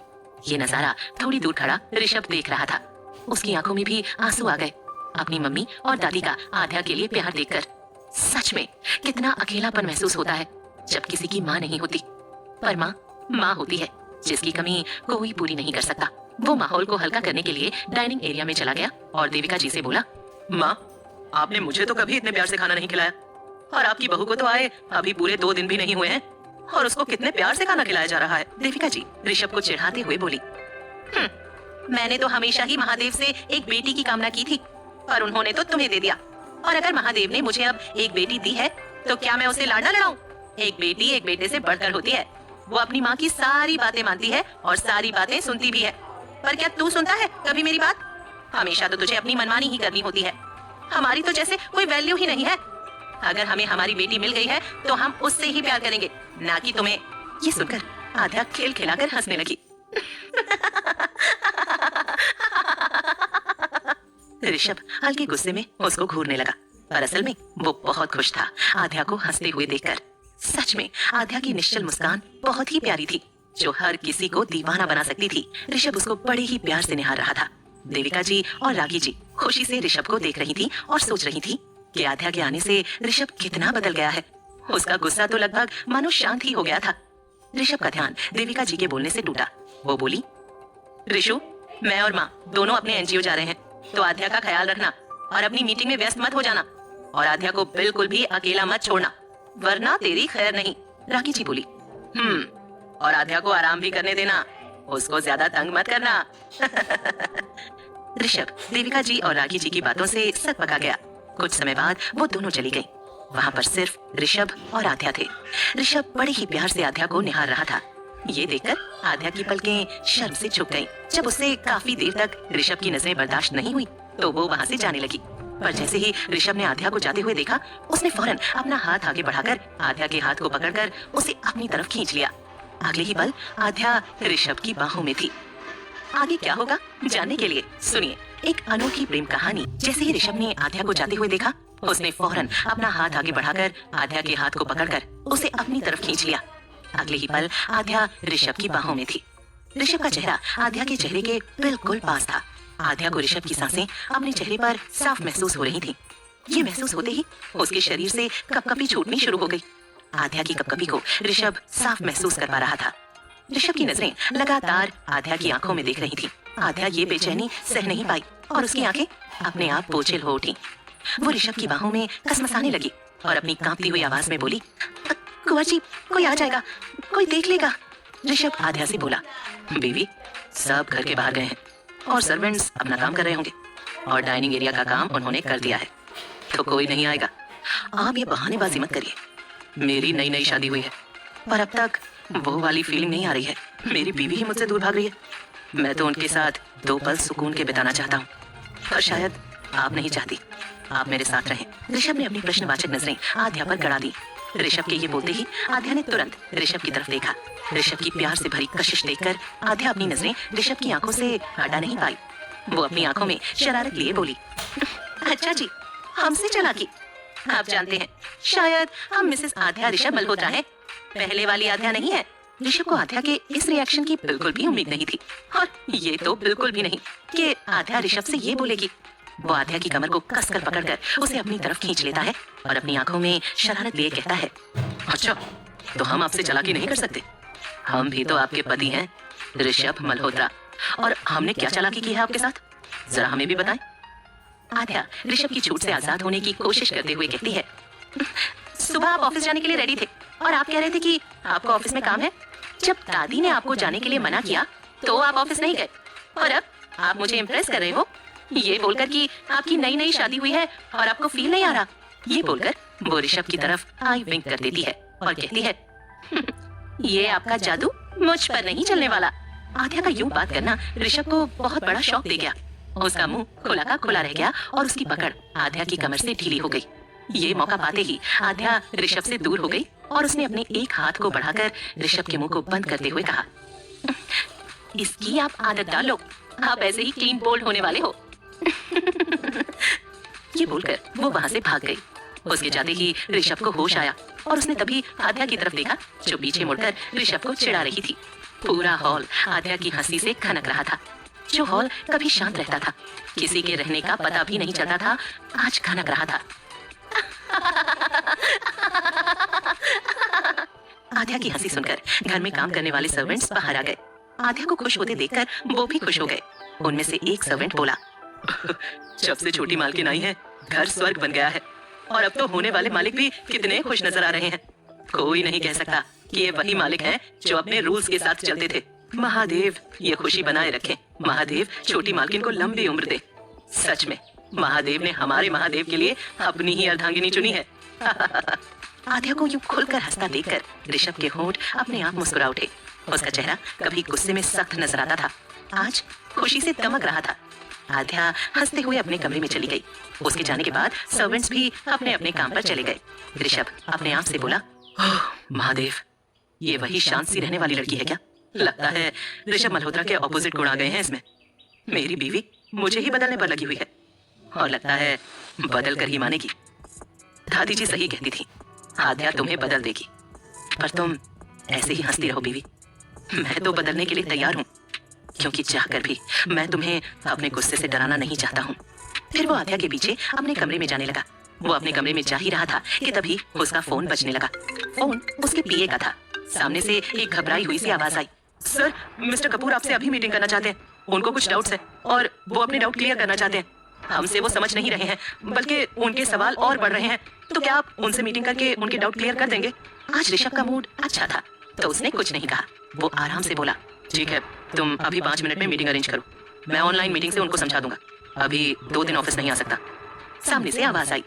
ये नजारा थोड़ी दूर खड़ा ऋषभ देख रहा था। उसकी आंखों में भी आंसू आ गए, अपनी मम्मी और दादी का आध्या के लिए प्यार देखकर। सच में कितना अकेलापन महसूस होता है जब किसी की माँ नहीं होती, पर माँ होती है जिसकी कमी कोई पूरी नहीं कर सकता। वो माहौल को हल्का करने के लिए डाइनिंग एरिया में चला गया और देविका जी से बोला, माँ आपने मुझे तो कभी इतने प्यार से खाना नहीं खिलाया, और आपकी बहू को तो आए अभी पूरे 2 दिन भी नहीं हुए हैं और उसको कितने प्यार से खाना खिलाया जा रहा है। देविका जी ऋषभ को चिढ़ाते हुए बोली, मैंने तो हमेशा ही महादेव से एक बेटी की कामना की थी, पर उन्होंने तो तुम्हें दे दिया। और अगर महादेव ने मुझे अब एक बेटी दी है तो क्या मैं उसे लाड़ ना लड़ाऊं? एक बेटी एक बेटे से बढ़कर होती है। वो अपनी माँ की सारी बातें मानती है और सारी बातें सुनती भी है, पर क्या तू सुनता है कभी मेरी बात? हमेशा तो तुझे अपनी मनमानी ही करनी होती है। हमारी तो जैसे कोई वैल्यू ही नहीं है। अगर हमें हमारी बेटी मिल गई है तो हम उससे ही प्यार करेंगे, ना कि तुम्हें। ये सुनकर आध्या खेल खिलाकर हंसने लगी। ऋषभ हल्के गुस्से में उसको घूरने लगा, पर असल में वो बहुत खुश था आध्या को हंसते हुए देखकर। सच में आध्या की निश्चल मुस्कान बहुत ही प्यारी थी, जो हर किसी को दीवाना बना सकती थी। ऋषभ उसको बड़े ही प्यार से निहार रहा था। देविका जी और रागी जी खुशी से ऋषभ को देख रही थी और सोच रही थी कि आध्या के आने से ऋषभ कितना बदल गया है। उसका गुस्सा तो लगभग मानो शांत ही हो गया था। ऋषभ का ध्यान देविका जी के बोलने से टूटा। वो बोली, ऋषु, मैं और माँ दोनों अपने एनजीओ जा रहे हैं, तो आध्या का ख्याल रखना और अपनी मीटिंग में व्यस्त मत हो जाना, और आध्या को बिल्कुल भी अकेला मत छोड़ना, वरना तेरी खैर नहीं। राखी जी बोली। और आध्या को आराम भी करने देना, उसको ज्यादा तंग मत करना। ऋषभ देविका जी और राखी जी की बातों से सक पका गया। कुछ समय बाद वो दोनों चली गईं। वहाँ पर सिर्फ ऋषभ और आध्या थे। ऋषभ बड़े ही प्यार से आध्या को निहार रहा था। ये देखकर आध्या की पलकें शर्म से झुक गईं। जब उससे काफी देर तक ऋषभ की नजरें बर्दाश्त नहीं हुई तो वो वहाँ से जाने लगी। पर जैसे ही ऋषभ ने आध्या को जाते हुए देखा, उसने फौरन अपना हाथ आगे बढ़ाकर आध्या के हाथ को पकड़कर उसे अपनी तरफ खींच लिया। अगले ही पल आध्या ऋषभ की बाहों में थी। आगे क्या होगा जानने के लिए सुनिए एक अनोखी प्रेम कहानी। जैसे ही ऋषभ ने आध्या को जाते हुए देखा, उसने फौरन अपना हाथ आगे बढ़ाकर आध्या के हाथ को पकड़कर उसे अपनी तरफ खींच लिया। अगले ही पल आध्या ऋषभ की बाहों में थी। ऋषभ का चेहरा आध्या के चेहरे के बिल्कुल पास था। आध्या को ऋषभ की सांसें अपने चेहरे पर साफ महसूस हो रही थी। ये महसूस होते ही उसके शरीर से कपकपी छूटनी शुरू हो गई। आध्या की कपकपी को ऋषभ साफ महसूस कर पा रहा था। ऋषभ की नजरें लगातार आध्या की आंखों में देख रही थी। आध्या ये बेचैनी सह नहीं पाई और उसकी आंखें अपने आप बोझिल हो उठी। वो ऋषभ की बाहों में कसमसाने लगी और अपनी कांपती हुई आवाज में बोली, कुंवर जी, कोई आ जाएगा, कोई देख लेगा। ऋषभ आध्या से बोला, बीवी, सब घर के बाहर गए हैं और सर्वेंट्स अपना काम कर रहे होंगे और डाइनिंग एरिया का काम उन्होंने कर दिया है, तो कोई नहीं आएगा। आप ये बहानेबाजी मत करिए। मेरी नई नई शादी हुई है पर अब तक वो वाली फीलिंग नहीं आ रही है। मेरी बीवी ही मुझसे दूर भाग रही है। मैं तो उनके साथ 2 पल सुकून के बिताना चाहता हूँ, पर शायद आप नहीं चाहती आप मेरे साथ रहें। ऋषभ ने अपनी प्रश्नवाचक नजरें आध्या पर गड़ा दी। ऋषभ के ये बोलते ही आध्या ने तुरंत ऋषभ की तरफ देखा। ऋषभ की प्यार से भरी कशिश देखकर आध्या अपनी नजरें ऋषभ की आंखों से हटा नहीं पाई। वो अपनी आंखों में शरारत लिए बोली, अच्छा जी, हमसे चालाकी। आप जानते हैं, शायद हम मिसेस आध्या ऋषभ मल्होत्रा हैं, पहले वाली आध्या नहीं है। ऋषभ को आध्या के इस रिएक्शन की बिल्कुल भी उम्मीद नहीं थी, और ये तो बिल्कुल भी नहीं कि आध्या ऋषभ से ये बोलेगी। वो आध्या की कमर को कसकर पकड़कर उसे अपनी तरफ खींच लेता है और अपनी आंखों में शरारत लिए कहता है, अच्छा, तो हम आपसे चालाकी नहीं कर सकते? हम भी तो आपके पति हैं ऋषभ मल्होत्रा, और हमने क्या चालाकी की है आपके साथ, जरा हमें भी बताएं। आध्या ऋषभ की छूट से आजाद होने की कोशिश करते हुए कहती है, सुबह आप ऑफिस जाने के लिए रेडी थे और आप कह रहे थे कि आपको ऑफिस में काम है। जब दादी ने आपको जाने के लिए मना किया तो आप ऑफिस नहीं गए, और अब आप मुझे इम्प्रेस कर रहे हो ये बोलकर कि आपकी नई नई शादी हुई है और आपको फील नहीं आ रहा। ये बोलकर वो ऋषभ की तरफ आई विंक कर देती है और कहती है, ये आपका जादू मुझ पर नहीं चलने वाला। आध्या का यूं बात करना ऋषभ को बहुत बड़ा शौक दे गया। उसका मुंह खुला का खुला रह गया और उसकी पकड़ आध्या की कमर से ढीली हो गई। ये मौका पाते ही आध्या ऋषभ से दूर हो गई और उसने अपने एक हाथ को बढ़ाकर ऋषभ के मुंह को बंद करते हुए कहा, इसकी आप आदत डालो, आप ऐसे ही क्लीन बोल्ड होने वाले हो। ये बोलकर वो वहां से भाग गई। उसके जाते ही ऋषभ को होश आया और उसने तभी आध्या की तरफ देखा जो पीछे मुड़कर ऋषभ को चिढ़ा रही थी। पूरा हॉल आध्या की हंसी से खनक रहा था। जो हॉल कभी शांत रहता था, किसी के रहने का पता भी नहीं चलता था, आज खनक रहा था। आध्या की हंसी सुनकर घर में काम करने वाले सर्वेंट्स बाहर आ गए। आध्या को खुश होते देखकर वो भी खुश हो गए। उनमें से एक सर्वेंट बोला, जब से छोटी मालकिन आई है, घर स्वर्ग बन गया है, और अब तो होने वाले मालिक भी कितने खुश नजर आ रहे हैं। कोई नहीं कह सकता कि ये वही मालिक हैं जो अपने रूल्स के साथ चलते थे। महादेव ये खुशी बनाए रखे। महादेव छोटी मालकिन को लंबी उम्र दे। सच में महादेव ने हमारे महादेव के लिए अपनी ही अर्धांगिनी चुनी है। आध्या को यूं खुलकर हंसता देखकर ऋषभ के होंठ अपने आप मुस्कुरा उठे। उसका चेहरा कभी गुस्से में सख्त नजर आता था, आज खुशी से दमक रहा था। आध्या हंसते हुए अपने कमरे में चली गई। उसके जाने के बाद सर्वेंट्स भी अपने अपने काम पर चले गए। ऋषभ अपने आप से बोला, महादेव, ये वही शांत सी रहने वाली लड़की है क्या? लगता है ऋषभ मल्होत्रा के ऑपोजिट गुण आ गए हैं इसमें। मेरी बीवी मुझे ही बदलने पर लगी हुई है, और लगता है बदल कर ही मानेगी। दादी जी सही कहती थी, आध्या तुम्हें बदल देगी, पर तुम ऐसे ही हंसती रहो बीवी। मैं तो बदलने के लिए तैयार हूँ, क्योंकि चाहकर भी मैं तुम्हें अपने गुस्से से डराना नहीं चाहता हूँ। फिर वो आध्या के पीछे अपने कमरे में जाने लगा। वो अपने कमरे में जा ही रहा था कि तभी उसका फोन बजने लगा। फोन उसके पीए का था। सामने से एक घबराई हुई सी आवाज आई, सर, मिस्टर कपूर आपसे अभी मीटिंग करना चाहते हैं। उनको कुछ डाउट्स है और वो अपने डाउट क्लियर करना चाहते हैं। हमसे वो समझ नहीं रहे हैं, बल्कि उनके सवाल और बढ़ रहे हैं। तो क्या आप उनसे मीटिंग करके उनके डाउट क्लियर कर देंगे? आज ऋषभ का मूड अच्छा था, तो उसने कुछ नहीं कहा। वो आराम से बोला, ठीक है, तुम अभी 5 मिनट में मीटिंग अरेंज करो, मैं ऑनलाइन मीटिंग से उनको समझा दूंगा। अभी 2 दिन ऑफिस नहीं आ सकता। सामने से आवाज आई,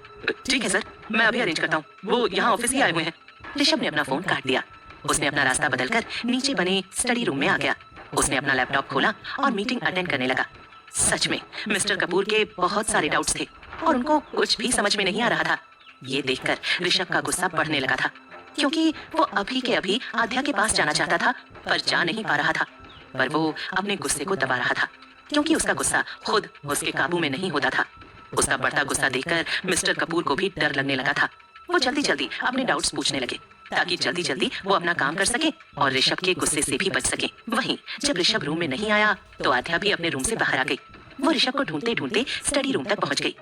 ठीक है सर, मैं अभी अरेंज करता हूँ, वो यहाँ ऑफिस ही आए हुए हैं। ऋषभ ने अपना फोन काट दिया। उसने अपना रास्ता बदलकर नीचे बने स्टडी रूम में आ गया। उसने अपना लैपटॉप खोला और मीटिंग अटेंड करने लगा। सच में मिस्टर कपूर के बहुत सारे डाउट्स थे और उनको कुछ भी समझ में नहीं आ रहा था। ये देखकर ऋषभ का गुस्सा बढ़ने लगा था, क्योंकि वो अभी के अभी आध्या के पास जाना चाहता था, पर जा नहीं पा रहा था। पर वो अपने गुस्से को दबा रहा था, क्योंकि उसका गुस्सा खुद उसके काबू में नहीं होता था। उसका बढ़ता गुस्सा देखकर मिस्टर कपूर को भी डर लगने लगा था। वो जल्दी जल्दी अपने डाउट्स पूछने लगे, ताकि जल्दी जल्दी वो अपना काम कर सके और ऋषभ के गुस्से से भी बच सके। वहीं जब ऋषभ रूम में नहीं आया तो आध्या भी अपने रूम से बाहर आ गई। वो ऋषभ को ढूंढते ढूंढते स्टडी रूम तक पहुंच गई।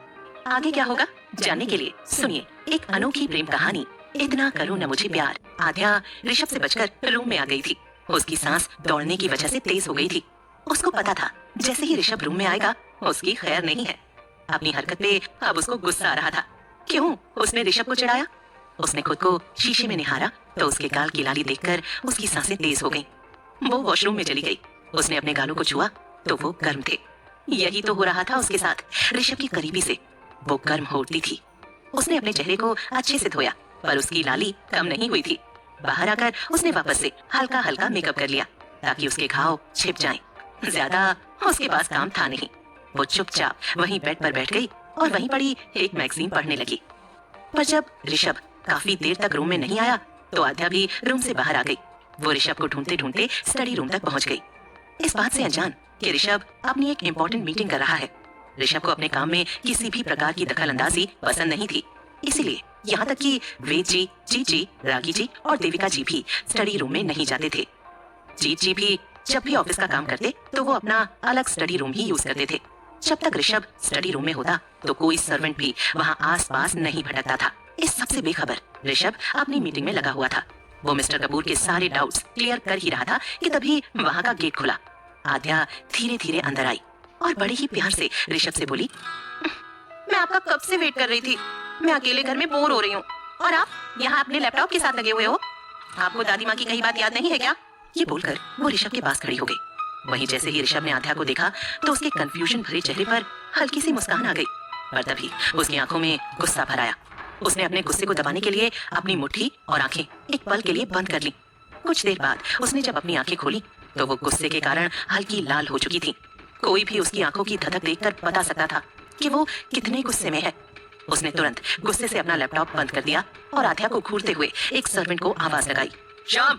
आगे क्या होगा जानने के लिए सुनिए एक अनोखी प्रेम कहानी, इतना करो न मुझे प्यार। आध्या ऋषभ से बचकर रूम में आ गई थी। उसकी सांस दौड़ने की वजह से तेज हो गई थी। उसको पता था जैसे ही ऋषभ रूम में आएगा उसकी खैर नहीं है। अपनी हरकत पे अब उसको गुस्सा आ रहा था। क्यों उसने ऋषभ को चिढ़ाया? उसने खुद को शीशे में निहारा तो उसके गाल की लाली देखकर उसकी सांसें तेज हो गईं। वो वॉशरूम में चली गई। उसने अपने गालों को छुआ तो वो गर्म थे। यही तो हो रहा था उसके साथ ऋषभ की करीबी से। वो गर्म हो उठती थी। उसने अपने चेहरे को अच्छे से धोया, पर उसकी लाली कम नहीं हुई थी। बाहर आकर उसने वापस से हल्का हल्का मेकअप कर लिया, ताकि उसके घाव छिप जाएं। ज्यादा उसके पास काम था नहीं। वो चुपचाप वहीं बेड पर बैठ गई और वहीं पड़ी एक मैगजीन पढ़ने लगी। पर जब ऋषभ काफी देर तक रूम में नहीं आया तो आध्या भी रूम से बाहर आ गई। वो ऋषभ को ढूंढते ढूंढते स्टडी रूम तक पहुंच गई, इस बात से अनजान कि ऋषभ अपनी एक इम्पोर्टेंट मीटिंग कर रहा है। ऋषभ को अपने काम में किसी भी प्रकार की दखल अंदाजी पसंद नहीं थी, इसीलिए यहाँ तक कि वेद जी, जीत जी, रागी जी और देविका जी भी स्टडी रूम में नहीं जाते थे। जीत जी भी जब भी ऑफिस का काम करते तो वो अपना अलग स्टडी रूम ही यूज करते थे। जब तक ऋषभ स्टडी रूम में होता तो कोई सर्वेंट भी वहाँ आसपास नहीं भटकता था। इस सबसे बेखबर ऋषभ अपनी मीटिंग में लगा हुआ था। वो मिस्टर कपूर के सारे डाउट्स क्लियर कर ही रहा था कि तभी वहाँ का गेट खुला। आध्या धीरे धीरे अंदर आई और बड़े ही प्यार से ऋषभ से बोली, मैं आपका कब से वेट कर रही थी। मैं अकेले घर में बोर हो रही हूँ और आप यहाँ अपने लैपटॉप के साथ लगे हुए हो। आपको दादी माँ की कही बात याद नहीं है क्या? ये बोलकर वो ऋषभ के पास खड़ी हो गई। वहीं जैसे ही ऋषभ ने आध्या को देखा तो उसके कंफ्यूजन भरे चेहरे पर हल्की सी मुस्कान आ गई, पर तभी उसकी आंखों में गुस्सा भर आया। उसने अपने गुस्से को दबाने के लिए अपनी मुट्ठी और आंखें एक पल के लिए बंद कर ली। कुछ देर बाद उसने जब अपनी आंखें खोली तो वो गुस्से के कारण हल्की लाल हो चुकी थी। कोई भी उसकी आंखों की धधक देखकर बता सकता था कि वो कितने गुस्से में है। उसने तुरंत गुस्से से अपना लैपटॉप बंद कर दिया और आध्या को घूरते हुए एक सर्वेंट को आवाज लगाई, श्याम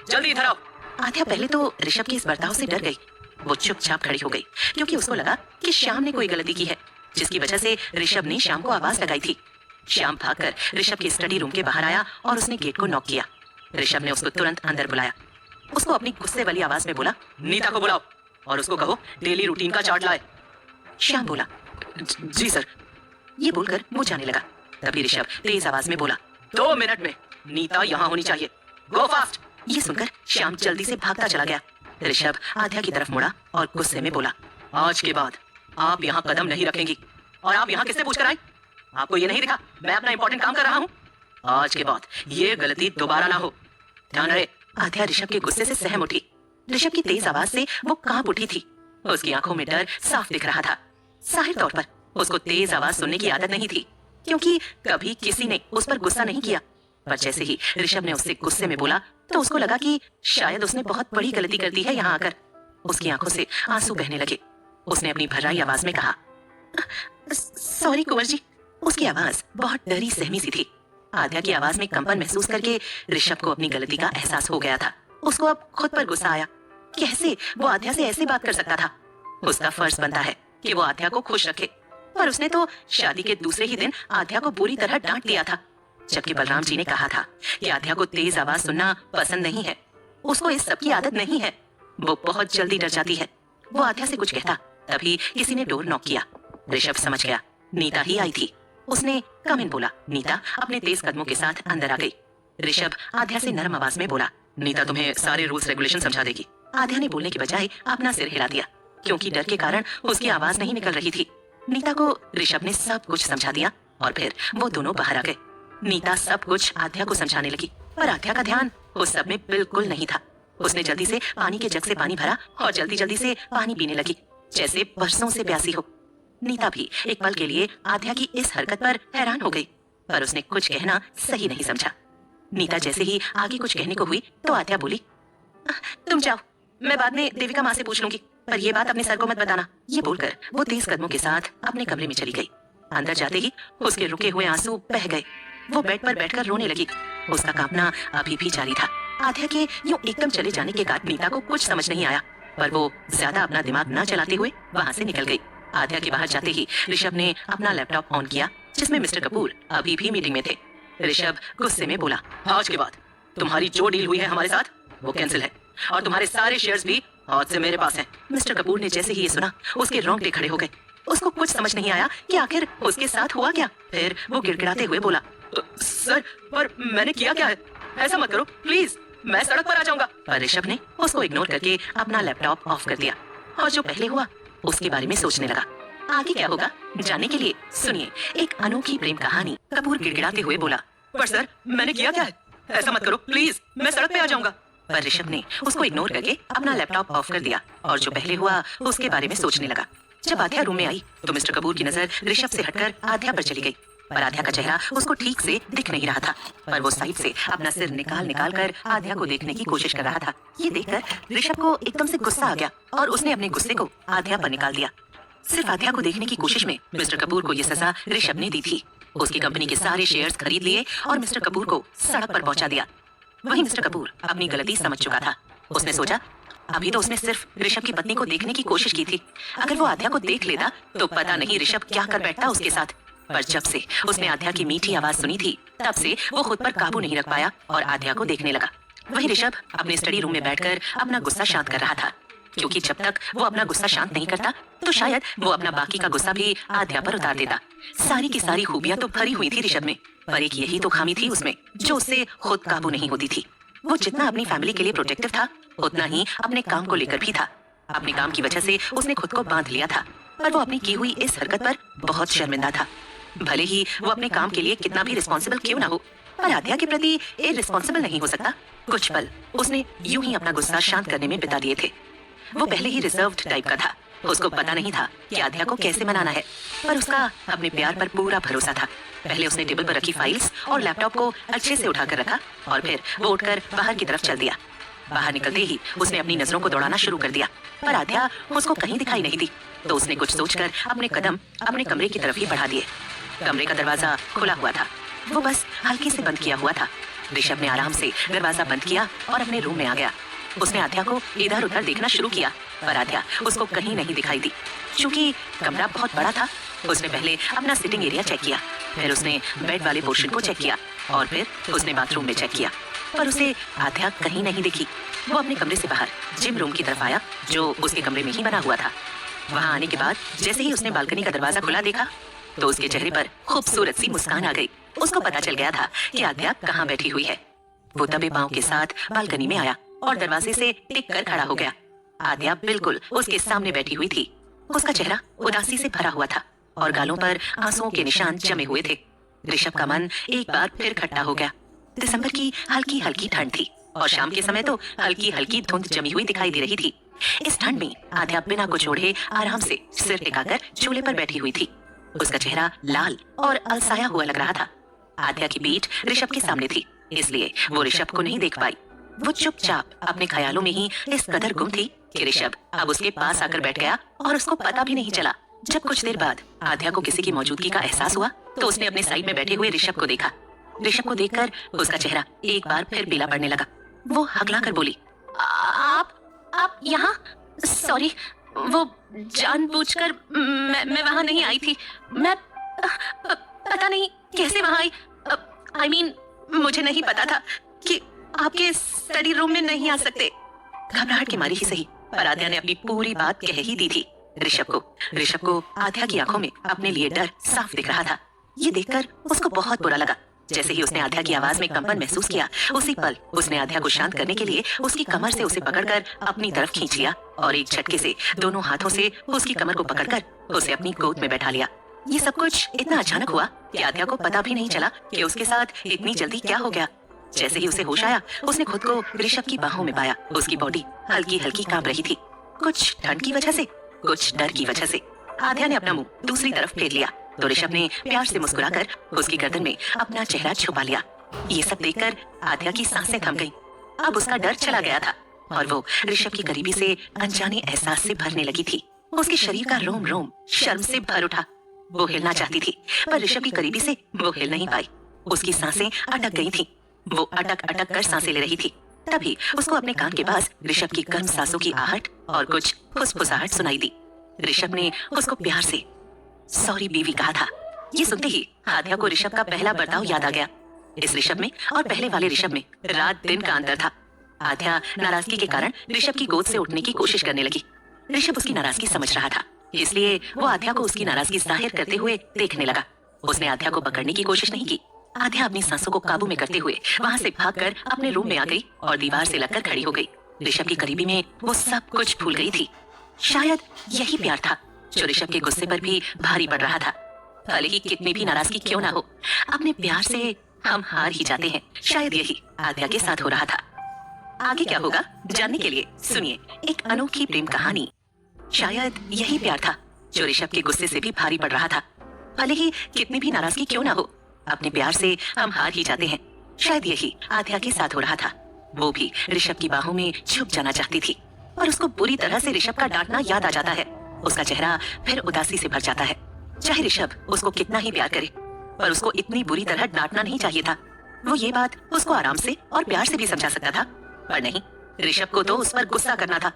जल्दी इधर आओ। आध्या पहले तो ऋषभ के इस बर्ताव से डर गई। वो चुपचाप खड़ी हो गई, क्योंकि उसको लगा कि श्याम ने कोई गलती की है, जिसकी वजह से ऋषभ ने श्याम को आवाज लगाई थी। श्याम भागकर ऋषभ के स्टडी रूम के बाहर आया और उसने गेट को नॉक किया। ऋषभ ने उसको तुरंत अंदर बुलाया। उसको अपनी गुस्से वाली आवाज में बोला, नीता को बुलाओ और उसको कहो डेली रूटीन का चार्ट लाए। श्याम बोला, जी सर। ये बोलकर वो जाने लगा। तभी ऋषभ तेज आवाज में बोला, 2 मिनट में नीता यहाँ होनी चाहिए, गो फास्ट। ये सुनकर श्याम जल्दी से भागता चला गया। ऋषभ आध्या की तरफ मुड़ा और गुस्से में बोला, आज के बाद आप यहाँ कदम नहीं रखेंगी। और आप यहाँ किससे पूछकर आई? आपको ये नहीं दिखा मैं अपना इंपॉर्टेंट काम कर रहा हूँ? आज के बाद ये गलती दोबारा ना हो, ध्यान रहे। आध्या ऋषभ के गुस्से से सहम उठी। ऋषभ की तेज आवाज से वो कांप उठी थी। उसकी आंखों में डर साफ दिख रहा था। जाहिर तौर पर उसको तेज आवाज सुनने की आदत नहीं थी, क्योंकि कभी किसी ने उस पर गुस्सा नहीं किया। पर जैसे ही ऋषभ ने उससे गुस्से में बोला तो उसको लगा कि शायद उसने बहुत बड़ी गलती कर दी है यहाँ आकर। उसकी आंखों से आंसू बहने लगे। उसने अपनी भर्राई आवाज में कहा, सॉरी कुंवर जी। उसकी आवाज बहुत डरी सहमी सी थी। आध्या की आवाज में कंपन महसूस करके ऋषभ को अपनी गलती का एहसास हो गया था। उसको अब खुद पर गुस्सा आया। कैसे वो आध्या से ऐसे बात कर सकता था? उसका फर्ज बनता है कि वो आध्या को खुश रखे, पर उसने तो शादी के दूसरे ही दिन आध्या को बुरी तरह डांट दिया था। जबकि बलराम जी ने कहा था कि आध्या को तेज आवाज सुनना पसंद नहीं है, उसको इस सब की आदत नहीं है, वो बहुत जल्दी डर जाती है। वो आध्या से कुछ कहता तभी किसी ने डोर नॉक किया। ऋषभ समझ गया नीता ही आई थी। उसने कम इन बोला। नीता अपने तेज कदमों के साथ अंदर आ गई। ऋषभ आध्या से नरम आवाज में बोला, नीता तुम्हें सारे रूल्स रेगुलेशन समझा देगी। आध्या ने बोलने की बजाय अपना सिर हिला दिया। क्योंकि डर के कारण उसकी आवाज नहीं निकल रही थी। नीता को ऋषभ ने सब कुछ समझा दिया और फिर वो दोनों बाहर आ गए। नीता सब कुछ आध्या को समझाने लगी, पर आध्या का ध्यान उस सब में बिल्कुल नहीं था। उसने जल्दी से पानी के जग से पानी भरा और जल्दी जल्दी से पानी पीने लगी, जैसे बरसों से प्यासी हो। नीता भी एक पल के लिए आध्या की इस हरकत पर हैरान हो गई, पर उसने कुछ कहना सही नहीं समझा। नीता जैसे ही आगे कुछ कहने को हुई तो आध्या बोली, तुम जाओ, मैं बाद में देविका माँ से पूछ लूंगी, पर ये बात अपने सर को मत बताना। ये बोलकर वो तेज कदमों के साथ अपने कमरे में चली गई। अंदर जाते ही उसके रुके हुए आंसू बह गए। वो बेड पर बैठकर रोने लगी। उसका कांपना अभी भी जारी था। आध्या के यूं एकदम चले जाने के बाद नीता को कुछ समझ नहीं आया, पर वो ज्यादा अपना दिमाग न चलाते हुए वहाँ से निकल गई। आध्या के बाहर जाते ही ऋषभ ने अपना लैपटॉप ऑन किया, जिसमें मिस्टर कपूर अभी भी मीटिंग में थे। ऋषभ गुस्से में बोला, आज के बाद तुम्हारी जो डील हुई है हमारे साथ वो कैंसिल है और तुम्हारे सारे शेयर्स भी आज से मेरे पास हैं। मिस्टर कपूर ने जैसे ही ये सुना उसके रोंगटे खड़े हो गए। उसको कुछ समझ नहीं आया कि आखिर उसके साथ हुआ क्या। फिर वो गिड़गिड़ाते हुए बोला, सर, पर मैंने किया क्या है? ऐसा मत करो प्लीज, मैं सड़क पर आ जाऊंगा। पर ऋषभ ने उसको इग्नोर करके अपना लैपटॉप ऑफ कर दिया और जो पहले हुआ उसके बारे में सोचने लगा। आगे क्या होगा जानने के लिए सुनिए एक अनोखी प्रेम कहानी। कपूर गिड़गिड़ाते हुए बोला, पर सर मैंने किया क्या है? ऐसा मत करो प्लीज, मैं सड़क पे आ जाऊंगा। पर ऋषभ ने उसको इग्नोर करके अपना लैपटॉप ऑफ कर दिया और जो पहले हुआ उसके बारे में सोचने लगा। जब आध्या रूम में आई तो मिस्टर कपूर की नजर ऋषभ से हटकर आध्या पर चली गई, पर आध्या का चेहरा उसको ठीक से दिख नहीं रहा था। पर वो साइड से अपना सिर निकाल कर आध्या को देखने की कोशिश कर रहा था। ये देखकर ऋषभ को एकदम से गुस्सा आ गया और उसने अपने गुस्से को आध्या पर निकाल दिया। सिर्फ आध्या को देखने की कोशिश में मिस्टर कपूर को ये सजा ऋषभ ने दी थी। उसकी कंपनी के सारे शेयर्स खरीद लिए और मिस्टर कपूर को सड़क पर पहुंचा दिया। वहीं मिस्टर कपूर अपनी गलती समझ चुका था। उसने सोचा, अभी तो उसने सिर्फ ऋषभ की पत्नी को देखने की कोशिश की थी, अगर वो आध्या को देख लेता तो पता नहीं ऋषभ क्या कर बैठता उसके साथ। पर जब से उसने आध्या की मीठी आवाज सुनी थी तब से वो खुद पर काबू नहीं रख पाया और आध्या को देखने लगा। वहीं ऋषभ अपने स्टडी रूम में बैठकर अपना गुस्सा शांत कर रहा था, क्योंकि जब तक वो अपना गुस्सा शांत नहीं करता तो शायद वो अपना बाकी का गुस्सा भी आध्या पर उतार देता। सारी की सारी खूबियां तो भरी हुई थी ऋषभ में, पर एक यही तो खामी थी उसमें जो उससे खुद काबू नहीं होती थी। वो जितना अपनी फैमिली के लिए प्रोटेक्टिव था उतना ही अपने काम को लेकर भी था। अपने काम की वजह से उसने खुद को बांध लिया था, पर वो अपनी की हुई इस हरकत पर बहुत शर्मिंदा था। भले ही वो अपने काम के लिए कितना भी रिस्पॉन्सिबल क्यों ना हो, पर आध्या के प्रति इररिस्पॉन्सिबल नहीं हो सकता। कुछ पल उसने यूं ही अपना गुस्सा शांत करने में बिता दिए थे। वो पहले ही रिजर्व्ड टाइप का था। उसको पता नहीं था कि आध्या को कैसे मनाना है, पर उसका अपने प्यार पर पूरा भरोसा था। पहले उसने टेबल पर रखी फाइल्स और लैपटॉप को अच्छे से उठाकर रखा और फिर वो उठकर बाहर की तरफ चल दिया। बाहर निकलते ही उसने अपनी नजरों को दौड़ाना शुरू कर दिया, पर आध्या उसको कहीं दिखाई नहीं दी। तो उसने कुछ सोचकर अपने कदम अपने कमरे की तरफ ही बढ़ा दिए। कमरे का दरवाजा खुला हुआ था, वो बस हल्के से बंद किया हुआ था। ऋषभ ने आराम से दरवाजा बंद किया और अपने रूम में आ गया। उसने आध्या को इधर उधर देखना शुरू किया, पर आध्या उसको कहीं नहीं दिखाई दी। क्योंकि कमरा बहुत बड़ा था, उसने पहले अपना सिटिंग एरिया चेक किया, फिर उसने बेड वाले पोर्शन को चेक किया और फिर उसने बाथरूम में चेक किया, पर उसे आध्या कहीं नहीं दिखी। वो अपने कमरे से बाहर जिम रूम की तरफ आया, जो उसके कमरे में ही बना हुआ था। वहाँ आने के बाद जैसे ही उसने बालकनी का दरवाजा खुला देखा तो उसके चेहरे पर खूबसूरत सी मुस्कान आ गई। उसको पता चल गया था कि आध्या कहाँ बैठी हुई है। वो दबे पांव के साथ बालकनी में आया और दरवाजे से टिक कर खड़ा हो गया। आध्या बिल्कुल उसके सामने बैठी हुई थी। उसका चेहरा उदासी से भरा हुआ था और गालों पर आंसुओं के निशान जमे हुए थे। ऋषभ का मन एक बार फिर खट्टा हो गया। दिसंबर की हल्की हल्की ठंड थी और शाम के समय तो हल्की हल्की धुंध जमी हुई दिखाई दे रही थी। इस ठंड में आध्या बिना कुछ ओढ़े आराम से सिर टिकाकर चूल्हे पर बैठी हुई थी। उसका चेहरा लाल और अलसाया हुआ लग रहा था। आध्या की पीठ ऋषभ के सामने थी, इसलिए वो ऋषभ को नहीं देख पाई। वो चुपचाप अपने ख्यालों में ही इस कदर गुम थी कि ऋषभ अब उसके पास आकर बैठ गया और उसको पता भी नहीं चला। जब कुछ देर बाद आध्या को किसी की मौजूदगी का एहसास हुआ तो उसने अपने साइड में बैठे हुए ऋषभ को देखा। ऋषभ को देखकर उसका चेहरा एक बार फिर पीला पड़ने लगा। वो हकला कर बोली, आप यहाँ? सॉरी, वो जानबूझकर मैं वहां नहीं आई थी। मैं पता नहीं कैसे वहां आई। I mean, मुझे नहीं पता था कि आपके स्टडी रूम में नहीं आ सकते। घबराहट की मारी ही सही, पर आध्या ने अपनी पूरी बात कह ही दी थी ऋषभ को आध्या की आंखों में अपने लिए डर साफ दिख रहा था। ये देखकर उसको बहुत बुरा लगा। जैसे ही उसने आध्या की आवाज में कंपन महसूस किया, उसी पल उसने आध्या को शांत करने के लिए उसकी कमर से उसे पकड़कर अपनी तरफ खींच लिया और एक झटके से दोनों हाथों से उसकी कमर को पकड़कर उसे अपनी गोद में बैठा लिया। ये सब कुछ इतना अचानक हुआ कि आद्या को पता भी नहीं चला कि उसके साथ इतनी जल्दी क्या हो गया। जैसे ही उसे होश आया, उसने खुद को ऋषभ की बाहों में पाया। उसकी बॉडी हल्की हल्की कांप रही थी, कुछ ठंड की वजह से, कुछ डर की वजह से। आद्या ने अपना मुंह दूसरी तरफ फेर लिया तो ऋषभ ने प्यार से मुस्कुराकर उसकी गर्दन में अपना चेहरा छुपा लिया। ये सब देखकर आद्या की सांसें थम गईं। अब उसका डर चला गया था और वो ऋषभ की करीबी से अनजाने एहसास से भरने लगी थी। उसके शरीर का रोम रोम शर्म से भर उठा। वो हिलना चाहती थी पर ऋषभ की करीबी से वो हिल नहीं पाई। उसकी सांसें अटक गई थीं। वो अटक अटक कर सांसें ले रही थी। तभी उसको अपने कान के पास ऋषभ की गर्म सांसों की आहट और कुछ फुसफुसाहट सुनाई दी। ऋषभ ने उसको प्यार से सॉरी बीवी कहा था। ये सुनते ही आद्या को ऋषभ का पहला बर्ताव याद आ गया। इस ऋषभ में और पहले वाले ऋषभ में रात दिन का अंतर था। आद्या नाराजगी के कारण ऋषभ की गोद से उठने की कोशिश करने लगी। ऋषभ उसकी नाराजगी समझ रहा था, इसलिए वो आद्या को उसकी नाराजगी जाहिर करते हुए देखने लगा। उसने आद्या को पकड़ने की कोशिश नहीं की। आद्या अपनी सांसों को काबू में करते हुए वहां से भागकर अपने रूम में आ गई और दीवार से लगकर खड़ी हो गई। ऋषभ की करीबी में वो सब कुछ भूल गई थी। शायद यही प्यार था जो ऋषभ के गुस्से पर भी भारी पड़ रहा था। भले ही कितनी भी नाराजगी क्यों ना हो, अपने प्यार से हम हार ही जाते हैं। शायद यही आद्या के साथ हो रहा था। आगे क्या होगा जानने के लिए सुनिए एक अनोखी प्रेम कहानी। शायद यही प्यार था जो ऋषभ के गुस्से से भी भारी पड़ रहा था। भले ही कितनी भी नाराजगी क्यों ना हो, अपने प्यार से हम हार ही जाते हैं। शायद यही आद्या के साथ हो रहा था। वो भी ऋषभ की बाहों में छुप जाना चाहती थी और उसको बुरी तरह से ऋषभ का डांटना याद आ जाता है। उसका चेहरा फिर उदासी से भर जाता है। चाहे ऋषभ उसको कितना ही प्यार करे, पर उसको इतनी बुरी तरह डांटना नहीं चाहिए था। वो ये बात उसको आराम से और प्यार से भी समझा सकता था, पर नहीं, ऋषभ को तो उस पर गुस्सा करना था।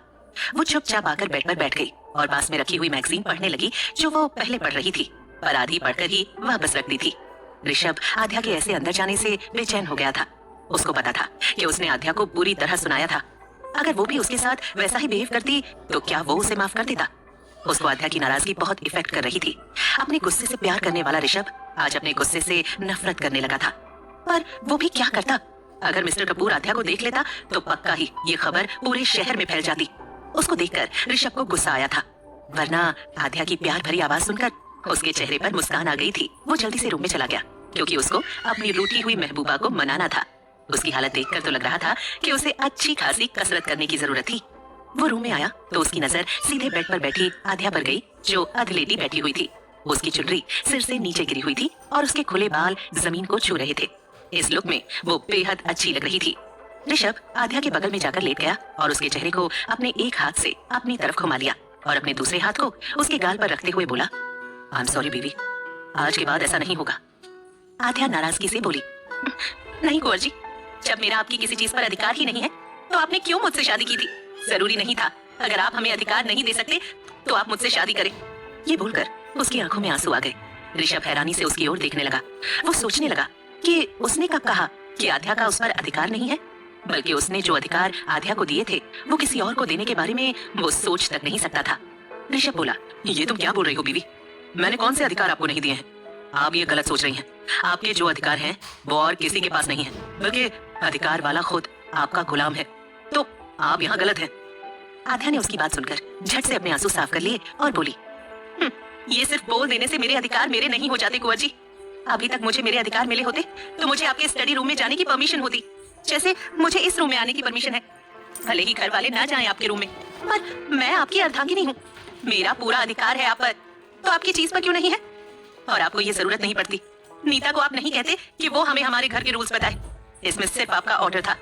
वो चुपचाप आकर बेड पर बैठ गई और पास में रखी हुई मैगजीन पढ़ने लगी जो वो पहले पढ़ रही थी, पर आधी पढ़कर ही वापस रख दी थी। ऋषभ आद्या के ऐसे अंदर जाने से बेचैन हो गया था। उसको पता था कि उसने आद्या को बुरी तरह सुनाया था। अगर वो भी उसके साथ वैसा ही बिहेव करती तो क्या वो उसे माफ कर देता? उसको आद्या की नाराजगी बहुत इफेक्ट कर रही थी। अपने गुस्से से प्यार करने वाला ऋषभ आज अपने गुस्से से नफरत करने लगा था। पर वो भी क्या करता? अगर मिस्टर कपूर आद्या को देख लेता तो पक्का ही ये खबर पूरे शहर में फैल जाती। उसको देखकर ऋषभ को गुस्सा आया था, वरना आद्या की प्यार भरी आवाज सुनकर उसके चेहरे पर मुस्कान आ गई थी। वो जल्दी से रूम में चला गया क्योंकि उसको अपनी रूठी हुई महबूबा को मनाना था। उसकी हालत देखकर तो लग रहा था कि उसे अच्छी खासी कसरत करने की जरूरत थी। वो रूम में आया तो उसकी नजर सीधे बेड पर बैठी आद्या पर गई जो अधलेटी बैठी हुई थी। उसकी चुनरी सिर से नीचे गिरी हुई थी और उसके खुले बाल जमीन को छू रहे थे। इस लुक में वो बेहद अच्छी लग रही थी। ऋषभ आद्या के बगल में जाकर लेट गया और उसके चेहरे को अपने एक हाथ से अपनी तरफ घुमा लिया और अपने दूसरे हाथ को उसके गाल पर रखते हुए बोला, आई एम सॉरी बीवी, आज के बाद ऐसा नहीं होगा। आद्या नाराजगी से बोली, नहीं कुंवर जी, जब मेरा आपकी किसी चीज पर अधिकार ही नहीं है तो आपने क्यों मुझसे शादी की थी? जरूरी नहीं था। अगर आप हमें अधिकार नहीं दे सकते तो आप मुझसे शादी करें। ये बोलकर उसकी आंखों में आंसू आ गए। ऋषभ हैरानी से उसकी ओर देखने लगा। वो सोचने लगा कि उसने कब कहा कि आद्या का उस पर अधिकार नहीं है, बल्कि उसने जो अधिकार आद्या को दिए थे वो किसी और को देने के बारे में वो सोच तक नहीं सकता था। ऋषभ बोला, ये तुम क्या बोल रही हो बीवी? मैंने कौन से अधिकार आपको नहीं दिए हैं? आप ये गलत सोच रही हैं। आपके जो अधिकार हैं वो और किसी के पास नहीं है, बल्कि अधिकार वाला खुद आपका गुलाम है। तो आप यहाँ गलत हैं। आद्या ने उसकी बात सुनकर झट से अपने आंसू साफ कर लिए और बोली, ये सिर्फ बोल देने से मेरे अधिकार मेरे नहीं हो जाते कुंवर जी। अभी तक मुझे मेरे अधिकार मिले होते तो मुझे आपके स्टडी रूम में जाने की परमिशन होती, जैसे मुझे इस रूम में आने की परमिशन है। भले ही घर वाले ना जाएं आपके रूम में, पर मैं आपकी अर्धांगिनी हूँ। मेरा पूरा अधिकार है आप पर, तो आपकी चीज पर क्यों नहीं है? और आपको ये जरूरत नहीं पड़ती। नीता को आप नहीं कहते कि वो हमें हमारे घर के रूल्स बताए। इसमें सिर्फ आपका ऑर्डर था।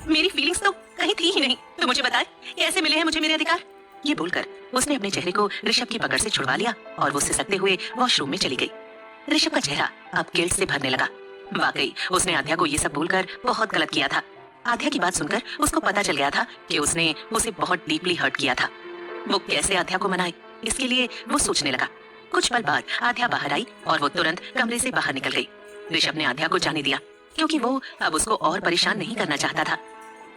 मेरी फीलिंग्स तो कहीं थी ही नहीं, तो मुझे बताए कैसे मिले हैं मुझे मेरे अधिकार? ये बोलकर उसने अपने चेहरे को ऋषभ की पकड़ से छुड़वा लिया और वो सिसकते हुए वॉशरूम में चली गई। ऋषभ का चेहरा अब गिल्ट से भरने लगा। वाकई उसने आद्या को ये सब बोलकर बहुत गलत किया था। आद्या की बात सुनकर उसको पता चल गया था कि उसने उसे बहुत डीपली हर्ट किया था। वो कैसे आद्या को मनाए, इसके लिए वो सोचने लगा। कुछ पल बाद आद्या बाहर आई और वो तुरंत कमरे से बाहर निकल गई। ऋषभ ने आद्या को जाने दिया क्योंकि वो अब उसको और परेशान नहीं करना चाहता था।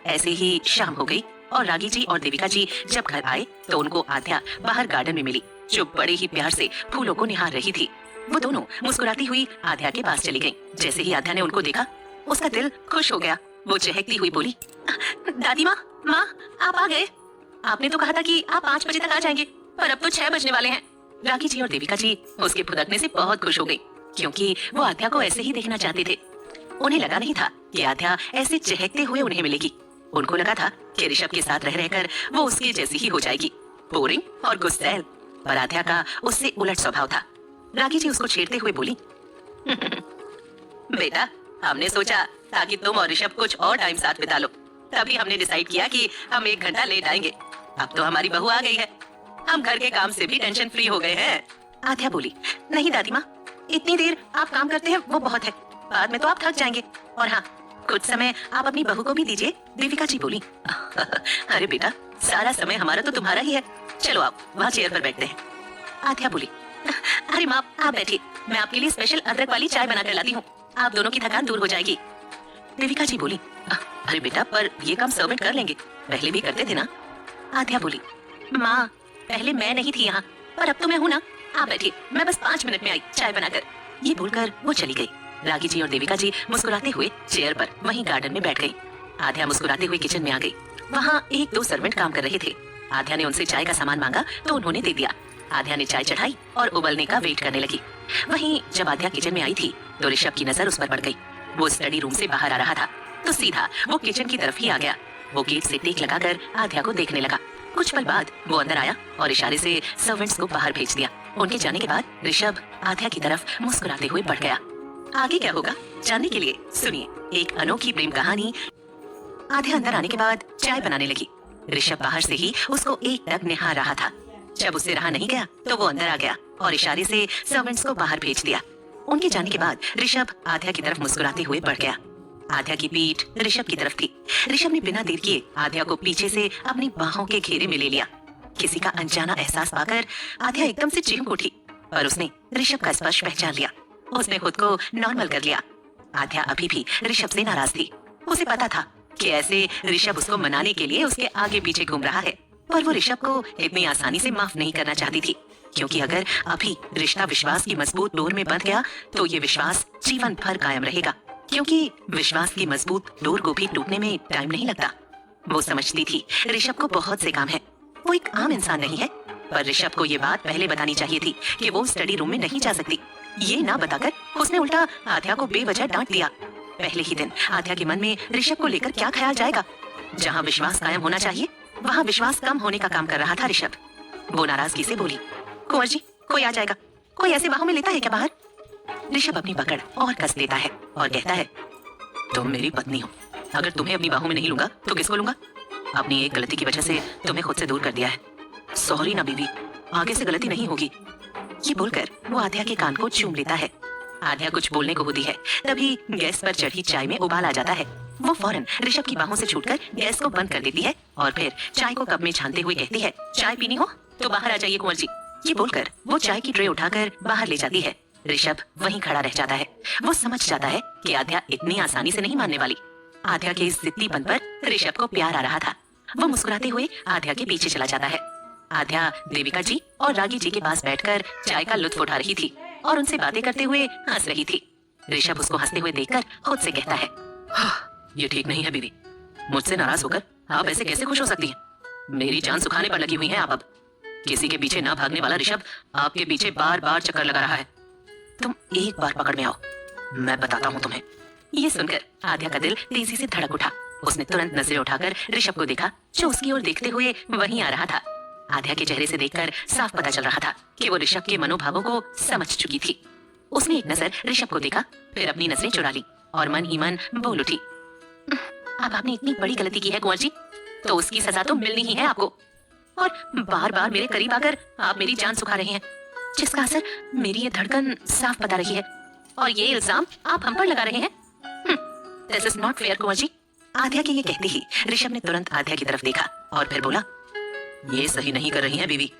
ऐसे ही शाम हो गई और रागी जी और देविका जी जब घर आए तो उनको आद्या बाहर गार्डन में मिली, जो बड़े ही प्यार से फूलों को निहार रही थी। वो दोनों मुस्कुराती हुई आद्या के पास चली गईं। जैसे ही आद्या ने उनको देखा उसका दिल खुश हो गया। वो चहकती हुई बोली, दादी माँ, माँ आप आ गए। आपने तो कहा था कि आप 5 बजे तक आ जाएंगे, पर अब तो 6 बजने वाले हैं। रागी जी और देविका जी उसके फुदकने से बहुत खुश हो गई, क्योंकि वो आध्या को ऐसे ही देखना चाहते थे। उन्हें लगा नहीं था कि आध्या ऐसे चहकते हुए उन्हें मिलेगी। उनको लगा था कि ऋषभ के साथ रह रहकर वो उसकी जैसी ही हो जाएगी, बोरिंग और गुस्सैल। पर आध्या का उससे उलट स्वभाव था। रागी जी उसको छेड़ते हुए बोली, बेटा, हमने सोचा ताकि तुम और ऋषभ कुछ और टाइम साथ बिता लो, तभी हमने डिसाइड किया कि हम 1 घंटा लेट आएंगे। अब तो हमारी बहू आ गई है, हम घर के काम से भी टेंशन फ्री हो गए हैं। आध्या बोली, नहीं दादी माँ, इतनी देर आप काम करते हैं वो बहुत है, बाद में तो आप थक जाएंगे। और हाँ, कुछ समय आप अपनी बहू को भी दीजिए। देविका जी बोली, अरे बेटा, सारा समय हमारा तो तुम्हारा ही है, चलो आप वहाँ चेयर पर बैठते हैं। आध्या बोली, अरे माँ आप बैठिए, मैं आपके लिए स्पेशल अदरक वाली चाय बना कर लाती हूँ, आप दोनों की थकान दूर हो जाएगी। देविका जी बोली, अरे बेटा, पर ये काम सर्वेंट कर लेंगे, पहले भी करते थे ना। आध्या बोली, माँ पहले मैं नहीं थी यहाँ, पर अब तो मैं हूँ ना, आप बैठिए, मैं बस 5 मिनट में आई चाय बनाकर। ये बोलकर वो चली गई। रागी जी और देविका जी मुस्कुराते हुए चेयर पर वहीं गार्डन में बैठ गई। आध्या मुस्कुराते हुए किचन में आ गई। वहाँ 1-2 सर्वेंट काम कर रहे थे। आध्या ने उनसे चाय का सामान मांगा तो उन्होंने दे दिया। आध्या ने चाय चढ़ाई और उबलने का वेट करने लगी। वहीं जब आध्या किचन में आई थी तो ऋषभ की नजर उस पर पड़ गई। वो स्टडी रूम से बाहर आ रहा था तो सीधा वो किचन की तरफ ही आ गया। वो गेट से टेक लगाकर आध्या को देखने लगा। कुछ पल बाद वो अंदर आया और इशारे से सर्वेंट्स को बाहर भेज दिया। उनके जाने के बाद ऋषभ आध्या की तरफ मुस्कुराते हुए बढ़ गया। आगे क्या होगा जानने के लिए सुनिए एक अनोखी प्रेम कहानी। आध्या अंदर आने के बाद चाय बनाने लगी। ऋषभ बाहर से ही उसको एकटक निहार रहा था। जब उसे रहा नहीं गया तो वो अंदर आ गया और इशारे से सर्वेंट्स को बाहर भेज दिया। उनके जाने के बाद ऋषभ आध्या की तरफ मुस्कुराते हुए बढ़ गया। आध्या की पीठ ऋषभ की तरफ थी। ऋषभ ने बिना देर किए आध्या को पीछे से अपनी बाहों के घेरे में ले लिया। किसी का अनजाना एहसास पाकर आध्या एकदम से चीख उठी, पर उसने ऋषभ का स्पर्श पहचान लिया। उसने खुद को नॉर्मल कर लिया। आध्या अभी भी ऋषभ से नाराज थी। उसे पता था कि ऐसे ऋषभ उसको मनाने के लिए उसके आगे पीछे घूम रहा है, पर वो ऋषभ को इतनी आसानी से माफ नहीं करना चाहती थी, क्योंकि अगर अभी रिश्ता विश्वास की मजबूत डोर में बंध गया तो ये विश्वास जीवन भर कायम रहेगा, क्योंकि विश्वास की मजबूत डोर को भी टूटने में टाइम नहीं लगता। वो समझती थी ऋषभ को बहुत से काम है, वो एक आम इंसान नहीं है, पर ऋषभ को ये बात पहले बतानी चाहिए थी कि वो स्टडी रूम में नहीं जा सकती। ये ना बताकर उसने उल्टा आध्या को बेवजह डांट दिया। पहले ही दिन आध्या के मन में ऋषभ को लेकर क्या ख्याल जाएगा। जहाँ विश्वास कायम होना चाहिए वहाँ विश्वास कम होने का काम कर रहा था ऋषभ। वो नाराजगी से बोली, कुंवर जी कोई आ जाएगा, कोई ऐसे बाहों में लेता है क्या बाहर। ऋषभ अपनी पकड़ और कस लेता है और कहता है, तुम मेरी पत्नी हो, अगर तुम्हें अपनी बाहों में नहीं लूंगा तो किसको लूंगा। अपनी एक गलती की वजह से तुम्हें खुद से दूर कर दिया है। सॉरी ना बीवी, आगे से गलती नहीं होगी। ये बोलकर वो आध्या के कान को चूम लेता है। आध्या कुछ बोलने को होती है, तभी गैस पर चढ़ी चाय में उबाल आ जाता है। वो फौरन ऋषभ की बाहों से छूटकर गैस को बंद कर देती है और फिर चाय को कप में छानते हुए कहती है, चाय पीनी हो तो बाहर आ जाइए कुंवर जी। ये बोलकर वो चाय की ट्रे उठाकर बाहर ले जाती है। ऋषभ वहीं खड़ा रह जाता है। वो समझ जाता है कि आध्या इतनी आसानी से नहीं मानने वाली। आध्या के इस जिद्दीपन पर ऋषभ को प्यार आ रहा था। वो मुस्कुराते हुए आध्या के पीछे चला जाता है। आध्या देविका जी और रागी जी के पास बैठकर चाय का लुत्फ उठा रही थी और उनसे बातें करते हुए हंस रही थी। ऋषभ उसको हंसते हुए देखकर खुद से कहता है, ये ठीक नहीं है बीवी, मुझसे नाराज होकर आप ऐसे कैसे खुश हो सकती हैं। मेरी जान सुखाने पर लगी हुई हैं आप। अब किसी के पीछे ना भागने वाला ऋषभ आपके पीछे बार बार चक्कर लगा रहा है। तुम एक बार पकड़ में आओ, मैं बताता हूँ तुम्हें। ये सुनकर आध्या का दिल तेजी से धड़क उठा। उसने तुरंत नजरें उठाकर ऋषभ को देखा, जो उसकी ओर देखते हुए वहीं आ रहा था। आध्या के चेहरे से देखकर साफ पता चल रहा था कि वो ऋषभ के मनोभावों को समझ चुकी थी। उसने एक नजर ऋषभ को देखा, फिर अपनी नजरें चुरा ली और मन ही मन बोल उठी, अब आपने इतनी बड़ी गलती की है कुंवर जी, तो उसकी सजा तो मिलनी ही है आपको। और बार बार मेरे करीब आकर आप मेरी जान सुखा रहे हैं, जिसका असर मेरी ये धड़कन साफ बता रही है, और ये इल्जाम आप हम पर लगा रहे हैं। This is not fair Kunwar ji. आध्या के ये कहते ही ऋषभ ने तुरंत आध्या की तरफ देखा और फिर बोला, ये सही नहीं कर रही है बीवी।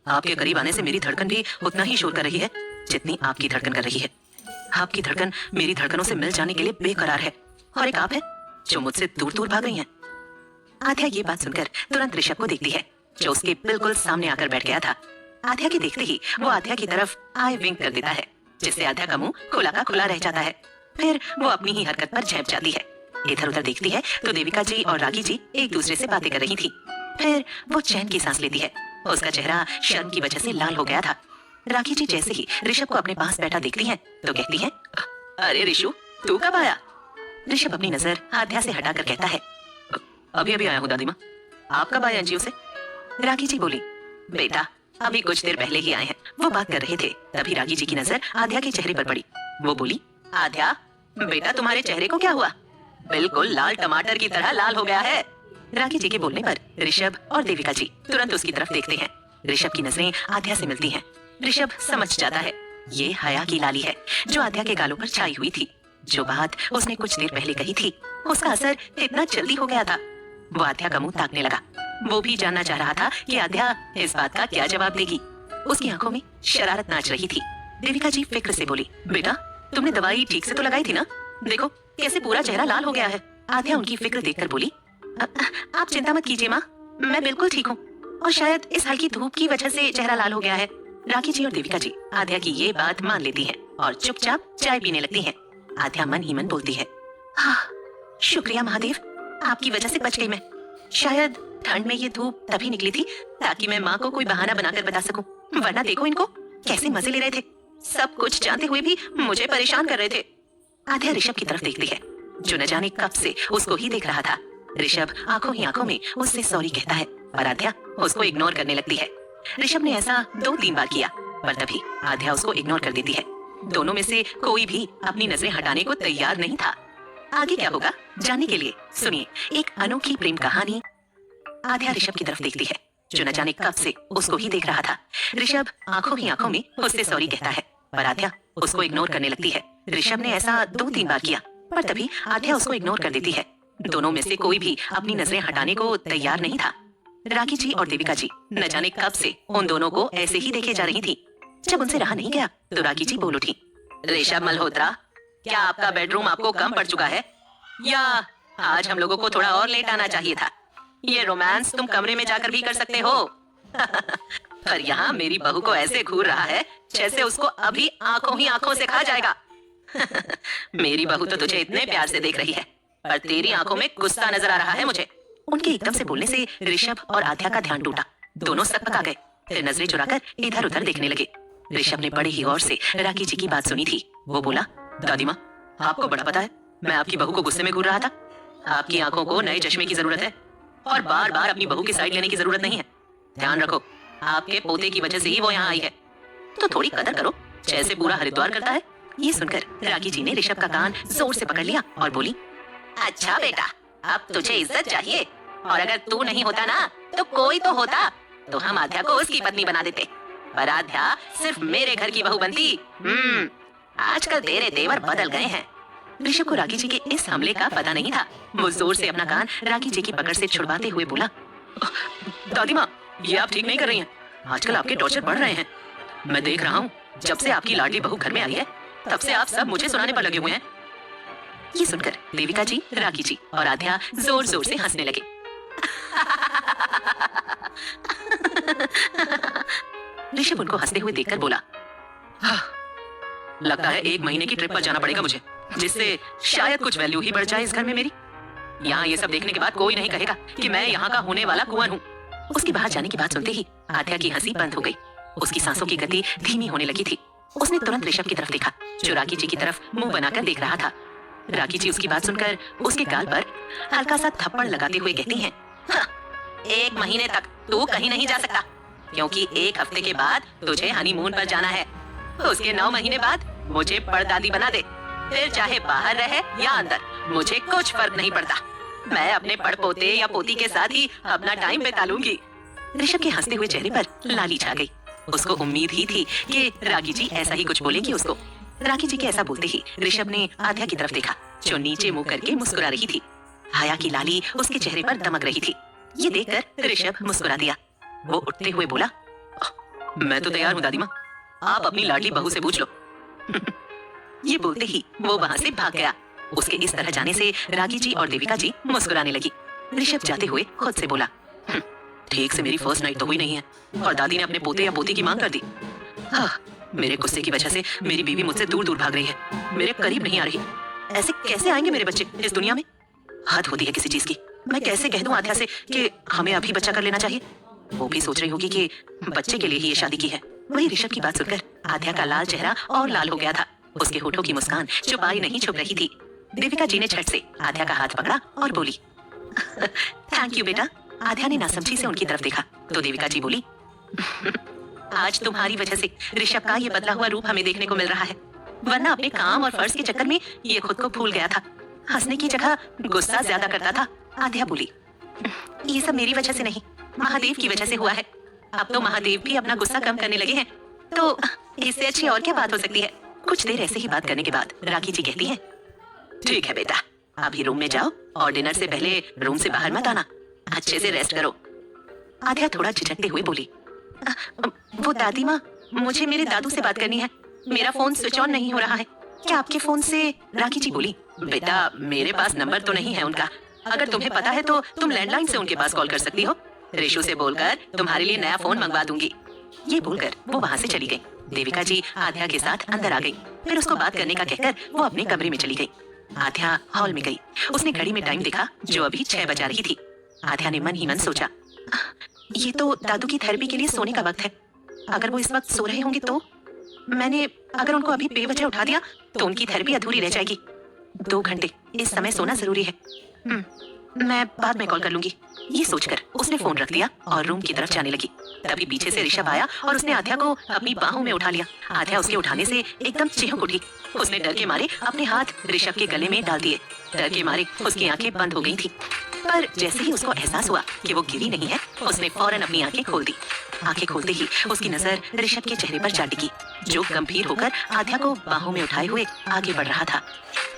आपके करीब आने से मेरी धड़कन भी उतना ही शोर कर रही है जितनी आपकी धड़कन कर रही है। आपकी धड़कन मेरी धड़कनों से मिल जाने के लिए बेकरार है, और एक आप है जो मुझसे दूर दूर भाग गई हैं। आध्या ये बात सुनकर तुरंत ऋषभ को देखती है, जो उसके बिल्कुल सामने आकर बैठ गया था। आध्या के देखते ही वो आध्या की तरफ आई विंक कर देता है, जिससे आध्या का मुंह खुला का खुला रह जाता है। फिर वो अपनी ही हरकत पर झेप जाती है। इधर उधर देखती है तो देविका जी और रागी जी एक दूसरे से बातें कर रही थी। फिर वो चैन की सांस लेती है। उसका चेहरा शर्म की वजह से लाल हो गया था। राखी जी जैसे ही ऋषभ को अपने पास बैठा देखती हैं तो कहती हैं, अरे ऋषु, तू कब आया? ऋषभ अपनी नजर आध्या से हटाकर कहता है, अभी अभी आया हूँ दादी माँ। आप कब आए एनजीओ से? राखी जी बोली, बेटा अभी कुछ देर पहले ही आए हैं। वो बात कर रहे थे तभी राखी जी की नजर आध्या के चेहरे पर पड़ी। वो बोली, आध्या बेटा तुम्हारे चेहरे को क्या हुआ? बिल्कुल लाल टमाटर की तरह लाल हो गया है। राखी जी के बोलने पर ऋषभ और देविका जी तुरंत उसकी तरफ देखते हैं। ऋषभ की नजरें आध्या से मिलती हैं। ऋषभ समझ जाता है ये हया की लाली है जो आध्या के गालों पर छाई हुई थी। जो बात उसने कुछ देर पहले कही थी उसका असर इतना जल्दी हो गया था। वो आध्या का मुंह ताकने लगा। वो भी जानना चाह रहा था कि आध्या इस बात का क्या जवाब देगी। उसकी आंखों में शरारत नाच रही थी। देविका जी फिक्र से बोली, बेटा तुमने दवाई ठीक से तो लगाई थी ना? देखो कैसे पूरा चेहरा लाल हो गया है। आध्या उनकी फिक्र देखकर बोली, आप चिंता मत कीजिए माँ, मैं बिल्कुल ठीक हूँ और शायद इस हल्की धूप की वजह से चेहरा लाल हो गया है। राखी जी और देविका जी आध्या की ये बात मान लेती हैं और चुपचाप चाय पीने लगती हैं। आध्या मन ही मन बोलती है, हाँ शुक्रिया महादेव, आपकी वजह से बच गई मैं। शायद ठंड में ये धूप तभी निकली थी ताकि मैं माँ को कोई बहाना बनाकर बता सकूं, वरना देखो इनको कैसे मजे ले रहे थे। सब कुछ जानते हुए भी मुझे परेशान कर रहे थे। आध्या ऋषभ की तरफ देखती है जो न जाने कब से उसको ही देख रहा था। ऋषभ आंखों ही आंखों में उससे सॉरी कहता है पर आध्या उसको इग्नोर करने लगती है। ऋषभ ने ऐसा 2-3 बार किया पर तभी आध्या उसको इग्नोर कर देती है। दोनों में से कोई भी अपनी नजरें हटाने को तैयार नहीं था। आगे क्या होगा जानने के लिए सुनिए एक अनोखी प्रेम कहानी। आध्या ऋषभ की तरफ देखती है जो न जाने कब से उसको ही देख रहा था। ऋषभ आंखों ही आंखों में उससे सॉरी कहता है पर आध्या उसको इग्नोर करने लगती है। ऋषभ ने ऐसा 2-3 बार किया पर तभी आध्या उसको इग्नोर कर देती है। दोनों में से कोई भी अपनी नजरें हटाने को तैयार नहीं था। राखी जी और देविका जी न जाने कब से उन दोनों को ऐसे ही देखे जा रही थी। जब उनसे रहा नहीं गया तो राखी जी बोल उठी, ऋषभ मल्होत्रा, क्या आपका बेडरूम आपको कम पड़ चुका है या आज हम लोगों को थोड़ा और लेट आना चाहिए था? ये रोमांस तुम कमरे में जाकर भी कर सकते हो। पर यहाँ मेरी बहू को ऐसे घूर रहा है जैसे उसको अभी आंखों ही आंखों से खा जाएगा। मेरी बहू तो तुझे इतने प्यार से देख रही है पर तेरी आंखों में गुस्सा नजर आ रहा है मुझे। उनके एकदम से बोलने से ऋषभ और आध्या का ध्यान टूटा। दोनों सकपका गए फिर नजरें चुराकर इधर उधर देखने लगे। ऋषभ ने बड़े ही गौर से राखी जी की बात सुनी थी। वो बोला, दादी माँ आपको बड़ा पता है मैं आपकी बहू को गुस्से में घूर रहा था। आपकी आंखों को नए चश्मे की जरूरत है और बार बार अपनी बहू की साइड लेने की जरूरत नहीं है। ध्यान रखो आपके पोते की वजह से ही वो यहाँ आई है, तो थोड़ी कदर करो जैसे पूरा हरिद्वार करता है। ये सुनकर राखी जी ने ऋषभ का कान जोर से पकड़ लिया और बोली, अच्छा बेटा अब तुझे इज्जत चाहिए और अगर तू नहीं होता ना तो कोई तो होता, तो हम आध्या को उसकी पत्नी बना देते पर आध्या सिर्फ मेरे घर की बहू बनती। आजकल तेरे तेवर बदल गए हैं। ऋषभ को राखी जी के इस हमले का पता नहीं था। वो जोर से अपना कान राखी जी की पकड़ से छुड़वाते हुए बोला, दादी माँ ये आप ठीक नहीं कर रही हैं। आजकल आपके टॉर्चर बढ़ रहे हैं। मैं देख रहा हूँ जब से आपकी लाडली बहू घर में आई है तब से आप सब मुझे सुनाने पर लगे हुए हैं। ये सुनकर देविका जी, राखी जी और आध्या जोर जोर से हंसने लगे। ऋषभ उनको हंसते हुए देखकर बोला, लगता है 1 महीने की ट्रिप पर जाना पड़ेगा मुझे, जिससे शायद कुछ वैल्यू ही बढ़ जाए इस घर में मेरी। यहाँ ये सब देखने के बाद कोई नहीं कहेगा कि मैं यहाँ का होने वाला कुंवर हूँ। उसके बाहर जाने की बात सुनते ही आध्या की हंसी बंद हो गई। उसकी सांसों की गति धीमी होने लगी थी। उसने तुरंत ऋषभ की तरफ देखा जो राखी जी की तरफ मुंह बनाकर देख रहा था। राखी जी उसकी बात सुनकर उसके गाल पर हल्का सा थप्पड़ लगाते हुए कहती हैं, 1 महीने तक तू कहीं नहीं जा सकता क्योंकि 1 हफ्ते के बाद तुझे हनीमून पर जाना है। उसके 9 महीने बाद मुझे परदादी बना दे, फिर चाहे बाहर रहे या अंदर मुझे कुछ फर्क नहीं पड़ता। मैं अपने पड़पोते या पोती के साथ ही अपना टाइम बिता लूंगी। ऋषभ के हंसते हुए चेहरे पर लाली छा गई। उसको उम्मीद ही थी कि राखी जी ऐसा ही कुछ बोलेगी उसको। राखी जी के ऐसा बोलते ही ऋषभ ने आध्या की तरफ देखा जो नीचे मुंह करके मुस्कुरा रही थी। हया की लाली उसके चेहरे पर दमक रही थी। ये देखकर ऋषभ मुस्कुरा दिया। वो उठते हुए बोला, मैं तो तैयार हूँ दादी माँ, आप अपनी लाडली बहू से पूछ लो। ये बोलते ही वो वहाँ से भाग गया। उसके इस तरह जाने से राखी जी और देविका जी मुस्कुराने लगी। ऋषभ जाते हुए खुद से बोला, ठीक से मेरी फर्स्ट नाइट तो हुई नहीं है और दादी ने अपने पोते या पोती की मांग कर दी। मेरे गुस्से की वजह से मेरी बीवी मुझसे दूर दूर भाग रही है, मेरे करीब नहीं आ रही। ऐसे कैसे आएंगे मेरे बच्चे इस दुनिया में? हद होती है किसी चीज की। मैं कैसे कह दूं आध्या से कि हमें अभी बच्चा कर लेना चाहिए। वो भी सोच रही होगी कि बच्चे के लिए ही ये शादी की है। वही ऋषभ की बात सुनकर आध्या का लाल चेहरा और लाल हो गया था। उसके होठों की मुस्कान छुपाई नहीं छुप रही थी। देविका जी ने झट से आध्या का हाथ पकड़ा और बोली, थैंक यू बेटा। आध्या ने नासमझी से उनकी तरफ देखा तो देविका जी बोली, आज तुम्हारी वजह से ऋषभ का ये बदला हुआ रूप हमें देखने को मिल रहा है, वरना अपने काम और फर्ज के चक्कर में ये खुद को भूल गया था। हंसने की जगह गुस्सा ज्यादा करता था। आध्या बोली, ये सब मेरी वजह से नहीं, महादेव की वजह से हुआ है। अब तो महादेव भी अपना गुस्सा कम करने लगे हैं, तो इससे अच्छी और क्या बात हो सकती है। कुछ देर ऐसे ही बात करने के बाद राखी जी कहती है, ठीक है बेटा, अभी रूम में जाओ और डिनर से पहले रूम से बाहर मत आना, अच्छे से रेस्ट करो। आध्या थोड़ा झिझकते हुए बोली, वो दादी माँ, मुझे मेरे दादू से बात करनी है, मेरा फोन स्विच ऑन नहीं हो रहा है, क्या आपके फोन से। राखी जी बोली, बेटा मेरे पास नंबर तो नहीं है उनका, अगर तुम्हें पता है तो तुम लैंडलाइन से उनके पास कॉल कर सकती हो। ऋषु से बोलकर तुम्हारे लिए नया फोन मंगवा दूंगी। ये बोलकर वो वहाँ से चली गई। देविका जी आध्या के साथ अंदर आ गई, फिर उसको बात करने का कहकर वो अपने कमरे में चली गई। आध्या हॉल में गई। उसने घड़ी में टाइम देखा जो अभी 6 बजा रही थी। आध्या ने मन ही मन सोचा, ये तो दादू की थेरेपी के लिए सोने का वक्त है, अगर वो इस वक्त सो रहे होंगे तो मैंने अगर उनको अभी बेवजह उठा दिया तो उनकी थेरेपी अधूरी रह जाएगी। 2 घंटे इस समय सोना जरूरी है। मैं बाद में कॉल कर लूंगी। ये सोचकर उसने फोन रख दिया और रूम की तरफ जाने लगी। तभी पीछे से ऋषभ आया और उसने आध्या को अपनी बाहों में उठा लिया। आध्या उसके उठाने से एकदम चिढ़ उठी। उसने डर के मारे अपने हाथ ऋषभ के गले में डाल दिए। डर के मारे उसकी आंखें बंद हो गई थी, पर जैसे ही उसको एहसास हुआ कि वो गिरी नहीं है, उसने फौरन अपनी आंखें खोल दी। आंखें खोलते ही उसकी नजर ऋषभ के चेहरे पर जा टिकी, जो गंभीर होकर आध्या को बाहों में उठाए हुए आगे बढ़ रहा था।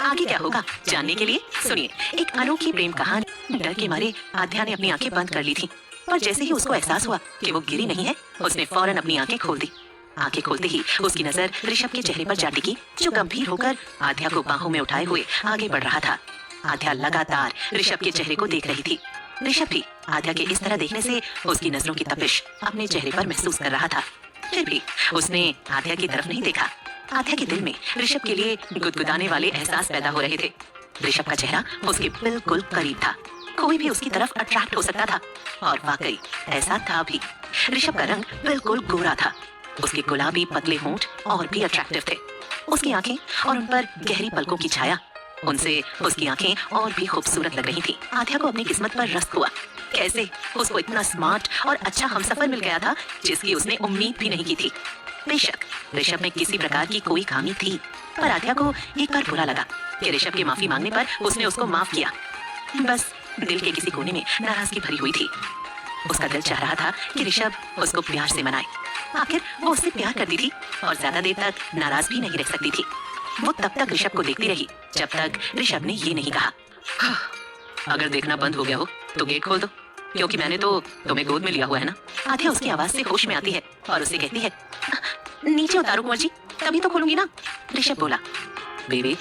आगे क्या होगा जानने के लिए सुनिए एक अनोखी प्रेम कहानी। डर के मारे आध्या ने अपनी आंखें बंद कर ली थी, पर जैसे ही उसको एहसास हुआ कि वो गिरी नहीं है, उसने फौरन अपनी आंखें खोल दी। आंखें खोलते ही उसकी नजर ऋषभ के चेहरे पर जा टिकी, जो गंभीर होकर आध्या को बाहों में उठाए हुए आगे बढ़ रहा था। आध्या लगातार ऋषभ के चेहरे को देख रही थी। ऋषभ भी आध्या के इस तरह देखने से उसकी नजरों की तपिश अपने चेहरे पर महसूस कर रहा था। फिर भी उसने आध्या की तरफ नहीं देखा। आध्या के दिल में ऋषभ के लिए गुदगुदाने वाले एहसास पैदा हो रहे थे। ऋषभ का चेहरा उसके बिल्कुल करीब था, कोई भी उसकी तरफ अट्रैक्ट हो सकता था, और वाकई ऐसा था भी। ऋषभ का रंग बिल्कुल गोरा था, उसके गुलाबी पतले होंठ और भी अट्रैक्टिव थे। उसकी आंखें और उन पर गहरी पलकों की छाया, उनसे उसकी आंखें और भी खूबसूरत लग रही थी। आध्या को अपनी किस्मत पर रश्क हुआ। कैसे उसको इतना स्मार्ट और अच्छा हमसफर मिल गया था, जिसकी उसने उम्मीद भी नहीं की थी। बेशक ऋषभ में किसी प्रकार की कोई खामी थी, पर आध्या को एक बार बुरा लगा कि ऋषभ की माफी मांगने पर उसने उसको माफ किया। बस दिल के किसी कोने में नाराजगी भरी हुई थी। उसका दिल चाह रहा था कि ऋषभ उसको प्यार से मनाए। आखिर वो उससे प्यार करती थी और ज्यादा देर तक नाराज भी नहीं रह सकती थी। वो तब तक ऋषभ को देखती रही जब तक ऋषभ ने ये नहीं कहा, अगर देखना बंद हो गया हो तो गेट खोल दो, क्योंकि मैंने तो तुम्हें गोद में लिया हुआ है ना। आध्या उसकी आवाज से होश में आती है और उसे कहती है, नीचे उतारो कुंवर जी, तभी तो खोलूंगी ना। ऋषभ बोला, बेबी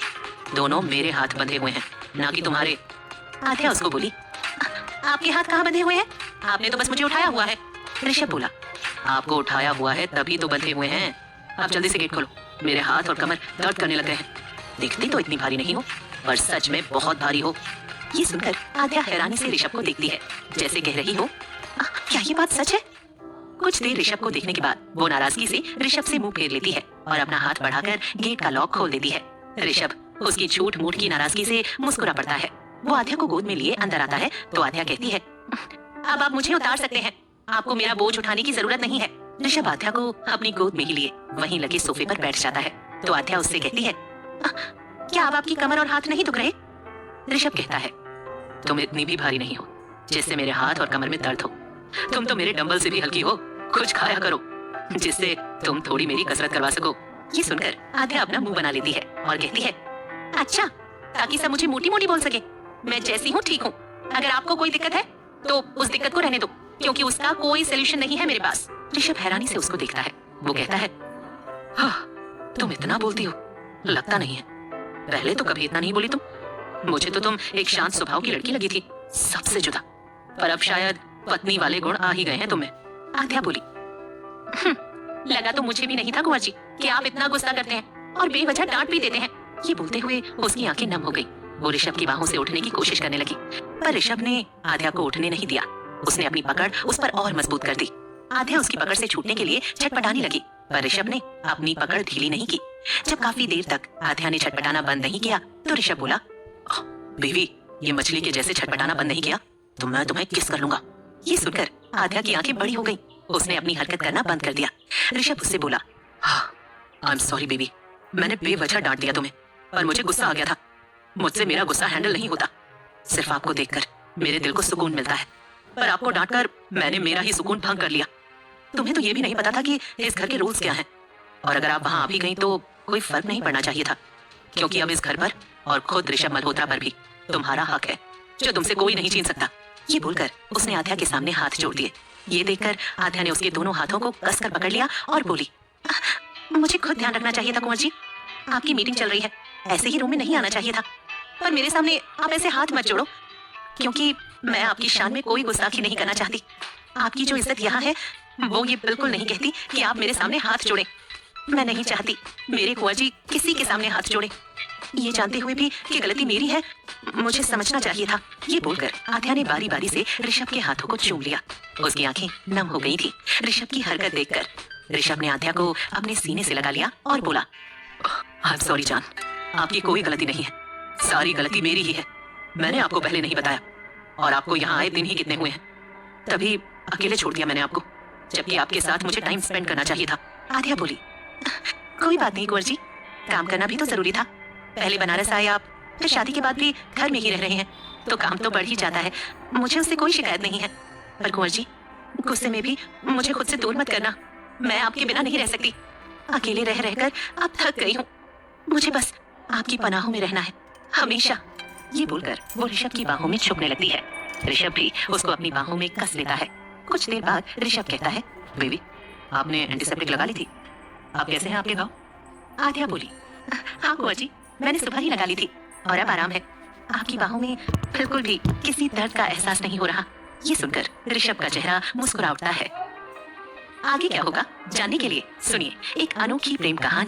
दोनों मेरे हाथ बंधे हुए हैं, ना कि तुम्हारे। आध्या उसको बोली, आपके हाथ कहाँ बंधे हुए हैं? आपने तो बस मुझे उठाया हुआ है। ऋषभ बोला, आपको उठाया हुआ है तभी तो बंधे हुए हैं। आप जल्दी से गेट खोलो, मेरे हाथ और कमर दर्द करने लग गए हैं। दिखती तो इतनी भारी नहीं हो, पर सच में बहुत भारी हो। ये सुनकर आध्या हैरानी से ऋषभ को देखती है, जैसे कह रही हो, क्या ये बात सच है? कुछ देर ऋषभ को देखने के बाद वो नाराजगी से ऋषभ से मुंह फेर लेती है और अपना हाथ बढ़ाकर गेट का लॉक खोल देती है। ऋषभ उसकी झूठ मूठ की नाराजगी से मुस्कुरा पड़ता है। वो आध्या को गोद में लिए अंदर आता है तो आध्या कहती है, अब आप मुझे उतार सकते हैं, आपको मेरा बोझ उठाने की जरूरत नहीं है। ऋषभ आध्या को अपनी गोद में ही लिए वहीं लगे सोफे पर बैठ जाता है तो आध्या उससे कहती है, क्या अब आपकी कमर और हाथ नहीं दुख रहे? ऋषभ कहता है, तुम इतनी भी भारी नहीं हो जिससे मेरे हाथ और कमर में दर्द हो। तुम तो मेरे डंबल से भी हल्की हो। कुछ खाया करो जिससे तुम थोड़ी मेरी कसरत करवा सको। ये सुनकर आध्या अपना मुंह बना लेती है और कहती है, अच्छा, ताकि सब मुझे मोटी मोटी बोल सके। मैं जैसी हूँ ठीक हूँ, अगर आपको कोई दिक्कत है तो उस दिक्कत को रहने दो, क्योंकि उसका कोई सोल्यूशन नहीं है मेरे पास। ऋषभ हैरानी से उसको देखता है। वो कहता है, हाँ, तुम इतना बोलती हो, लगता नहीं है। पहले तो कभी इतना नहीं बोली तुम। मुझे तो तुम एक शांत स्वभाव की लड़की लगी थी, सबसे जुदा। पर अब शायद पत्नी वाले गुण आ ही गए हैं तुम्हें। आध्या बोली, लगा तो मुझे भी नहीं था कुंवर जी कि आप इतना गुस्सा करते हैं और बेवजह डांट भी देते हैं। ये बोलते हुए उसकी आंखें नम हो गई। वो ऋषभ की बाहों से उठने की कोशिश करने लगी, पर ऋषभ ने आध्या को उठने नहीं दिया। उसने अपनी पकड़ उस पर और मजबूत कर दी। आध्या उसकी पकड़ से छूटने के लिए छटपटाने लगी, पर ऋषभ ने अपनी पकड़ ढीली नहीं की। जब काफी देर तक आध्या ने छटपटाना बंद नहीं किया तो ऋषभ बोला, बीवी, ये मछली के जैसे छटपटाना बंद नहीं किया तो मैं तुम्हें किस कर लूंगा। ये सुनकर आध्या की आंखें बड़ी हो गईं। उसने अपनी हरकत करना बंद कर दिया। ऋषभ उससे बोला, आई एम सॉरी बेबी, मैंने बेवजह डांट दिया तुम्हें, पर मुझे गुस्सा आ गया था। मुझसे मेरा गुस्सा हैंडल नहीं होता। सिर्फ आपको देखकर मेरे दिल को सुकून मिलता है, पर आपको डांटकर मैंने मेरा ही सुकून भंग कर लिया। तुम्हें तो ये भी नहीं पता था कि इस घर के रूल्स क्या हैं, और अगर आप वहां आ भी गई तो कोई फर्क नहीं पड़ना चाहिए था, क्योंकि अब इस घर पर और खुद ऋषभ मल्होत्रा पर भी तुम्हारा हक है, जो तुमसे कोई नहीं छीन सकता। ये बोलकर उसने आध्या के सामने हाथ जोड़ दिए। ये देखकर आध्या ने उसके दोनों हाथों को कसकर पकड़ लिया और बोली, मुझे खुद ध्यान रखना चाहिए था कुंवर जी। आपकी मीटिंग चल रही है, ऐसे ही रूम में नहीं आना चाहिए था। पर मेरे सामने आप ऐसे हाथ मत जोड़ो, क्योंकि मैं आपकी शान में कोई गुस्ताखी नहीं करना चाहती। आपकी जो इज्जत यहाँ है वो ये बिल्कुल नहीं कहती कि आप मेरे सामने हाथ जोड़ें। मैं नहीं चाहती मेरे कुंवर जी किसी के सामने हाथ जोड़े। ये जानते हुए भी कि गलती मेरी है, मुझे समझना चाहिए था। ये बोलकर आध्या ने बारी बारी से ऋषभ के हाथों को चूम लिया। उसकी आंखें नम हो गई थी ऋषभ की हरकत देखकर। ऋषभ ने आध्या को अपने सीने से लगा लिया और बोला, आई एम सॉरी जान, आपकी कोई गलती नहीं है, सारी गलती मेरी ही है। मैंने आपको पहले नहीं बताया, और आपको यहाँ आए दिन ही कितने हुए हैं, तभी अकेले छोड़ दिया मैंने आपको, जबकि आपके साथ मुझे टाइम स्पेंड करना चाहिए था। आध्या बोली, कोई बात नहीं कुंवर जी, काम करना भी तो जरूरी था। पहले बनारस आए आप, फिर शादी के बाद भी घर में ही रह रहे हैं, तो काम तो बढ़ ही जाता है। मुझे उससे कोई शिकायत नहीं है। पर कुंवर जी, गुस्से में भी मुझे खुद से दूर मत करना। मैं आपके बिना नहीं रह सकती। अकेले रह रहकर अब थक गई हूँ। मुझे बस आपकी पनाहों में रहना है, हमेशा। ये बोलकर वो ऋषभ की बाहों में छुपने लगती है। ऋषभ भी उसको अपनी बाहों में कस लेता है। कुछ देर बाद ऋषभ कहता है, बेबी, आपने एंटीसेप्टिक लगा ली थी, आप कैसे हैं आपके घाव? आध्या बोली, हाँ कुंवर जी, मैंने सुबह ही लगा ली थी और अब आराम है। आपकी बाहों में बिल्कुल भी किसी दर्द का एहसास नहीं हो रहा। ये सुनकर ऋषभ का चेहरा मुस्कुरा उठता है। आगे क्या होगा जानने के लिए सुनिए एक अनोखी प्रेम कहानी।